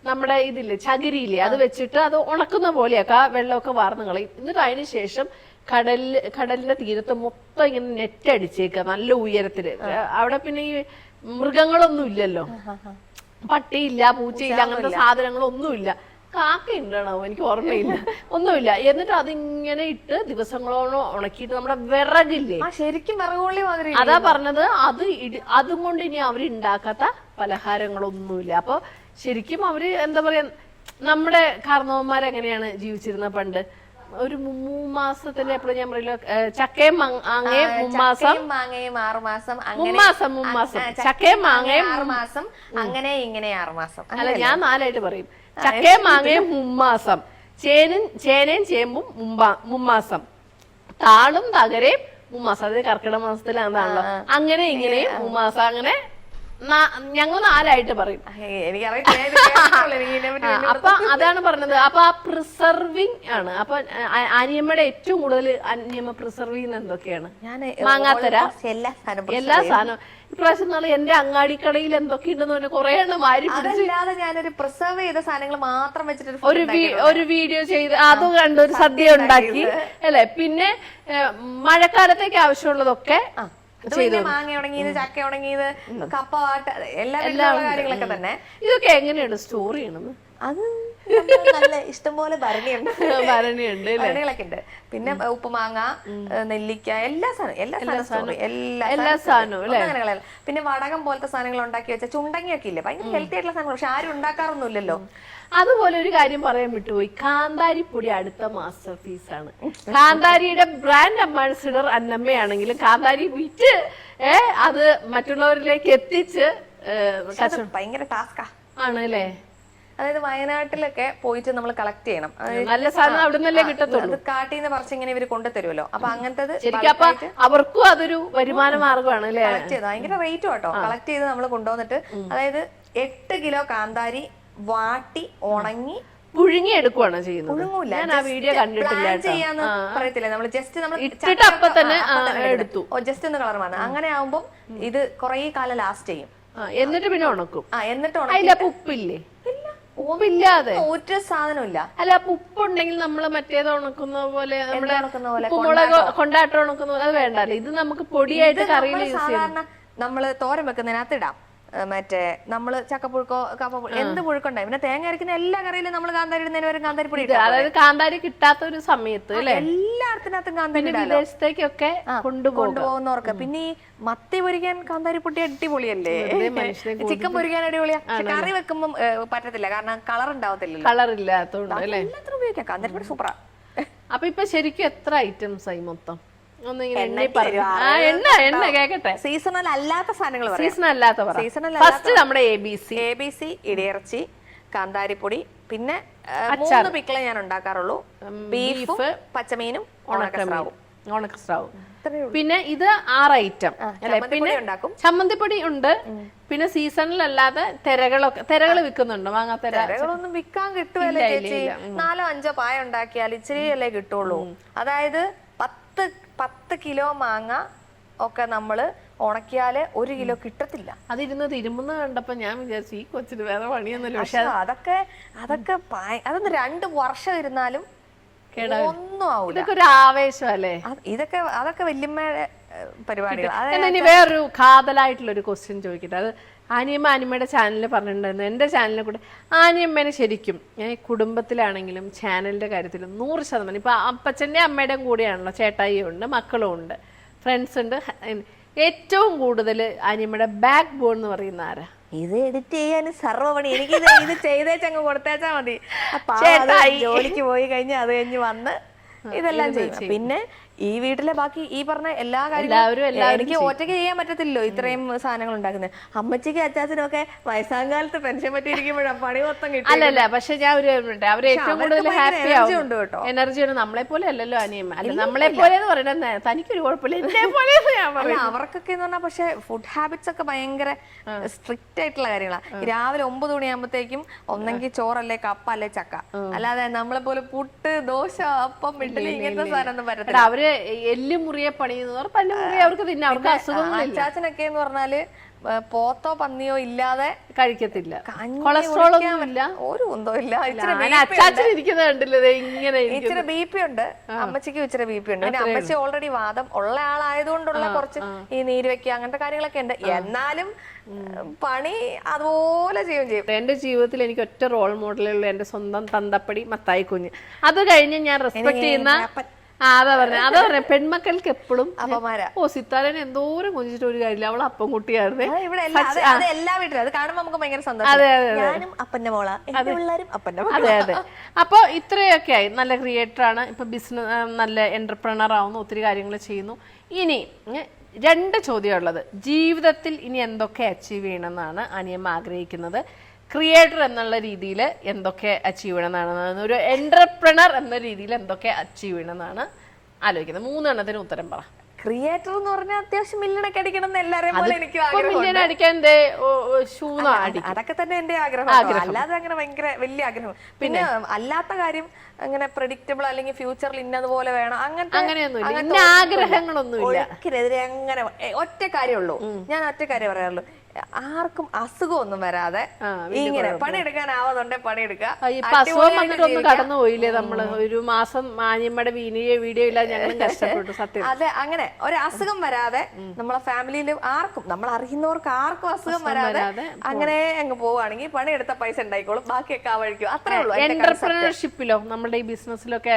നമ്മുടെ ഇതില്ലേ ചകിരിയില്ലേ അത് വെച്ചിട്ട് അത് ഉണക്കുന്ന പോലെയൊക്കെ വെള്ളമൊക്കെ വാർന്നു കളയും. എന്നിട്ട് അതിന് ശേഷം കടലിന്റെ തീരത്ത് മൊത്തം ഇങ്ങനെ നെറ്റ് അടിച്ചേക്ക നല്ല ഉയരത്തില്. അവിടെ പിന്നെ ഈ മൃഗങ്ങളൊന്നും ഇല്ലല്ലോ, പട്ടിയില്ല പൂച്ചയില്ല അങ്ങനത്തെ സാധനങ്ങളൊന്നുമില്ല. കാക്കയുണ്ടാണോ എനിക്ക് ഓർമ്മയില്ല, ഒന്നുമില്ല. എന്നിട്ട് അതിങ്ങനെ ഇട്ട് ദിവസങ്ങളോളം ഉണക്കിയിട്ട് നമ്മുടെ വിറകില്ലേ ശരിക്കും വിറകുള്ളി മാതിരി അതാ പറഞ്ഞത്, അതും കൊണ്ട് ഇനി അവര് ഉണ്ടാക്കാത്ത പലഹാരങ്ങളൊന്നുമില്ല. അപ്പൊ ശരിക്കും അവര് എന്താ പറയാ, നമ്മുടെ കാരണവന്മാരെങ്ങനെയാണ് ജീവിച്ചിരുന്നത് പണ്ട്? ഒരു 3 മാസത്തിന് എപ്പോഴും ഞാൻ പറയല്ലോ ചക്കയും മാങ്ങയും 3 മാസം മാങ്ങയും 6 മാസം 3 മാസം ചക്കയും മാങ്ങയും 6 മാസം അങ്ങനെ ഇങ്ങനെ 6 മാസം. അല്ല ഞാൻ 4 ആയിട്ട് പറയും. ചക്കയും മാങ്ങയും 3 മാസം, ചേനയും ചേമ്പും 3 മാസം, താളും തകരയും 3 മാസം. അത് കർക്കിടക മാസത്തിലാണല്ലോ. അങ്ങനെ ഇങ്ങനെയും 3 മാസം. അങ്ങനെ ഞങ്ങൾ 4 ആയിട്ട് പറയും. അപ്പൊ അതാണ് പറഞ്ഞത്. അപ്പൊ ആ പ്രിസർവിങ് ആണ്. അപ്പൊ അനിയമ്മയുടെ ഏറ്റവും കൂടുതൽ അനിയമ്മ പ്രിസർവ് ചെയ്യുന്ന എന്തൊക്കെയാണ്? മാങ്ങാത്തര എല്ലാ സാധനവും. ഇപ്രാവശ്യം നാളെ എന്റെ അങ്ങാടിക്കടയിൽ എന്തൊക്കെയുണ്ടെന്ന് പറഞ്ഞാൽ കുറെ എണ്ണം വാരി പിടിച്ച് ഞാനൊരു പ്രിസർവ് ചെയ്ത സാധനങ്ങൾ മാത്രം വെച്ചിട്ട് ഒരു വീഡിയോ ചെയ്ത് അത് കണ്ട് ഒരു സദ്യ ഉണ്ടാക്കി അല്ലെ. പിന്നെ മഴക്കാലത്തേക്ക് ആവശ്യമുള്ളതൊക്കെ മാങ്ങ ഉണങ്ങിയത്, ചക്ക ഉണങ്ങിയത്, കപ്പ എല്ലാ കാര്യങ്ങളൊക്കെ തന്നെ. ഇതൊക്കെ എങ്ങനെയാണ് സ്റ്റോർ ചെയ്യണത്? അത് നല്ല ഇഷ്ടംപോലെ ഭരണിയുണ്ട്, ഭരണികളൊക്കെ ഉണ്ട്. പിന്നെ ഉപ്പുമാങ്ങ, നെല്ലിക്ക, എല്ലാ സാധനവും പിന്നെ വടകം പോലത്തെ സാധനങ്ങൾ ഉണ്ടാക്കി വെച്ച ചുണ്ടങ്ങിയൊക്കെ ഇല്ലേ, ഭയങ്കര ഹെൽത്തി ആയിട്ടുള്ള സാധനങ്ങൾ. പക്ഷെ ആരും ഉണ്ടാക്കാറൊന്നുമില്ലല്ലോ. അതുപോലെ ഒരു കാര്യം പറയാൻ വിട്ടുപോയി, കാന്താരിപ്പൊടി അടുത്ത മാസ്റ്റർ പീസാണ്. കാന്താരിയുടെ ബ്രാൻഡ് അംബാസിഡർ അന്നമ്മയാണെങ്കിലും കാന്താരി വിറ്റ് അത് മറ്റുള്ളവരിലേക്ക് എത്തിച്ച് ഭയങ്കര ടാസ്കാ ആണ് അല്ലേ. അതായത് വയനാട്ടിലൊക്കെ പോയിട്ട് നമ്മൾ കളക്ട് ചെയ്യണം. നല്ല സാധനം അവിടെ നിന്നല്ലേ കിട്ടത്തുള്ളൂ. കാട്ടിൽ നിന്ന് പറിച്ച് ഇങ്ങനെ ഇവര് കൊണ്ടുതരുമല്ലോ. അപ്പൊ അങ്ങനത്തത് അവർക്കും അതൊരു വരുമാന മാർഗമാണ് അല്ലേ. കളക്ട് ചെയ്ത് ഭയങ്കര റേറ്റും കേട്ടോ. കളക്ട് ചെയ്ത് നമ്മൾ കൊണ്ടുവന്നിട്ട് അതായത് 8 കിലോ കാന്താരി വാട്ടി ഉണങ്ങി പുഴുങ്ങി എടുക്കുവാണ് ചെയ്യുന്നത്. പുഴുങ്ങൂല, ഞാൻ ആ വീഡിയോ കണ്ടിട്ടില്ല. ചെയ്യാന്ന് പറയത്തില്ല, നമ്മൾ ജസ്റ്റ് നമ്മൾ ഇട്ടിട്ട് അപ്പൊ തന്നെ എടുത്തു, ജസ്റ്റ് ഒന്ന് കളർ വന്നു. അങ്ങനെ ആവുമ്പോ ഇത് കുറെ കാലം ലാസ്റ്റ് ചെയ്യും. എന്നിട്ട് പിന്നെ ഉണക്കും. എന്നിട്ട് ഉപ്പില്ലേ? ഉപ്പില്ലാതെ ഒരു സാധനമില്ല. അല്ല ഉപ്പുണ്ടെങ്കിൽ നമ്മള് മറ്റേത് ഉണക്കുന്ന പോലെ നമ്മുടെ മുളക് കൊണ്ടാട്ടം ഉണക്കുന്ന പോലെ അത് വേണ്ടല്ലോ. ഇത് നമുക്ക് പൊടിയായിട്ട് കറിയിൽ യൂസ് ചെയ്യാം. നമ്മള് തോരൻ വെക്കുന്നതിനകത്ത് ഇടാം. മറ്റേ നമ്മള് ചക്കപ്പുഴുക്കോ കപ്പപ്പുഴുക്കോ എന്ത് പുഴുക്കുണ്ടായി പിന്നെ തേങ്ങ അരക്കുന്ന എല്ലാ കറിയിലും നമ്മൾ കാന്താരി ഇടുന്നതിന് വരെ കാന്താരിപ്പൊടി. അതായത് കാന്താരി കിട്ടാത്ത ഒരു സമയത്ത് എല്ലായിടത്തിനകത്തും കാന്താരി വിദേശത്തേക്കൊക്കെ കൊണ്ടുപോകുന്നവർക്ക്. പിന്നെ ഈ മത്തി പൊരിക്കാൻ കാന്താരിപ്പൊടി അടിപൊളിയല്ലേ, ചിക്കൻ പൊരിക്കാൻ അടിപൊളിയാ. പക്ഷെ കറി വെക്കുമ്പോൾ പറ്റത്തില്ല, കാരണം കളർ ഉണ്ടാവത്തില്ലല്ലോ. കളർ ഇല്ലാത്തതുകൊണ്ട് എല്ലാത്തിനും ഉപയോഗിക്കാം കാന്താരിപ്പൊടി. സൂപ്പറാ. അപ്പൊ ഇപ്പൊ ശരിക്കും എത്ര ഐറ്റംസ് ആയി മൊത്തം? സീസണൽ അല്ലാത്ത സാധനങ്ങൾ ഫസ്റ്റ് നമ്മുടെ എ ബി സി ഇടിയിറച്ചി, കാന്താരിപ്പൊടി, പിന്നെ 3 പിക്കിളെ ഞാൻ ഉണ്ടാക്കാറുള്ളൂ. ബീഫ്, പച്ചമീനും ഉണക്കസ്രാവും. പിന്നെ ഇത് 6 ഐറ്റം അല്ലെ. പിന്നെ ചമ്മന്തിപ്പൊടി ഉണ്ട്. പിന്നെ സീസണിലല്ലാതെ തിരകൾ വിൽക്കുന്നുണ്ട്. മാങ്ങാത്തിരകളൊന്നും വിൽക്കാൻ കിട്ടുമല്ലോ ചേച്ചി. 4-5 പായ ഉണ്ടാക്കിയാൽ ഇച്ചിരിയല്ലേ കിട്ടുള്ളൂ. അതായത് 10 കിലോ മാങ്ങ ഒക്കെ നമ്മള് ഉണക്കിയാല് 1 കിലോ കിട്ടത്തില്ല. അതിരുന്ന് തിരുമ്പുന്ന കണ്ടപ്പോ ഞാൻ വിചാരിച്ചു ഈ കൊച്ചിന് വേറെ പണിയൊന്നുമില്ല. പക്ഷെ അതൊക്കെ അതൊന്ന് 2 വർഷം ഇരുന്നാലും ഒന്നും ആവൂല. ഇതൊക്കെ ഒരു ആവേശം അല്ലേ. അതൊക്കെ വല്യമ്മയുടെ പരിപാടികൾ. ഇനി വേറൊരു കാതലായിട്ടുള്ള ഒരു ക്വസ്റ്റ്യൻ ചോദിക്കട്ടെ. അത് ആനിയമ്മയുടെ ചാനലിൽ പറഞ്ഞിട്ടുണ്ടായിരുന്നു. എൻ്റെ ചാനലിനെ കൂടെ ആനിയമ്മേനെ ശരിക്കും കുടുംബത്തിലാണെങ്കിലും ചാനലിൻ്റെ കാര്യത്തിലും 100%. ഇപ്പം അപ്പച്ചൻ്റെ അമ്മയുടെയും കൂടെയാണല്ലോ, ചേട്ടായിയും ഉണ്ട്, മക്കളും ഉണ്ട്, ഫ്രണ്ട്സ് ഉണ്ട്. ഏറ്റവും കൂടുതൽ ആനിയമ്മയുടെ ബാക്ക് ബോൺ എന്ന് പറയുന്ന ആരാ? ഇത് എഡിറ്റ് ചെയ്യാൻ സർവ്വപണി, എനിക്ക് ഇത് ചെയ്തേച്ചങ്ങ് കൊടുത്തേച്ചാ മതി. അപ്പൊ ജോലിക്ക് പോയി കഴിഞ്ഞ് അത് കഴിഞ്ഞ് വന്ന് ഇതെല്ലാം ചെയ്യും. പിന്നെ ഈ വീട്ടിലെ ബാക്കി ഈ പറഞ്ഞ എല്ലാ കാര്യങ്ങളും എനിക്ക് ഒറ്റയ്ക്ക് ചെയ്യാൻ പറ്റത്തില്ലല്ലോ, ഇത്രയും സാധനങ്ങൾ ഉണ്ടാക്കുന്നത്. അമ്മച്ചിക്ക് അച്ചാച്ചനും ഒക്കെ വയസ്സാം കാലത്ത് പെൻഷൻ പറ്റിയിരിക്കുമ്പോഴാണ് പണി മൊത്തം കിട്ടും. അല്ലല്ല, പക്ഷെ ഞാൻ അവര് ഏറ്റവും കൂടുതൽ ഹാപ്പി ഉണ്ട് കേട്ടോ. എനർജിയാണ്. നമ്മളെ പോലെ അല്ലല്ലോ അനിയമ്മ. അല്ല, നമ്മളെ പോലെ എന്ന് പറയുന്നത് തനിക്കൊരു കുഴപ്പമില്ല, എന്നെ പോലെ ഞാൻ പറയും. അവർക്കൊക്കെ എന്ന് പറഞ്ഞാൽ പക്ഷെ ഫുഡ് ഹാബിറ്റ്സ് ഒക്കെ ഭയങ്കര സ്ട്രിക്റ്റ് ആയിട്ടുള്ള കാര്യങ്ങളാണ്. രാവിലെ 9 മണിയാകുമ്പോഴത്തേക്കും ഒന്നെങ്കിൽ ചോറല്ലേ കപ്പ അല്ലേ ചക്ക, അല്ലാതെ നമ്മളെ പോലെ പുട്ട് ദോശ അപ്പം ഇഡ്ഡലി ഇങ്ങനത്തെ സാധനം ഒന്നും പറ്റത്തില്ല. അവര് എല്ല് മുറിയെ പണിയുന്നവർ പല്ല് മുറിയെ അവർക്ക് തിന്നെ, അവർക്ക് അസുഖങ്ങളില്ല. അച്ചാച്ചനൊക്കെ എന്ന് പറഞ്ഞാല് പോത്തോ പന്നിയോ ഇല്ലാതെ കഴിക്കത്തില്ല, കൊളസ്ട്രോൾ ഒന്നും ഇല്ല, ഒരു കുന്തോ ഇല്ല. അച്ചാച്ചൻ ഇരിക്കുന്നത് കണ്ടില്ലേ ഇങ്ങനെ. ഇച്ചിരി BP ഉണ്ട് അമ്മച്ചിക്കും, ഇച്ചിരി BP ഉണ്ട്. പിന്നെ അമ്മച്ചി ഓൾറെഡി വാദം ഉള്ള ആളായതുകൊണ്ടുള്ള കുറച്ച് ഈ നീര് വെക്കുക അങ്ങനത്തെ കാര്യങ്ങളൊക്കെ ഉണ്ട്. എന്നാലും പണി അതുപോലെ ചെയ്യും. എന്റെ ജീവിതത്തിൽ എനിക്ക് ഒറ്റ റോൾ മോഡലുള്ള എന്റെ സ്വന്തം തന്തപ്പടി മത്തായി കുഞ്ഞ്. അത് കഴിഞ്ഞ് ഞാൻ റെസ്പെക്ട് ചെയ്യുന്ന അതാ പറഞ്ഞ പെൺമക്കൾക്ക് എപ്പോഴും സിത്താരനെ എന്തോരം കൊഞ്ചിട്ട് ഒരു കാര്യമില്ല, അവൾ അപ്പം കുട്ടിയായിരുന്നേ. എല്ലാ വീട്ടിലും അത് കാണുമ്പോ നമുക്ക് ഭയങ്കര സന്തോഷം. അപ്പന്റെ മോള, അതെ അതെ. അപ്പൊ ഇത്രയൊക്കെ ആയി. നല്ല ക്രിയേറ്റർ ആണ്, ഇപ്പൊ ബിസിനസ് നല്ല എന്റർപ്രണർ ആവുന്നു, ഒത്തിരി കാര്യങ്ങൾ ചെയ്യുന്നു. ഇനി 2 ചോദ്യമുള്ളത്. ജീവിതത്തിൽ ഇനി എന്തൊക്കെ അച്ചീവ് ചെയ്യണമെന്നാണ് അനിയമ്മ ആഗ്രഹിക്കുന്നത്? ക്രിയേറ്റർ എന്നുള്ള രീതിയിൽ എന്തൊക്കെ അച്ചീവ് ചെയ്യണമെന്നാണ്, ഒരു എന്റർപ്രണർ എന്ന രീതിയിൽ എന്തൊക്കെ അച്ചീവ് ചെയ്യണമെന്നാണ് ആലോചിക്കുന്നത്? 3 എണ്ണത്തിന് ഉത്തരം പറ. ക്രിയേറ്റർ എന്ന് പറഞ്ഞാൽ അത്യാവശ്യം മില്യൺ അടിക്കണം എന്ന് എല്ലാവരെയും പോലെ എനിക്ക് മില്യൺ അടിക്കാൻ അതൊക്കെ തന്നെ എന്റെ ആഗ്രഹം. അല്ലാതെ അങ്ങനെ ഭയങ്കര വലിയ ആഗ്രഹം. പിന്നെ അല്ലാത്ത കാര്യം അങ്ങനെ പ്രഡിക്റ്റബിൾ അല്ലെങ്കിൽ ഫ്യൂച്ചറിൽ ഇന്നതുപോലെ വേണം അങ്ങനത്തെ ആഗ്രഹങ്ങളൊന്നുമില്ല. ഒരിക്കലെതിരെ അങ്ങനെ ഒറ്റ കാര്യമുള്ളൂ. ഞാൻ ഒറ്റ കാര്യം പറയാറുള്ളൂ, ആർക്കും അസുഖമൊന്നും വരാതെ ഇങ്ങനെ പണിയെടുക്കാനാവുന്നുണ്ടെ പണിയെടുക്കുക. കടന്നു പോയില്ലേ നമ്മള് ഒരു മാസം മാന്യമ്മയുടെ വീഡിയോ ഇല്ല, ഞങ്ങളും കഷ്ടപ്പെട്ടു സത്യം. അതെ, അങ്ങനെ ഒരു അസുഖം വരാതെ നമ്മളെ ഫാമിലിയിൽ ആർക്കും, നമ്മൾ അറിയുന്നവർക്ക് ആർക്കും അസുഖം വരാതെ അങ്ങനെ അങ്ങ് പോവുകയാണെങ്കിൽ പണിയെടുത്ത പൈസ ഉണ്ടായിക്കോളും, ബാക്കിയൊക്കെ ആ വഴിക്കും. അത്രേ ഉള്ളൂ. എന്റർപ്രണർഷിപ്പിലോ നമ്മുടെ ഈ ബിസിനസ്സിലൊക്കെ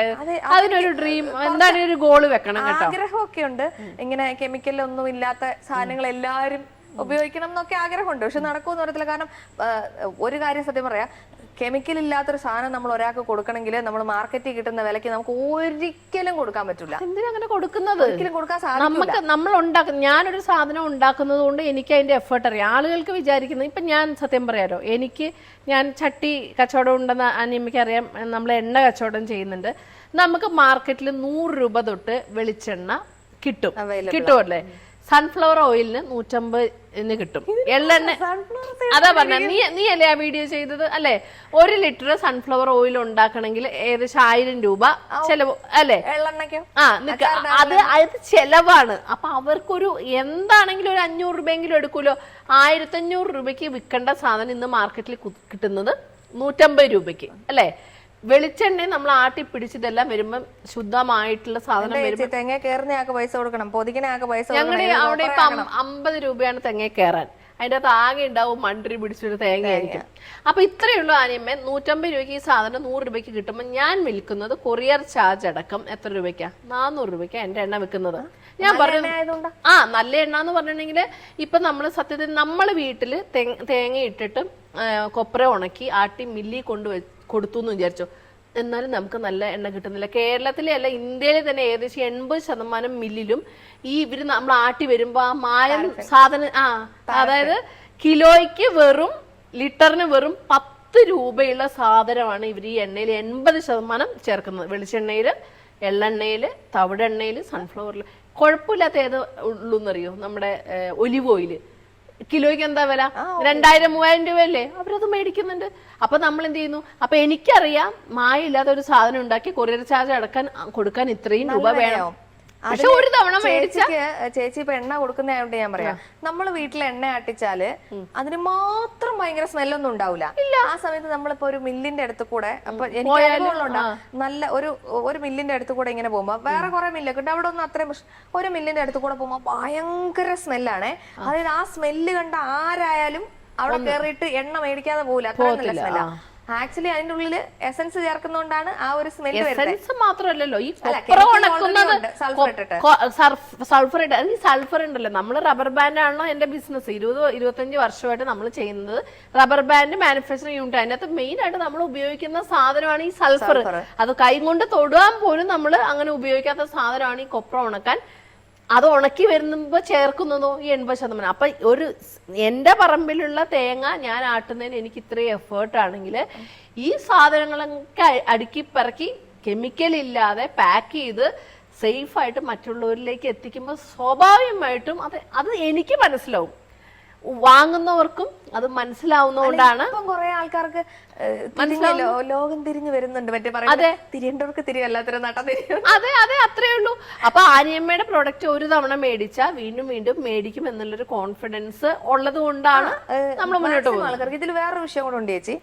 അതിനൊരു ഡ്രീം എന്താണ്, ഒരു ഗോള് വെക്കണം കേട്ടോ. ആഗ്രഹമൊക്കെ ഉണ്ട്, ഇങ്ങനെ കെമിക്കലൊന്നും ഇല്ലാത്ത സാധനങ്ങൾ എല്ലാവരും ഉപയോഗിക്കണം എന്നൊക്കെ ആഗ്രഹമുണ്ട്. പക്ഷെ നടക്കുമെന്ന് പറയത്തില്ല. കാരണം ഒരു കാര്യം സത്യം പറയാം, കെമിക്കൽ ഇല്ലാത്തൊരു സാധനം നമ്മൾ ഒരാൾക്ക് കൊടുക്കണമെങ്കിൽ നമ്മൾ മാർക്കറ്റിൽ കിട്ടുന്ന വിലയ്ക്ക് നമുക്ക് ഒരിക്കലും കൊടുക്കാൻ പറ്റില്ല. എന്തിനാ അങ്ങനെ കൊടുക്കുന്നത്? ഒരിക്കലും കൊടുക്കാൻ സാധിക്കില്ല. നമ്മൾ ഉണ്ടാക്കുന്ന, ഞാനൊരു സാധനം ഉണ്ടാക്കുന്നത് കൊണ്ട് എനിക്ക് അതിന്റെ എഫേർട്ട് അറിയാം. ആളുകൾക്ക് വിചാരിക്കുന്നത്, ഇപ്പൊ ഞാൻ സത്യം പറയാലോ, ഞാൻ ചട്ടി കച്ചവടം ഉണ്ടെന്ന് അനിയമ്മയ്ക്ക് അറിയാം, നമ്മൾ എണ്ണ കച്ചവടം ചെയ്യുന്നുണ്ട്. നമുക്ക് മാർക്കറ്റിൽ 100 രൂപ തൊട്ട് വെളിച്ചെണ്ണ കിട്ടുമല്ലേ? സൺഫ്ലവർ ഓയിലിന് 150 കിട്ടും. എള്ളെണ്ണ അതാ പറഞ്ഞ, നീ അല്ലേ ആ വീഡിയോ ചെയ്തത് അല്ലെ? 1 ലിറ്റർ സൺഫ്ലവർ ഓയിൽ ഉണ്ടാക്കണമെങ്കിൽ ഏകദേശം 1000 രൂപ ചെലവ് അല്ലെ? അത് ചെലവാണ്. അപ്പൊ അവർക്കൊരു എന്താണെങ്കിലും ഒരു 500 രൂപയെങ്കിലും എടുക്കൂലോ. 1500 രൂപയ്ക്ക് വിൽക്കേണ്ട സാധനം ഇന്ന് മാർക്കറ്റിൽ കിട്ടുന്നത് 150 രൂപയ്ക്ക് അല്ലെ? വെളിച്ചെണ്ണ നമ്മൾ ആട്ടി പിടിച്ചതെല്ലാം വരുമ്പം ശുദ്ധമായിട്ടുള്ള സാധനം വരുമ്പോ തെങ്ങ കയറുന്നയാൾക്ക് പൈസ കൊടുക്കണം, പൊതിക്കണയാൾക്ക് പൈസ. ഞങ്ങളുടെ അവിടെ ഇപ്പൊ 50 രൂപയാണ് തെങ്ങ കയറാൻ. അതിന്റെ അകത്ത് ആകെ ഉണ്ടാവും മണ്ടരി പിടിച്ചൊരു തേങ്ങയായിരിക്കും. അപ്പൊ ഇത്രയുള്ള ആനിയമ്മ 150 രൂപയ്ക്ക് ഈ സാധനം 100 രൂപയ്ക്ക് കിട്ടുമ്പോൾ ഞാൻ വിൽക്കുന്നത് കൊറിയർ ചാർജ് അടക്കം എത്ര രൂപയ്ക്കാ? 400 രൂപയ്ക്കാ എന്റെ എണ്ണ വിൽക്കുന്നത്. ഞാൻ പറഞ്ഞു നല്ല എണ്ണ എന്ന് പറഞ്ഞിട്ടുണ്ടെങ്കിൽ ഇപ്പൊ നമ്മള് സത്യത്തിൽ നമ്മള് വീട്ടില് തേങ്ങ ഇട്ടിട്ട് കൊപ്ര ഉണക്കി ആട്ടി മില്ലി കൊടുത്തു എന്ന് വിചാരിച്ചോ, എന്നാലും നമുക്ക് നല്ല എണ്ണ കിട്ടുന്നില്ല. കേരളത്തിലെ അല്ല, ഇന്ത്യയിലെ തന്നെ ഏകദേശം 80% മില്ലിലും ഇവര് നമ്മൾ ആട്ടി വരുമ്പോ ആ മായം സാധനം അതായത് കിലോയ്ക്ക് ലിറ്ററിന് വെറും 10 രൂപയുള്ള സാധനമാണ് ഇവർ ഈ എണ്ണയിൽ 80% ചേർക്കുന്നത്. വെളിച്ചെണ്ണയില്, എള്ളെണ്ണയില്, തവിടെണ്ണയില്, സൺഫ്ലവറിൽ. കുഴപ്പമില്ലാത്ത ഏത് ഉള്ളൂന്നറിയോ? നമ്മുടെ ഒലിവ് ഓയില് കിലോയ്ക്ക് എന്താ വില? 2000-3000 രൂപയല്ലേ? അവരത് മേടിക്കുന്നുണ്ട്. അപ്പൊ നമ്മൾ എന്ത് ചെയ്യുന്നു? അപ്പൊ എനിക്കറിയാം മായില്ലാത്ത ഒരു സാധനം ഉണ്ടാക്കി കൊറിയർ ചാർജ് കൊടുക്കാൻ ഇത്രയും രൂപ വേണം. പക്ഷെ ഒരു തവണ ചേച്ചി ഇപ്പൊ എണ്ണ കൊടുക്കുന്നതായോണ്ട് ഞാൻ പറയാം, നമ്മള് വീട്ടിൽ എണ്ണ ആട്ടിച്ചാല് അതിന് മാത്രം ഭയങ്കര സ്മെല്ലൊന്നും ഉണ്ടാവില്ല. ആ സമയത്ത് നമ്മളിപ്പോ ഒരു മില്ലിന്റെ അടുത്ത് കൂടെ, അപ്പൊ എനിക്ക് അനുഭവമുണ്ടാ, നല്ല ഒരു മില്ലിന്റെ അടുത്ത് കൂടെ ഇങ്ങനെ പോകുമ്പോ, വേറെ കുറെ മില്ലൊക്കെ ഉണ്ട്, അവിടെ ഒന്നും അത്രയും ഒരു മില്ലിന്റെ അടുത്ത് കൂടെ പോകുമ്പോ ഭയങ്കര സ്മെല്ലാണേ. അതായത് ആ സ്മെല്ല് കണ്ട ആരായാലും അവിടെ കയറിയിട്ട് എണ്ണ മേടിക്കാതെ പോകില്ല, അത്ര നല്ല സ്മെല്ല. ആക്ച്വലി അതിന്റെ ഉള്ളില് എസൻസ് ചേർക്കുന്നോണ്ടാണ് ആ ഒരു സ്മെല്ല് വരുന്നത്. എസൻസ് മാത്രമല്ലല്ലോ ഈ കൊപ്ര ഉണക്കുന്നത്, സൾഫർ ഇട്ട്. ഈ സൾഫർ ഉണ്ടല്ലോ, നമ്മൾ റബ്ബർ ബാൻഡ് ആണല്ലോ എന്റെ ബിസിനസ് 20-25 വർഷമായിട്ട് നമ്മൾ ചെയ്യുന്നത് റബ്ബർ ബാൻഡ് മാനുഫാക്ചറിംഗ് യൂണിറ്റ്. അതിനകത്ത് മെയിൻ ആയിട്ട് നമ്മൾ ഉപയോഗിക്കുന്ന സാധനമാണ് ഈ സൾഫർ. അത് കൈ കൊണ്ട് തൊടുവാൻ പോലും നമ്മൾ അങ്ങനെ ഉപയോഗിക്കാത്ത സാധനമാണ് ഈ കൊപ്ര ഉണക്കാൻ. അത് ഉണക്കി വരുമ്പോ ചേർക്കുന്നതോ ഈ 80%. അപ്പൊ എന്റെ പറമ്പിലുള്ള തേങ്ങ ഞാൻ ആട്ടുന്നതിന് എനിക്ക് ഇത്രയും എഫേർട്ട് ആണെങ്കിൽ ഈ സാധനങ്ങളൊക്കെ അടുക്കി പറക്കി കെമിക്കൽ ഇല്ലാതെ പാക്ക് ചെയ്ത് സേഫ് ആയിട്ട് മറ്റുള്ളവരിലേക്ക് എത്തിക്കുമ്പോൾ സ്വാഭാവികമായിട്ടും അത് എനിക്ക് മനസ്സിലാവും, വാങ്ങുന്നവർക്കും അത് മനസ്സിലാവുന്നതുകൊണ്ടാണ്. കുറെ ആൾക്കാർക്ക് ലോകം തിരിഞ്ഞു വരുന്നുണ്ട്, മറ്റേ തിരിയേണ്ടവർക്ക് തിരിയല്ലാത്ത നട്ട തിരിയും. അതെ അതെ, അത്രേ ഉള്ളൂ. അപ്പൊ ആനിയമ്മയുടെ പ്രോഡക്റ്റ് ഒരു തവണ മേടിച്ചാൽ വീണ്ടും വീണ്ടും മേടിക്കും എന്നുള്ളൊരു കോൺഫിഡൻസ് ഉള്ളത് കൊണ്ടാണ് നമ്മൾ മുന്നോട്ട് പോകുന്നത്. ആൾക്കാർക്ക് ഇതിൽ വേറൊരു വിഷയം കൂടെ ഉണ്ട് ചേച്ചി.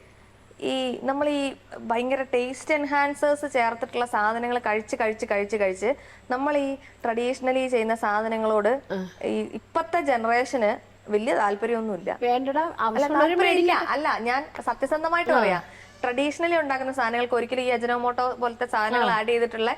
ഈ നമ്മൾ ഈ ഭയങ്കര ടേസ്റ്റ് എൻഹാൻസേഴ്സ് ചേർത്തിട്ടുള്ള സാധനങ്ങൾ കഴിച്ച് നമ്മൾ ഈ ട്രഡീഷണലി ചെയ്യുന്ന സാധനങ്ങളോട് ഈ ഇപ്പത്തെ ജനറേഷന് വലിയ താല്പര്യമൊന്നുമില്ല. അല്ല, ഞാൻ സത്യസന്ധമായിട്ട് പറയാം, ട്രഡീഷണലി ഉണ്ടാക്കുന്ന സാധനങ്ങൾക്ക് ഒരിക്കലും ഈ അജിനോമോട്ടോ പോലത്തെ സാധനങ്ങൾ ആഡ് ചെയ്തിട്ടുള്ള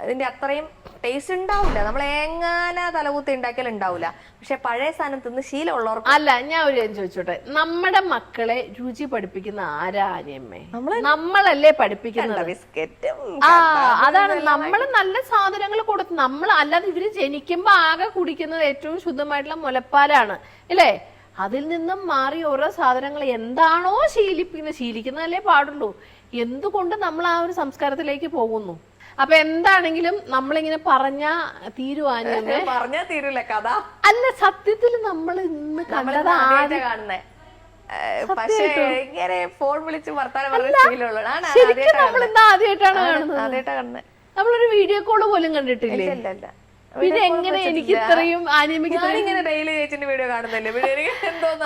ഇതിന്റെ അത്രയും ടേസ്റ്റ് ഉണ്ടാവില്ല. നമ്മൾ എങ്ങനെ തലകുത്തി ഉണ്ടാക്കിയാലും ഉണ്ടാവില്ല. പക്ഷെ പഴയ സാധനം തിന്ന് ശീലമുള്ളവർക്ക്. അല്ല, ഞാൻ ഒരു കാര്യം ചോദിച്ചോട്ടെ, നമ്മുടെ മക്കളെ രുചി പഠിപ്പിക്കുന്ന ആരാ ആനിയമ്മേ? നമ്മളല്ലേ പഠിപ്പിക്കുന്നത്? ബിസ്ക്കറ്റും അതാണ്, നമ്മൾ നല്ല സാധനങ്ങൾ കൊടുത്ത് നമ്മൾ. അല്ലാതെ ഇവര് ജനിക്കുമ്പോ ആകെ കുടിക്കുന്നത് ഏറ്റവും ശുദ്ധമായിട്ടുള്ള മുലപ്പാലാണ് അല്ലേ? അതിൽ നിന്നും മാറി ഓരോ സാധനങ്ങൾ എന്താണോ ശീലിക്കുന്നതല്ലേ പാടുള്ളൂ. എന്തുകൊണ്ട് നമ്മൾ ആ ഒരു സംസ്കാരത്തിലേക്ക് പോകുന്നു? അപ്പൊ എന്താണെങ്കിലും നമ്മളിങ്ങനെ പറഞ്ഞാ തീരൂല കഥ. അല്ല, സത്യത്തിൽ നമ്മൾ ഇന്ന് കണ്ടത് കാണുന്നേ. പക്ഷേ ഇങ്ങനെ ഫോൺ വിളിച്ച് വർത്താനം ശരിക്കും നമ്മൾ ഇന്ന് ആദ്യമായിട്ടാണ് കാണുന്നത്. നമ്മളൊരു വീഡിയോ കോള് പോലും കണ്ടിട്ടില്ലേ? പിന്നെ എങ്ങനെ എനിക്ക് ഇത്രയും ഇങ്ങനെ ഡെയിലി ചേച്ചിന്റെ വീഡിയോ കാണുന്നല്ലേ?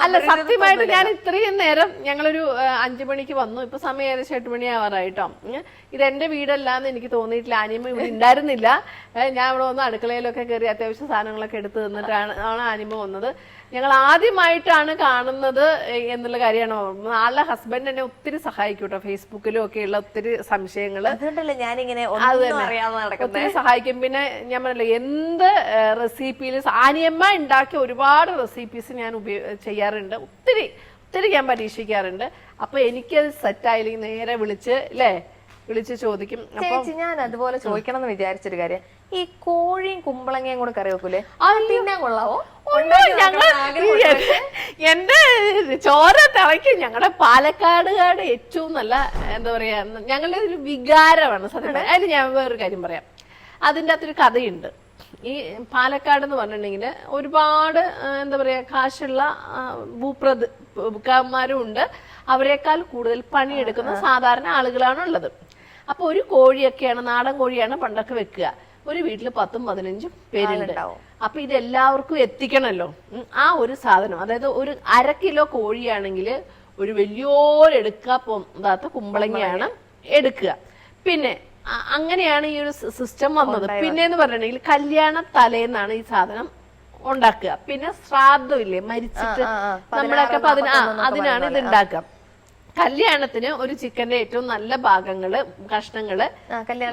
അല്ല, സത്യമായിട്ട് ഞാൻ ഇത്രയും നേരം ഞങ്ങളൊരു 5 മണിക്ക് വന്നു. ഇപ്പൊ സമയം ഏകദേശം 8 മണി ആവാറായിട്ടോ. ഇതെന്റെ വീടല്ലാന്ന് എനിക്ക് തോന്നിയിട്ടില്ല. ആനിമ ഇവിടെ ഉണ്ടായിരുന്നില്ല. ഞാൻ ഇവിടെ വന്ന് അടുക്കളയിലൊക്കെ കയറി അത്യാവശ്യം സാധനങ്ങളൊക്കെ എടുത്ത് തന്നിട്ടാണ് ആനിമ വന്നത്. ഞങ്ങൾ ആദ്യമായിട്ടാണ് കാണുന്നത് എന്നുള്ള കാര്യമാണ്. ആളുടെ ഹസ്ബൻഡ് എന്നെ ഒത്തിരി സഹായിക്കും കേട്ടോ, ഫേസ്ബുക്കിലും ഒക്കെയുള്ള ഒത്തിരി സംശയങ്ങള്. അതുകൊണ്ടല്ലേ ഞാനിങ്ങനെ ഒത്തിരി സഹായിക്കും. പിന്നെ ഞാൻ പറഞ്ഞില്ല, എന്ത് റെസിപ്പിയിൽ ആനിയമ്മ ഉണ്ടാക്കിയ ഒരുപാട് റെസിപ്പീസ് ഞാൻ ചെയ്യാറുണ്ട്. ഒത്തിരി ഞാൻ പരീക്ഷിക്കാറുണ്ട്. അപ്പൊ എനിക്കത് സെറ്റായില്ലെങ്കിൽ നേരെ വിളിച്ച് ചോദിക്കും. അപ്പൊ ഞാൻ അതുപോലെ ചോദിക്കണം എന്ന് വിചാരിച്ചൊരു കാര്യം, ഈ കോഴിയും കുമ്പളങ്ങയും കൂടെ കറി വെക്കൂലേ, തിന്നാൻ കൊള്ളാവോ? എന്റെ ചോര തിളയ്ക്കും. ഞങ്ങളുടെ പാലക്കാടുകാട് ഏറ്റവും നല്ല എന്താ പറയാ, ഞങ്ങളുടെ ഒരു വികാരമാണ് സത്യം. അതിന് ഞാൻ വേറൊരു കാര്യം പറയാം. അതിൻ്റെ അകത്തൊരു കഥയുണ്ട്. ഈ പാലക്കാട് എന്ന് പറഞ്ഞിട്ടുണ്ടെങ്കിൽ ഒരുപാട് എന്താ പറയാ കാശുള്ള ഭൂപ്രഭുക്കന്മാരും ഉണ്ട്. അവരെക്കാൾ കൂടുതൽ പണിയെടുക്കുന്ന സാധാരണ ആളുകളാണ് ഉള്ളത്. അപ്പൊ ഒരു കോഴിയൊക്കെയാണ്, നാടൻ കോഴിയാണ് പണ്ടൊക്കെ വെക്കുക. ഒരു വീട്ടിൽ 10-15 പേരുണ്ട്. അപ്പൊ ഇതെല്ലാവർക്കും എത്തിക്കണല്ലോ. ആ ഒരു സാധനം, അതായത് ഒരു 1/2 കിലോ കോഴിയാണെങ്കിൽ ഒരു വലിയൊരെടുക്കാത്ത കുമ്പളങ്ങയാണ് എടുക്കുക. പിന്നെ അങ്ങനെയാണ് ഈ ഒരു സിസ്റ്റം വന്നത്. പിന്നെന്ന് പറഞ്ഞിട്ടുണ്ടെങ്കിൽ കല്യാണ തലേന്നാണ് ഈ സാധനം ഉണ്ടാക്കുക. പിന്നെ ശ്രാദ്ധമില്ലേ, മരിച്ചിട്ട് നമ്മളൊക്കെ അതിനാണ് ഇത് ഉണ്ടാക്കുക. കല്യാണത്തിന് ഒരു ചിക്കന്റെ ഏറ്റവും നല്ല ഭാഗങ്ങള് കഷ്ണങ്ങള്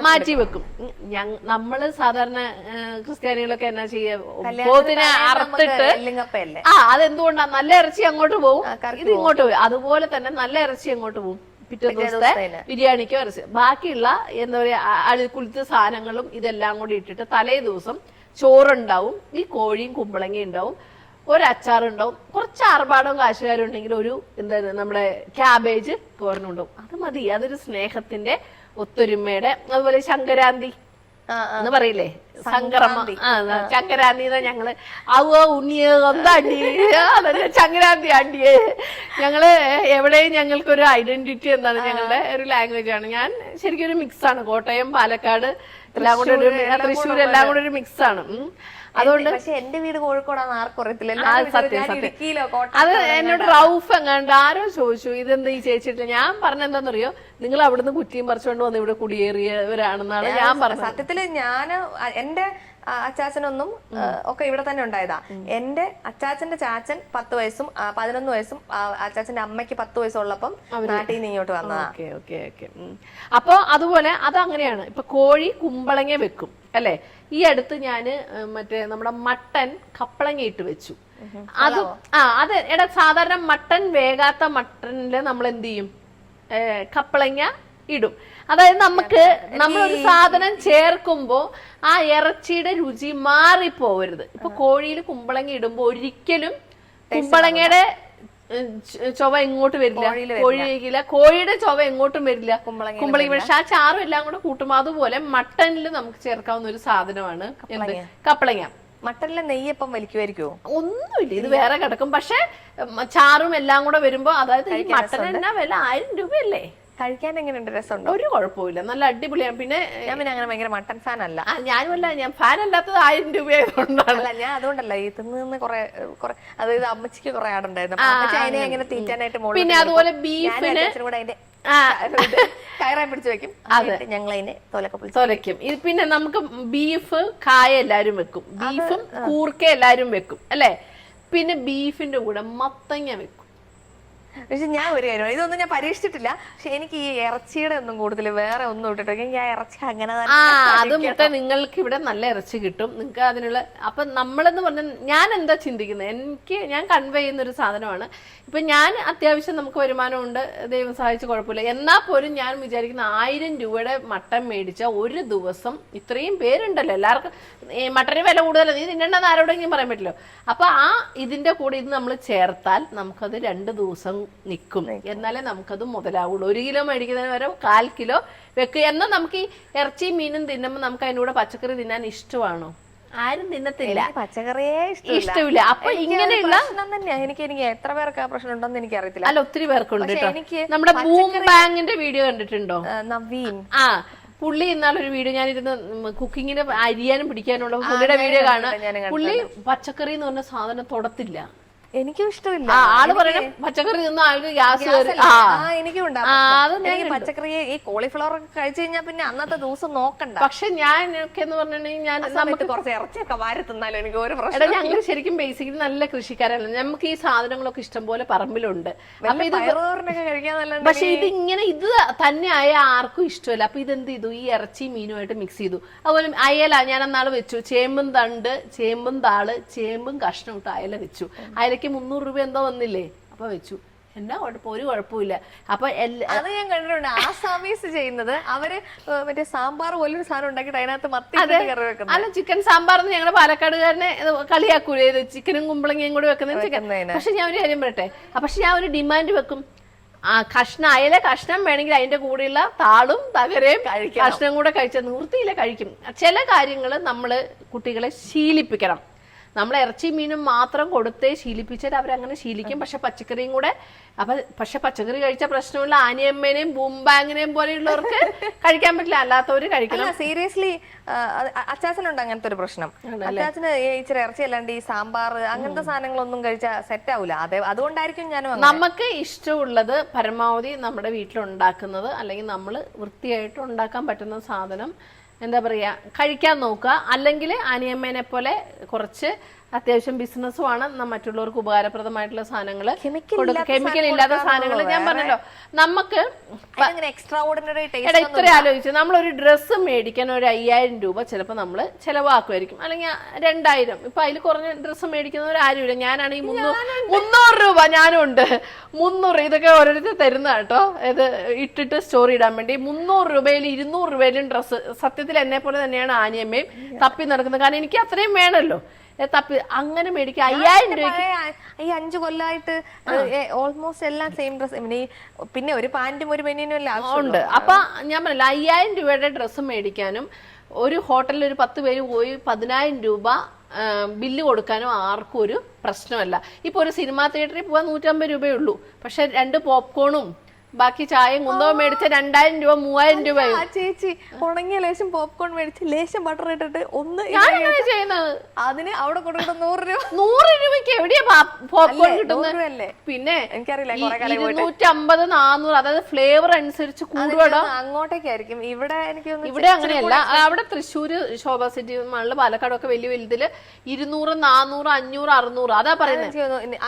മാറ്റി വെക്കും. നമ്മള് സാധാരണ ക്രിസ്ത്യാനികളൊക്കെ എന്നാ ചെയ്യുക, പോത്തിനെ അറുത്തിട്ട് അതെന്തുകൊണ്ടാ, നല്ല ഇറച്ചി അങ്ങോട്ട് പോകും, ഇത് ഇങ്ങോട്ട് പോകും. അതുപോലെ തന്നെ നല്ല ഇറച്ചി അങ്ങോട്ട് പോകും, പിറ്റേ ദിവസത്തെ ബിരിയാണിക്കോ ഇറച്ചി. ബാക്കിയുള്ള എന്താ പറയാ അഴുക്കുളുത്ത സാധനങ്ങളും ഇതെല്ലാം കൂടി ഇട്ടിട്ട് തലേ ദിവസം ചോറുണ്ടാവും, ഈ കോഴിയും കുമ്പളങ്ങയും ഉണ്ടാവും, ഒരു അച്ചാറുണ്ടാവും, കുറച്ച് ആർഭാടവും കാശുകാരും ഉണ്ടെങ്കിൽ ഒരു എന്താ നമ്മുടെ ക്യാബേജ് തോരനുണ്ടാവും. അത് മതി. അതൊരു സ്നേഹത്തിന്റെ ഒത്തൊരുമയുടെ. അതുപോലെ ശങ്കരാന്തി എന്ന് പറയില്ലേ, ചങ്കരാന്തി ഞങ്ങള് ഉണ്ണിയ എന്താണ്ടി ചങ്കരാന്തി ആണ്ടിയെ. ഞങ്ങള് എവിടെയും ഞങ്ങൾക്കൊരു ഐഡന്റിറ്റി എന്താണ്, ഞങ്ങളുടെ ഒരു ലാംഗ്വേജ് ആണ്. ഞാൻ ശരിക്കും ഒരു മിക്സ് ആണ്. കോട്ടയം, പാലക്കാട് എല്ലാം കൂടെ ഒരു, തൃശ്ശൂർ എല്ലാം കൂടെ ഒരു മിക്സ് ആണ്. അതുകൊണ്ട് പക്ഷെ എന്റെ വീട് കോഴിക്കോടാണ്, ആർക്കും അറിയത്തില്ല. അത് എന്നോട് റൌഫ് എങ്ങാണ്ട് ആരോ ചോദിച്ചു, ഇതെന്താ ഈ ചേച്ചിട്ട്. ഞാൻ പറഞ്ഞെന്താന്നറിയോ, നിങ്ങൾ അവിടുന്ന് കുറ്റിയും പറിച്ചുകൊണ്ട് വന്ന് ഇവിടെ കുടിയേറിയവരാണെന്നാണ് ഞാൻ പറഞ്ഞത്. സത്യത്തില് ഞാൻ എന്റെ അച്ചാച്ചനൊന്നും ഒക്കെ ഇവിടെ തന്നെ ഉണ്ടായതാ. എന്റെ അച്ചാച്ചന്റെ ചാച്ചൻ 10 വയസ്സും 11 വയസ്സും അച്ചാച്ചന്റെ അമ്മയ്ക്ക് 10 വയസ്സുള്ളപ്പം നാട്ടിൽ നിന്ന് ഇങ്ങോട്ട് വന്നതാ. അപ്പൊ അതുപോലെ അതങ്ങനെയാണ്. ഇപ്പൊ കോഴി കുമ്പളങ്ങ വെക്കും അല്ലെ. ഈ അടുത്ത് ഞാന് മറ്റേ നമ്മുടെ മട്ടൻ കപ്പളങ്ങ ഇട്ട് വെച്ചു. അത് അത് എടാ സാധാരണ മട്ടൻ വേകാത്ത മട്ടനില് നമ്മൾ എന്ത് ചെയ്യും, കപ്പളങ്ങ ഇടും. അതായത് നമ്മളൊരു സാധനം ചേർക്കുമ്പോ ആ ഇറച്ചിയുടെ രുചി മാറിപ്പോവരുത്. ഇപ്പൊ കോഴിയിൽ കുമ്പളങ്ങ ഇടുമ്പോ ഒരിക്കലും കുമ്പളങ്ങയുടെ ചൊവ എങ്ങോട്ട് വരില്ല, കോഴിയില്ല, കോഴിയുടെ ചൊവ എങ്ങോട്ടും വരില്ല കുമ്പളങ്ങ. പക്ഷെ ആ ചാറും എല്ലാം കൂടെ കൂട്ടുമ്പോ അതുപോലെ മട്ടനിൽ നമുക്ക് ചേർക്കാവുന്ന ഒരു സാധനമാണ് എന്ത്, കപ്പളങ്ങ. മട്ടനിലെ നെയ്യപ്പം വലിക്കുമായിരിക്കുമോ? ഒന്നുമില്ല, ഇത് വേറെ കിടക്കും. പക്ഷെ ചാറും എല്ലാം കൂടെ വരുമ്പോ, അതായത് ഈ മട്ടൻ എന്നാ വില 1000 രൂപയല്ലേ. കഴിക്കാൻ എങ്ങനെയുണ്ട്, രസമുണ്ടോ? ഒരു കുഴപ്പമില്ല, നല്ല അടിപൊളിയാണ്. പിന്നെ ഞാൻ അങ്ങനെ ഭയങ്കര മട്ടൻ ഫാൻ അല്ല. ഞാനുമല്ല, ഞാൻ ഫാൻ അല്ലാത്തത് 1000 രൂപയായതുകൊണ്ടാണ്. ഞാൻ അതുകൊണ്ടല്ല ഈ തിന്ന് കുറെ അതായത് അമ്മച്ചിക്ക് കുറെ ആടുണ്ടായിരുന്നു, അതിനെ എങ്ങനെ തീറ്റാനായിട്ട്. പിന്നെ അതുപോലെ ബീഫിന് കൂടെ അതിന്റെ കയറാൻ പിടിച്ചു വെക്കും, ഞങ്ങൾ അതിനെ തൊലക്കും. ഇത് പിന്നെ നമുക്ക് ബീഫ് കായ എല്ലാരും വെക്കും, ബീഫും കൂർക്ക എല്ലാരും വെക്കും അല്ലെ. പിന്നെ ബീഫിന്റെ കൂടെ മത്തങ്ങ വെക്കും. പക്ഷെ ഞാൻ ഒരു കാര്യം, ഇതൊന്നും ഞാൻ പരീക്ഷിച്ചിട്ടില്ല. പക്ഷെ എനിക്ക് ഈ ഇറച്ചിയുടെ ഒന്നും കൂടുതൽ വേറെ ഒന്നും ഇട്ടിട്ട് ഞാൻ ഇറച്ചി അങ്ങനെ അത് മുട്ട നിങ്ങൾക്ക് ഇവിടെ നല്ല ഇറച്ചി കിട്ടും, നിങ്ങൾക്ക് അതിനുള്ള. അപ്പൊ നമ്മളെന്ന് പറഞ്ഞാൽ ഞാൻ എന്താ ചിന്തിക്കുന്നത്, ഞാൻ കൺവേ ചെയ്യുന്ന ഒരു സാധനമാണ്. ഇപ്പൊ ഞാൻ അത്യാവശ്യം നമുക്ക് വരുമാനമുണ്ട്, ദൈവം സഹായിച്ച് കുഴപ്പമില്ല. എന്നാൽ പോലും ഞാൻ വിചാരിക്കുന്ന 1000 രൂപയുടെ മട്ടൻ മേടിച്ച ഒരു ദിവസം ഇത്രയും പേരുണ്ടല്ലോ, എല്ലാവർക്കും മട്ടന് വില കൂടുതലല്ല, നീ തിന്നണ്ടെന്ന് ആരോടെങ്കിലും പറയാൻ പറ്റില്ലോ. അപ്പൊ ഇതിന്റെ കൂടെ ഇത് നമ്മൾ ചേർത്താൽ നമുക്കത് 2 ദിവസം നിൽക്കും. എന്നാലേ നമുക്കത് മുതലാവുള്ളൂ. 1 കിലോ മേടിക്കുന്നതിന് വരെ 1/4 കിലോ വെക്കുക. എന്നാൽ നമുക്ക് ഈ ഇറച്ചിയും മീനും തിന്നുമ്പോൾ നമുക്ക് അതിനൂടെ പച്ചക്കറി തിന്നാൻ ഇഷ്ടമാണോ? ആരും തിന്നത്തില്ല, പച്ചക്കറിയെ ഇഷ്ടമില്ല. അപ്പൊ ഇങ്ങനെയുള്ള എനിക്ക് എത്ര പേർക്ക് ആ പ്രശ്നം ഉണ്ടെന്ന് എനിക്ക് അറിയത്തില്ല. അല്ല, ഒത്തിരി പേർക്കുണ്ട് കേട്ടോ. നമ്മുടെ ബൂം ബാങ്ങിന്റെ വീഡിയോ കണ്ടിട്ടുണ്ടോ? നവീൻ പുള്ളി ഇന്നാളൊരു വീഡിയോ, ഞാനിരുന്ന് കുക്കിങ്ങിന് അരിയാനും പിടിക്കാനുള്ള പുള്ളിയുടെ വീഡിയോ കാണാം. പുള്ളി പച്ചക്കറി എന്ന് പറഞ്ഞ സാധനം തൊടത്തില്ല. എനിക്കും ഇഷ്ടമില്ല. ആള് പറയണേ പച്ചക്കറി തിന്ന ആൾക്ക് ഗ്യാസ് പച്ചക്കറി ഈ കോളിഫ്ലവർ ഒക്കെ കഴിച്ചു കഴിഞ്ഞാൽ പിന്നെ അന്നത്തെ ദിവസം നോക്കണ്ട. പക്ഷെ ഞാനൊക്കെ എന്ന് പറഞ്ഞിട്ടുണ്ടെങ്കിൽ നമുക്ക് കുറച്ച് ഇറച്ചിയൊക്കെ വാരി തിന്നാലും എനിക്ക് ഒരു പ്രശ്നം. ഞങ്ങൾ ശരിക്കും ബേസിക്കലി നല്ല കൃഷിക്കാരല്ല, നമുക്ക് ഈ സാധനങ്ങളൊക്കെ ഇഷ്ടംപോലെ പറമ്പിലുണ്ട്. അപ്പൊ ഇത് കഴിക്കാൻ നല്ല. പക്ഷെ ഇത് തന്നെ ആയ ആർക്കും ഇഷ്ടമല്ല. അപ്പൊ ഇതെന്ത് ചെയ്തു, ഈ ഇറച്ചി മീനുമായിട്ട് മിക്സ് ചെയ്തു. അതുപോലെ അയല ഞാൻ അന്നാള് വെച്ചു, ചേമ്പും തണ്ട്, ചേമ്പും താള്, ചേമ്പും കഷ്ണം ഇട്ട് അയല വെച്ചു. അയലക്ക് 300 രൂപ എന്തോ വന്നില്ലേ, അപ്പൊ വെച്ചു. എന്നാ കുഴപ്പം, ഒരു കുഴപ്പമില്ല. അപ്പൊ അത് ഞാൻ കണ്ടിട്ടുണ്ട് ആസാമീസ് ചെയ്യുന്നത്. അവര് മറ്റേ സാമ്പാർ പോലൊരു സാധനം ഉണ്ടാക്കിയിട്ട് അതിനകത്ത് മത്തി കറി വെക്കുന്നത്. അല്ല, ചിക്കൻ സാമ്പാർ ഞങ്ങളുടെ പാലക്കാടുകാരനെ കളിയാക്കൂലേ, ചിക്കനും കുമ്പളങ്ങയും കൂടി വെക്കുന്നത് ചിക്കൻ. പക്ഷെ ഞാൻ ഒരു കാര്യം പറയട്ടെ, പക്ഷെ ഞാൻ ഒരു ഡിമാൻഡ് വെക്കും, അയല കഷ്ണം വേണമെങ്കിൽ അതിന്റെ കൂടെയുള്ള താളും തകരയും കഷ്ണം കൂടെ കഴിച്ചാൽ നിവൃത്തിയില്ല, കഴിക്കും. ചില കാര്യങ്ങൾ നമ്മള് കുട്ടികളെ ശീലിപ്പിക്കണം. നമ്മൾ ഇറച്ചി മീനും മാത്രം കൊടുത്തേ ശീലിപ്പിച്ചാൽ അവരങ്ങനെ ശീലിക്കും. പക്ഷെ പച്ചക്കറിയും കൂടെ, പക്ഷെ പച്ചക്കറി കഴിച്ച പ്രശ്നമുള്ള ആനിയമ്മേനെയും ബൂംബാങ്ങിനെയും പോലെയുള്ളവർക്ക് കഴിക്കാൻ പറ്റില്ല, അല്ലാത്തവര് കഴിക്കണം. സീരിയസ്ലി അച്ചാച്ചനുണ്ട് അങ്ങനത്തെ ഒരു പ്രശ്നം. അച്ചാച്ചന് ഇച്ചിരി ഇറച്ചി അല്ലാണ്ട് ഈ സാമ്പാർ അങ്ങനത്തെ സാധനങ്ങളൊന്നും കഴിച്ചാൽ സെറ്റ് ആവൂല. അതുകൊണ്ടായിരിക്കും ഞാനും. നമുക്ക് ഇഷ്ടമുള്ളത് പരമാവധി നമ്മുടെ വീട്ടിലുണ്ടാക്കുന്നത്, അല്ലെങ്കിൽ നമ്മൾ വൃത്തിയായിട്ട് ഉണ്ടാക്കാൻ പറ്റുന്ന സാധനം എന്താ പറയാ കഴിക്കാൻ നോക്കുക. അല്ലെങ്കിൽ അനിയമ്മേനെ പോലെ കുറച്ച് അത്യാവശ്യം ബിസിനസ്സുമാണ്, മറ്റുള്ളവർക്ക് ഉപകാരപ്രദമായിട്ടുള്ള സാധനങ്ങൾ, കെമിക്കൽ ഇല്ലാത്ത സാധനങ്ങൾ. ഞാൻ പറഞ്ഞല്ലോ, നമുക്ക് ഇത്ര ആലോചിച്ചു, നമ്മളൊരു ഡ്രസ്സ് മേടിക്കാൻ ഒരു 5000 രൂപ ചിലപ്പോൾ നമ്മൾ ചിലവാക്കുമായിരിക്കും, അല്ലെങ്കിൽ 2000. ഇപ്പൊ അതിൽ കുറഞ്ഞ ഡ്രസ്സ് മേടിക്കുന്നവർ ആരുമില്ല. ഞാനാണെങ്കിൽ 300 രൂപ, ഞാനും ഉണ്ട് 300. ഇതൊക്കെ ഓരോരുത്തർ തരുന്ന കേട്ടോ, ഇത് ഇട്ടിട്ട് സ്റ്റോറി ഇടാൻ വേണ്ടി. 300 രൂപയിൽ 200 രൂപയിലും ഡ്രസ്സ്. സത്യത്തിൽ എന്നെ പോലെ തന്നെയാണ് ആനിയമ്മയും തപ്പി നടക്കുന്നത്, കാരണം എനിക്ക് അത്രയും വേണമല്ലോ. തപ്പി അങ്ങനെ മേടിക്കുക 5000 രൂപയ്ക്ക്. ഈ 5 കൊല്ലമായിട്ട് ഓൾമോസ്റ്റ് എല്ലാം സെയിം ഡ്രസ്, പിന്നെ ഒരു പാന്റും ഒരു ബനിയനും എല്ലാം ഉണ്ട്. അപ്പൊ ഞാൻ പറഞ്ഞില്ല, 5000 രൂപയുടെ ഡ്രസ്സ് മേടിക്കാനും ഒരു ഹോട്ടലിൽ ഒരു 10 പേര് പോയി 10000 രൂപ ബില്ല് കൊടുക്കാനും ആർക്കും ഒരു പ്രശ്നമല്ല. ഇപ്പൊ ഒരു സിനിമാ തിയേറ്ററിൽ പോകാൻ 150 രൂപയേ ഉള്ളൂ. പക്ഷെ 2 പോപ്കോണും ബാക്കി ചായയും കുന്തവും മേടിച്ച 2000 രൂപ 3000 രൂപയും. ആ ചേച്ചി ഉണങ്ങിയ ലേശം പോപ്കോൺ മേടിച്ച് ലേശം ബട്ടർ ഇട്ടിട്ട് ഒന്ന് ഞാനെങ്ങനെ ചെയ്യുന്നത്? അതിന് അവിടെ കൊടുക്കുന്ന 100 രൂപ. 100 രൂപയ്ക്ക് എവിടെയാ പോപ്കോൺ കിട്ടുന്നത്? അല്ലേ? പിന്നെ എനിക്കറിയില്ല, 250 400 അതായത് ഫ്ലേവർ അനുസരിച്ച് കൂടുവടോ. അങ്ങോട്ടേക്കായിരിക്കും. ഇവിടെ എനിക്ക് ഇവിടെ അങ്ങനെയല്ല. അവിടെ തൃശ്ശൂര് ശോഭ സിറ്റി മാളില് പാലക്കാടൊക്കെ വലിയ വലുതില് 200 400 500 600 അതാ പറയുന്നത്.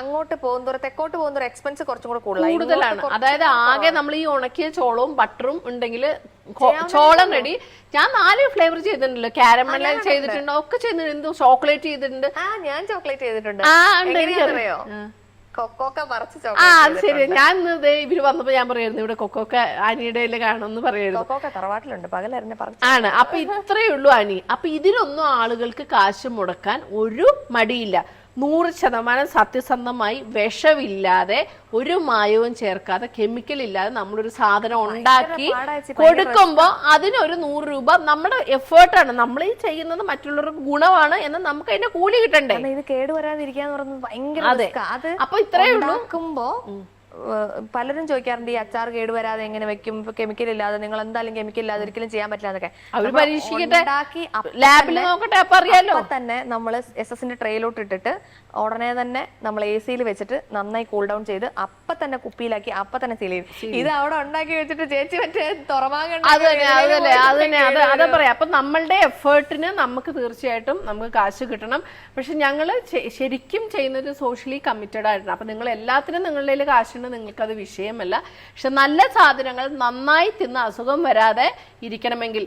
അങ്ങോട്ട് പോകുന്നതോറും തെക്കോട്ട് പോകുന്നതോറും എക്സ്പെൻസ് കുറച്ചും കൂടെ കൂടുതലാണ്. അതായത് ആകെ നമ്മൾ ഈ ഉണക്കിയ ചോളവും ബട്ടറും ഉണ്ടെങ്കിൽ ചോളം റെഡി. ഞാൻ 4 ഫ്ലേവർ ചെയ്തിട്ടുണ്ടല്ലോ. കാരമൽ ചെയ്തിട്ടുണ്ട്, ഒക്കെ ചെയ്തിട്ടുണ്ട്, ചോക്ലേറ്റ് ചെയ്തിട്ടുണ്ട്. ഞാൻ ചോക്ലേറ്റ് ചെയ്തിട്ടുണ്ട്. അറിയോ? കൊക്കോക്ക പറിച്ച് അത് ശരി. ഞാൻ ഇവര് വന്നപ്പോ ഞാൻ പറയായിരുന്നു ഇവിടെ കൊക്കോക്ക ആനിയുടെ കാണുമെന്ന് പറയായിരുന്നു. കൊക്കോക്ക തറവാട്ടിലുണ്ട്, പകലറിഞ്ഞ ആണ്. അപ്പൊ ഇത്രയേ ഉള്ളൂ ആനി. അപ്പൊ ഇതിനൊന്നും ആളുകൾക്ക് കാശ് മുടക്കാൻ ഒരു മടിയില്ല. 100% സത്യസന്ധമായി വിഷമില്ലാതെ ഒരു മായവും ചേർക്കാതെ കെമിക്കൽ ഇല്ലാതെ നമ്മളൊരു സാധനം ഉണ്ടാക്കി കൊടുക്കുമ്പോ അതിനൊരു 100 രൂപ നമ്മുടെ എഫേർട്ടാണ്. നമ്മൾ ഈ ചെയ്യുന്നത് മറ്റുള്ളവർക്ക് ഗുണമാണ് എന്ന് നമുക്ക് അതിന്റെ കൂലി കിട്ടണ്ടേ. ഇത് കേടുവരാതിരിക്കാന്ന് പറയുന്നത് ഭയങ്കര. അപ്പൊ ഇത്രയേ ഉള്ളൂ. പലരും ചോദിക്കാറുണ്ട് ഈ അച്ചാർ കേടുവരാതെ എങ്ങനെ വെക്കും, കെമിക്കൽ ഇല്ലാതെ. നിങ്ങൾ എന്തായാലും കെമിക്കൽ ഇല്ലാതെ ഒരിക്കലും ചെയ്യാൻ പറ്റില്ല എന്നൊക്കെ. അവര് പരീക്ഷിക്കട്ടെ, ലാബിൽ നോക്കട്ടെ, അപ്പൊ അറിയാലോ. തന്നെ നമ്മൾ SS-ന്റെ ട്രേയിലോട്ട് ഇട്ടിട്ട് ഉടനെ തന്നെ നമ്മൾ AC-ൽ വെച്ചിട്ട് നന്നായി കൂൾ ഡൗൺ ചെയ്ത് അപ്പൊ തന്നെ കുപ്പിയിലാക്കി അപ്പൊ തന്നെ സീൽ ചെയ്യും. ഇത് അവിടെ ഉണ്ടാക്കി വെച്ചിട്ട് ചേച്ചി മറ്റേ അതാ പറയാ. അപ്പൊ നമ്മളുടെ എഫേർട്ടിന് നമുക്ക് തീർച്ചയായിട്ടും നമുക്ക് കാശ് കിട്ടണം. പക്ഷെ ഞങ്ങള് ശരിക്കും ചെയ്യുന്നത് സോഷ്യലി കമ്മിറ്റഡ് ആയിട്ടാണ്. അപ്പൊ നിങ്ങൾ എല്ലാത്തിനും നിങ്ങളുടെ കയ്യിൽ കാശുണ്ട്, നിങ്ങൾക്കത് വിഷയമല്ല. പക്ഷെ നല്ല സാധനങ്ങൾ നന്നായി തിന്ന് അസുഖം വരാതെ ഇരിക്കണമെങ്കിൽ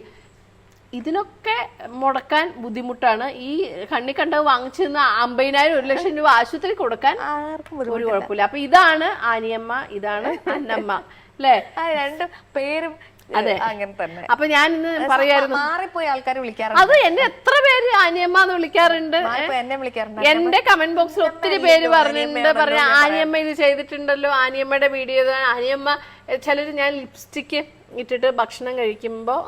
ഇതിനൊക്കെ മുടക്കാൻ ബുദ്ധിമുട്ടാണ്. ഈ കണ്ണി കണ്ടത് വാങ്ങിച്ചു നിന്ന് 50,000 1 ലക്ഷം രൂപ ആശുപത്രി കൊടുക്കാൻ ഒരു കുഴപ്പമില്ല. അപ്പൊ ഇതാണ് ആനിയമ്മ, ഇതാണ് അന്നമ്മ, അല്ലേ? രണ്ട് പേരും അതെ, അങ്ങനെ തന്നെ. അപ്പൊ ഞാൻ ഇന്ന് പറയായിരുന്നു, മാറിപ്പോയി ആൾക്കാർ വിളിക്കാറുണ്ട്. അത് എന്നെ എത്ര പേര് ആനിയമ്മ എന്ന് വിളിക്കാറുണ്ട്. എന്നെ വിളിക്കാറുണ്ട്. എന്റെ കമന്റ് ബോക്സിൽ ഒത്തിരി പേര് പറഞ്ഞിട്ടുണ്ട്, പറയാ ആനിയമ്മ ഇത് ചെയ്തിട്ടുണ്ടല്ലോ, ആനിയമ്മയുടെ വീഡിയോ. ആനിയമ്മ ചിലര് ഞാൻ ലിപ്സ്റ്റിക്ക് ഇട്ടിട്ട് ഭക്ഷണം കഴിക്കുമ്പോൾ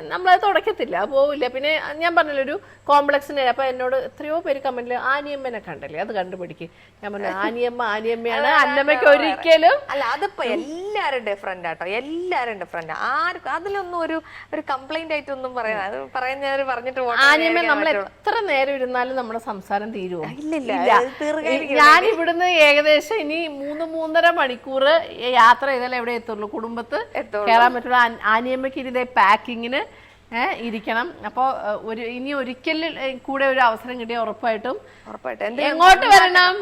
നമ്മളത് തുടക്കത്തില്ല, പോവില്ല. പിന്നെ ഞാൻ പറഞ്ഞല്ലോ ഒരു കോംപ്ലക്സിന്. അപ്പൊ എന്നോട് എത്രയോ പേര് കമന്റില് ആനിയമ്മനെ കണ്ടല്ലേ, അത് കണ്ടുപിടിക്കും. ഞാൻ പറഞ്ഞു ആനിയമ്മയാണ്, അന്നമ്മയ്ക്ക് ഒരിക്കലും അല്ല. അതിപ്പോ എല്ലാരും ഡിഫറെന്റ് ആട്ടോ, എല്ലാരും ഡിഫറെന്റ്. ആർക്കും അതിലൊന്നും ഒരു കംപ്ലൈന്റ് ആയിട്ടൊന്നും പറയാൻ പറയുന്നവര് പറഞ്ഞിട്ട് ആനിയമ്മ നമ്മൾ എത്ര നേരം ഇരുന്നാലും നമ്മുടെ സംസാരം തീരുവോ? ഇല്ലില്ല. ഞാൻ ഇവിടുന്ന് ഏകദേശം ഇനി 3-3.5 മണിക്കൂർ യാത്ര ചെയ്താലേ എവിടെ എത്തുള്ളൂ, കുടുംബത്ത് കയറാൻ പറ്റുള്ളൂ. ആനിയമ്മയ്ക്ക് ഇതിന്റെ പാക്കിങ്ങിന് ഇരിക്കണം. അപ്പൊ ഇനി ഒരിക്കൽ കൂടെ ഒരു അവസരം കിട്ടിയ ഉറപ്പായിട്ടും എങ്ങോട്ട് വരണം,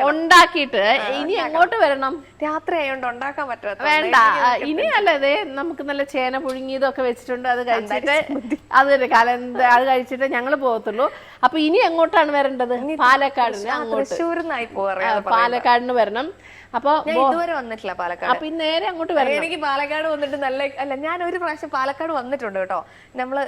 ഉണ്ടാക്കിയിട്ട്. ഇനി എങ്ങോട്ട് വരണം? രാത്രി ആയതുകൊണ്ട് ഉണ്ടാക്കാൻ പറ്റാത്ത വേണ്ട. ഇനി അല്ലേ നമുക്ക് നല്ല ചേന പുഴുങ്ങിയതൊക്കെ വെച്ചിട്ടുണ്ട്, അത് കഴിച്ചിട്ട് അത് കഴിച്ചിട്ട് ഞങ്ങള് പോകത്തുള്ളൂ. അപ്പൊ ഇനി എങ്ങോട്ടാണ് വരേണ്ടത്? പാലക്കാടിന് അങ്ങോട്ട്, പാലക്കാടിന് വരണം. അപ്പൊ ഇതുവരെ വന്നിട്ടില്ല പാലക്കാട്. അപ്പൊ നേരെ അങ്ങോട്ട് വരണം. എനിക്ക് പാലക്കാട് വന്നിട്ട് അല്ല, ഞാൻ ഒരു പ്രാവശ്യം പാലക്കാട് വന്നിട്ടുണ്ട് കേട്ടോ. നമ്മള്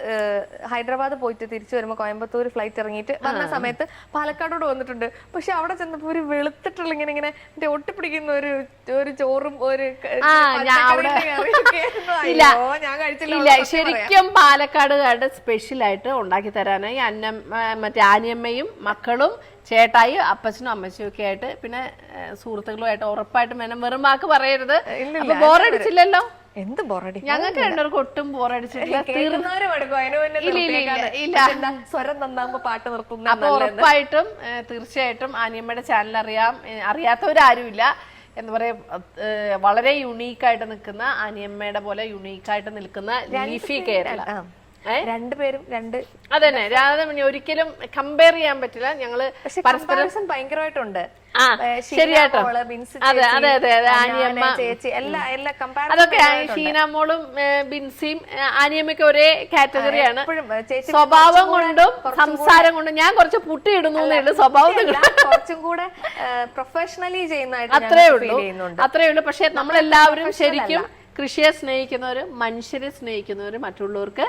ഹൈദരാബാദ് പോയിട്ട് തിരിച്ചു വരുമ്പോ കോയമ്പത്തൂർ ഫ്ലൈറ്റ് ഇറങ്ങിയിട്ട് വന്ന സമയത്ത് പാലക്കാടോട് വന്നിട്ടുണ്ട്. പക്ഷെ അവിടെ ചെന്നപ്പോ ഒരു വെളുത്തിട്ടുള്ള ഇങ്ങനെ ഒട്ടിപ്പിടിക്കുന്ന ഒരു ചോറും ഒരു ഞാൻ കഴിച്ചില്ല. ശരിക്കും പാലക്കാടുകാരുടെ സ്പെഷ്യൽ ആയിട്ട് ഉണ്ടാക്കി തരാനായി മറ്റേ ആനിയമ്മയും മക്കളും ചേട്ടായി അപ്പച്ചനും അമ്മച്ചും ഒക്കെ ആയിട്ട് പിന്നെ സുഹൃത്തുക്കളുമായിട്ട് ഉറപ്പായിട്ടും വേണം. വെറും വാക്ക് പറയരുത്. ബോറടിച്ചില്ലല്ലോ? എന്ത് ബോറടി? ഞങ്ങൾക്ക് രണ്ടുപേർക്ക് ഒട്ടും ബോറടിച്ചിട്ടില്ല. സ്വരം നന്നാകുമ്പോ പാട്ട് നിർത്തുന്ന. അപ്പൊ ഉറപ്പായിട്ടും തീർച്ചയായിട്ടും ആനിയമ്മയുടെ ചാനൽ അറിയാത്തവരാരുമില്ല. എന്താ പറയാ, വളരെ യുണീക്കായിട്ട് നിൽക്കുന്ന ആനിയമ്മയുടെ പോലെ യുണീക്കായിട്ട് നിൽക്കുന്ന ലീഫി കേരള. രണ്ടുപേരും അതന്നെ ഒരിക്കലും കമ്പയർ ചെയ്യാൻ പറ്റില്ല. ഞങ്ങള് പരസ്പരം ഭയങ്കരമായിട്ടുണ്ട്. ശരിയാട്ടോ. അതെ അതെ അതെ അതെ. ആനിയമ്മ അതൊക്കെ ഷീനാമോളും ബിൻസിയും ആനിയമ്മയ്ക്ക് ഒരേ കാറ്റഗറിയാണ്. സ്വഭാവം കൊണ്ടും സംസാരം കൊണ്ടും ഞാൻ കുറച്ച് പുട്ടിയിടുന്നു സ്വഭാവം കുറച്ചും കൂടെ പ്രൊഫഷണലി ചെയ്യുന്നതായിട്ട് അത്രേ ഉള്ളൂ. പക്ഷെ നമ്മളെല്ലാവരും ശരിക്കും കൃഷിയെ സ്നേഹിക്കുന്നവരും മനുഷ്യരെ സ്നേഹിക്കുന്നവരും മറ്റുള്ളവർക്ക്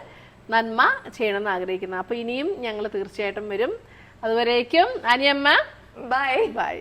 നന്മ ചെയ്യണമെന്ന് ആഗ്രഹിക്കുന്നു. അപ്പൊ ഇനിയും ഞങ്ങൾ തീർച്ചയായിട്ടും വരും. അതുവരേക്കും ആനിയമ്മ ബൈ ബൈ.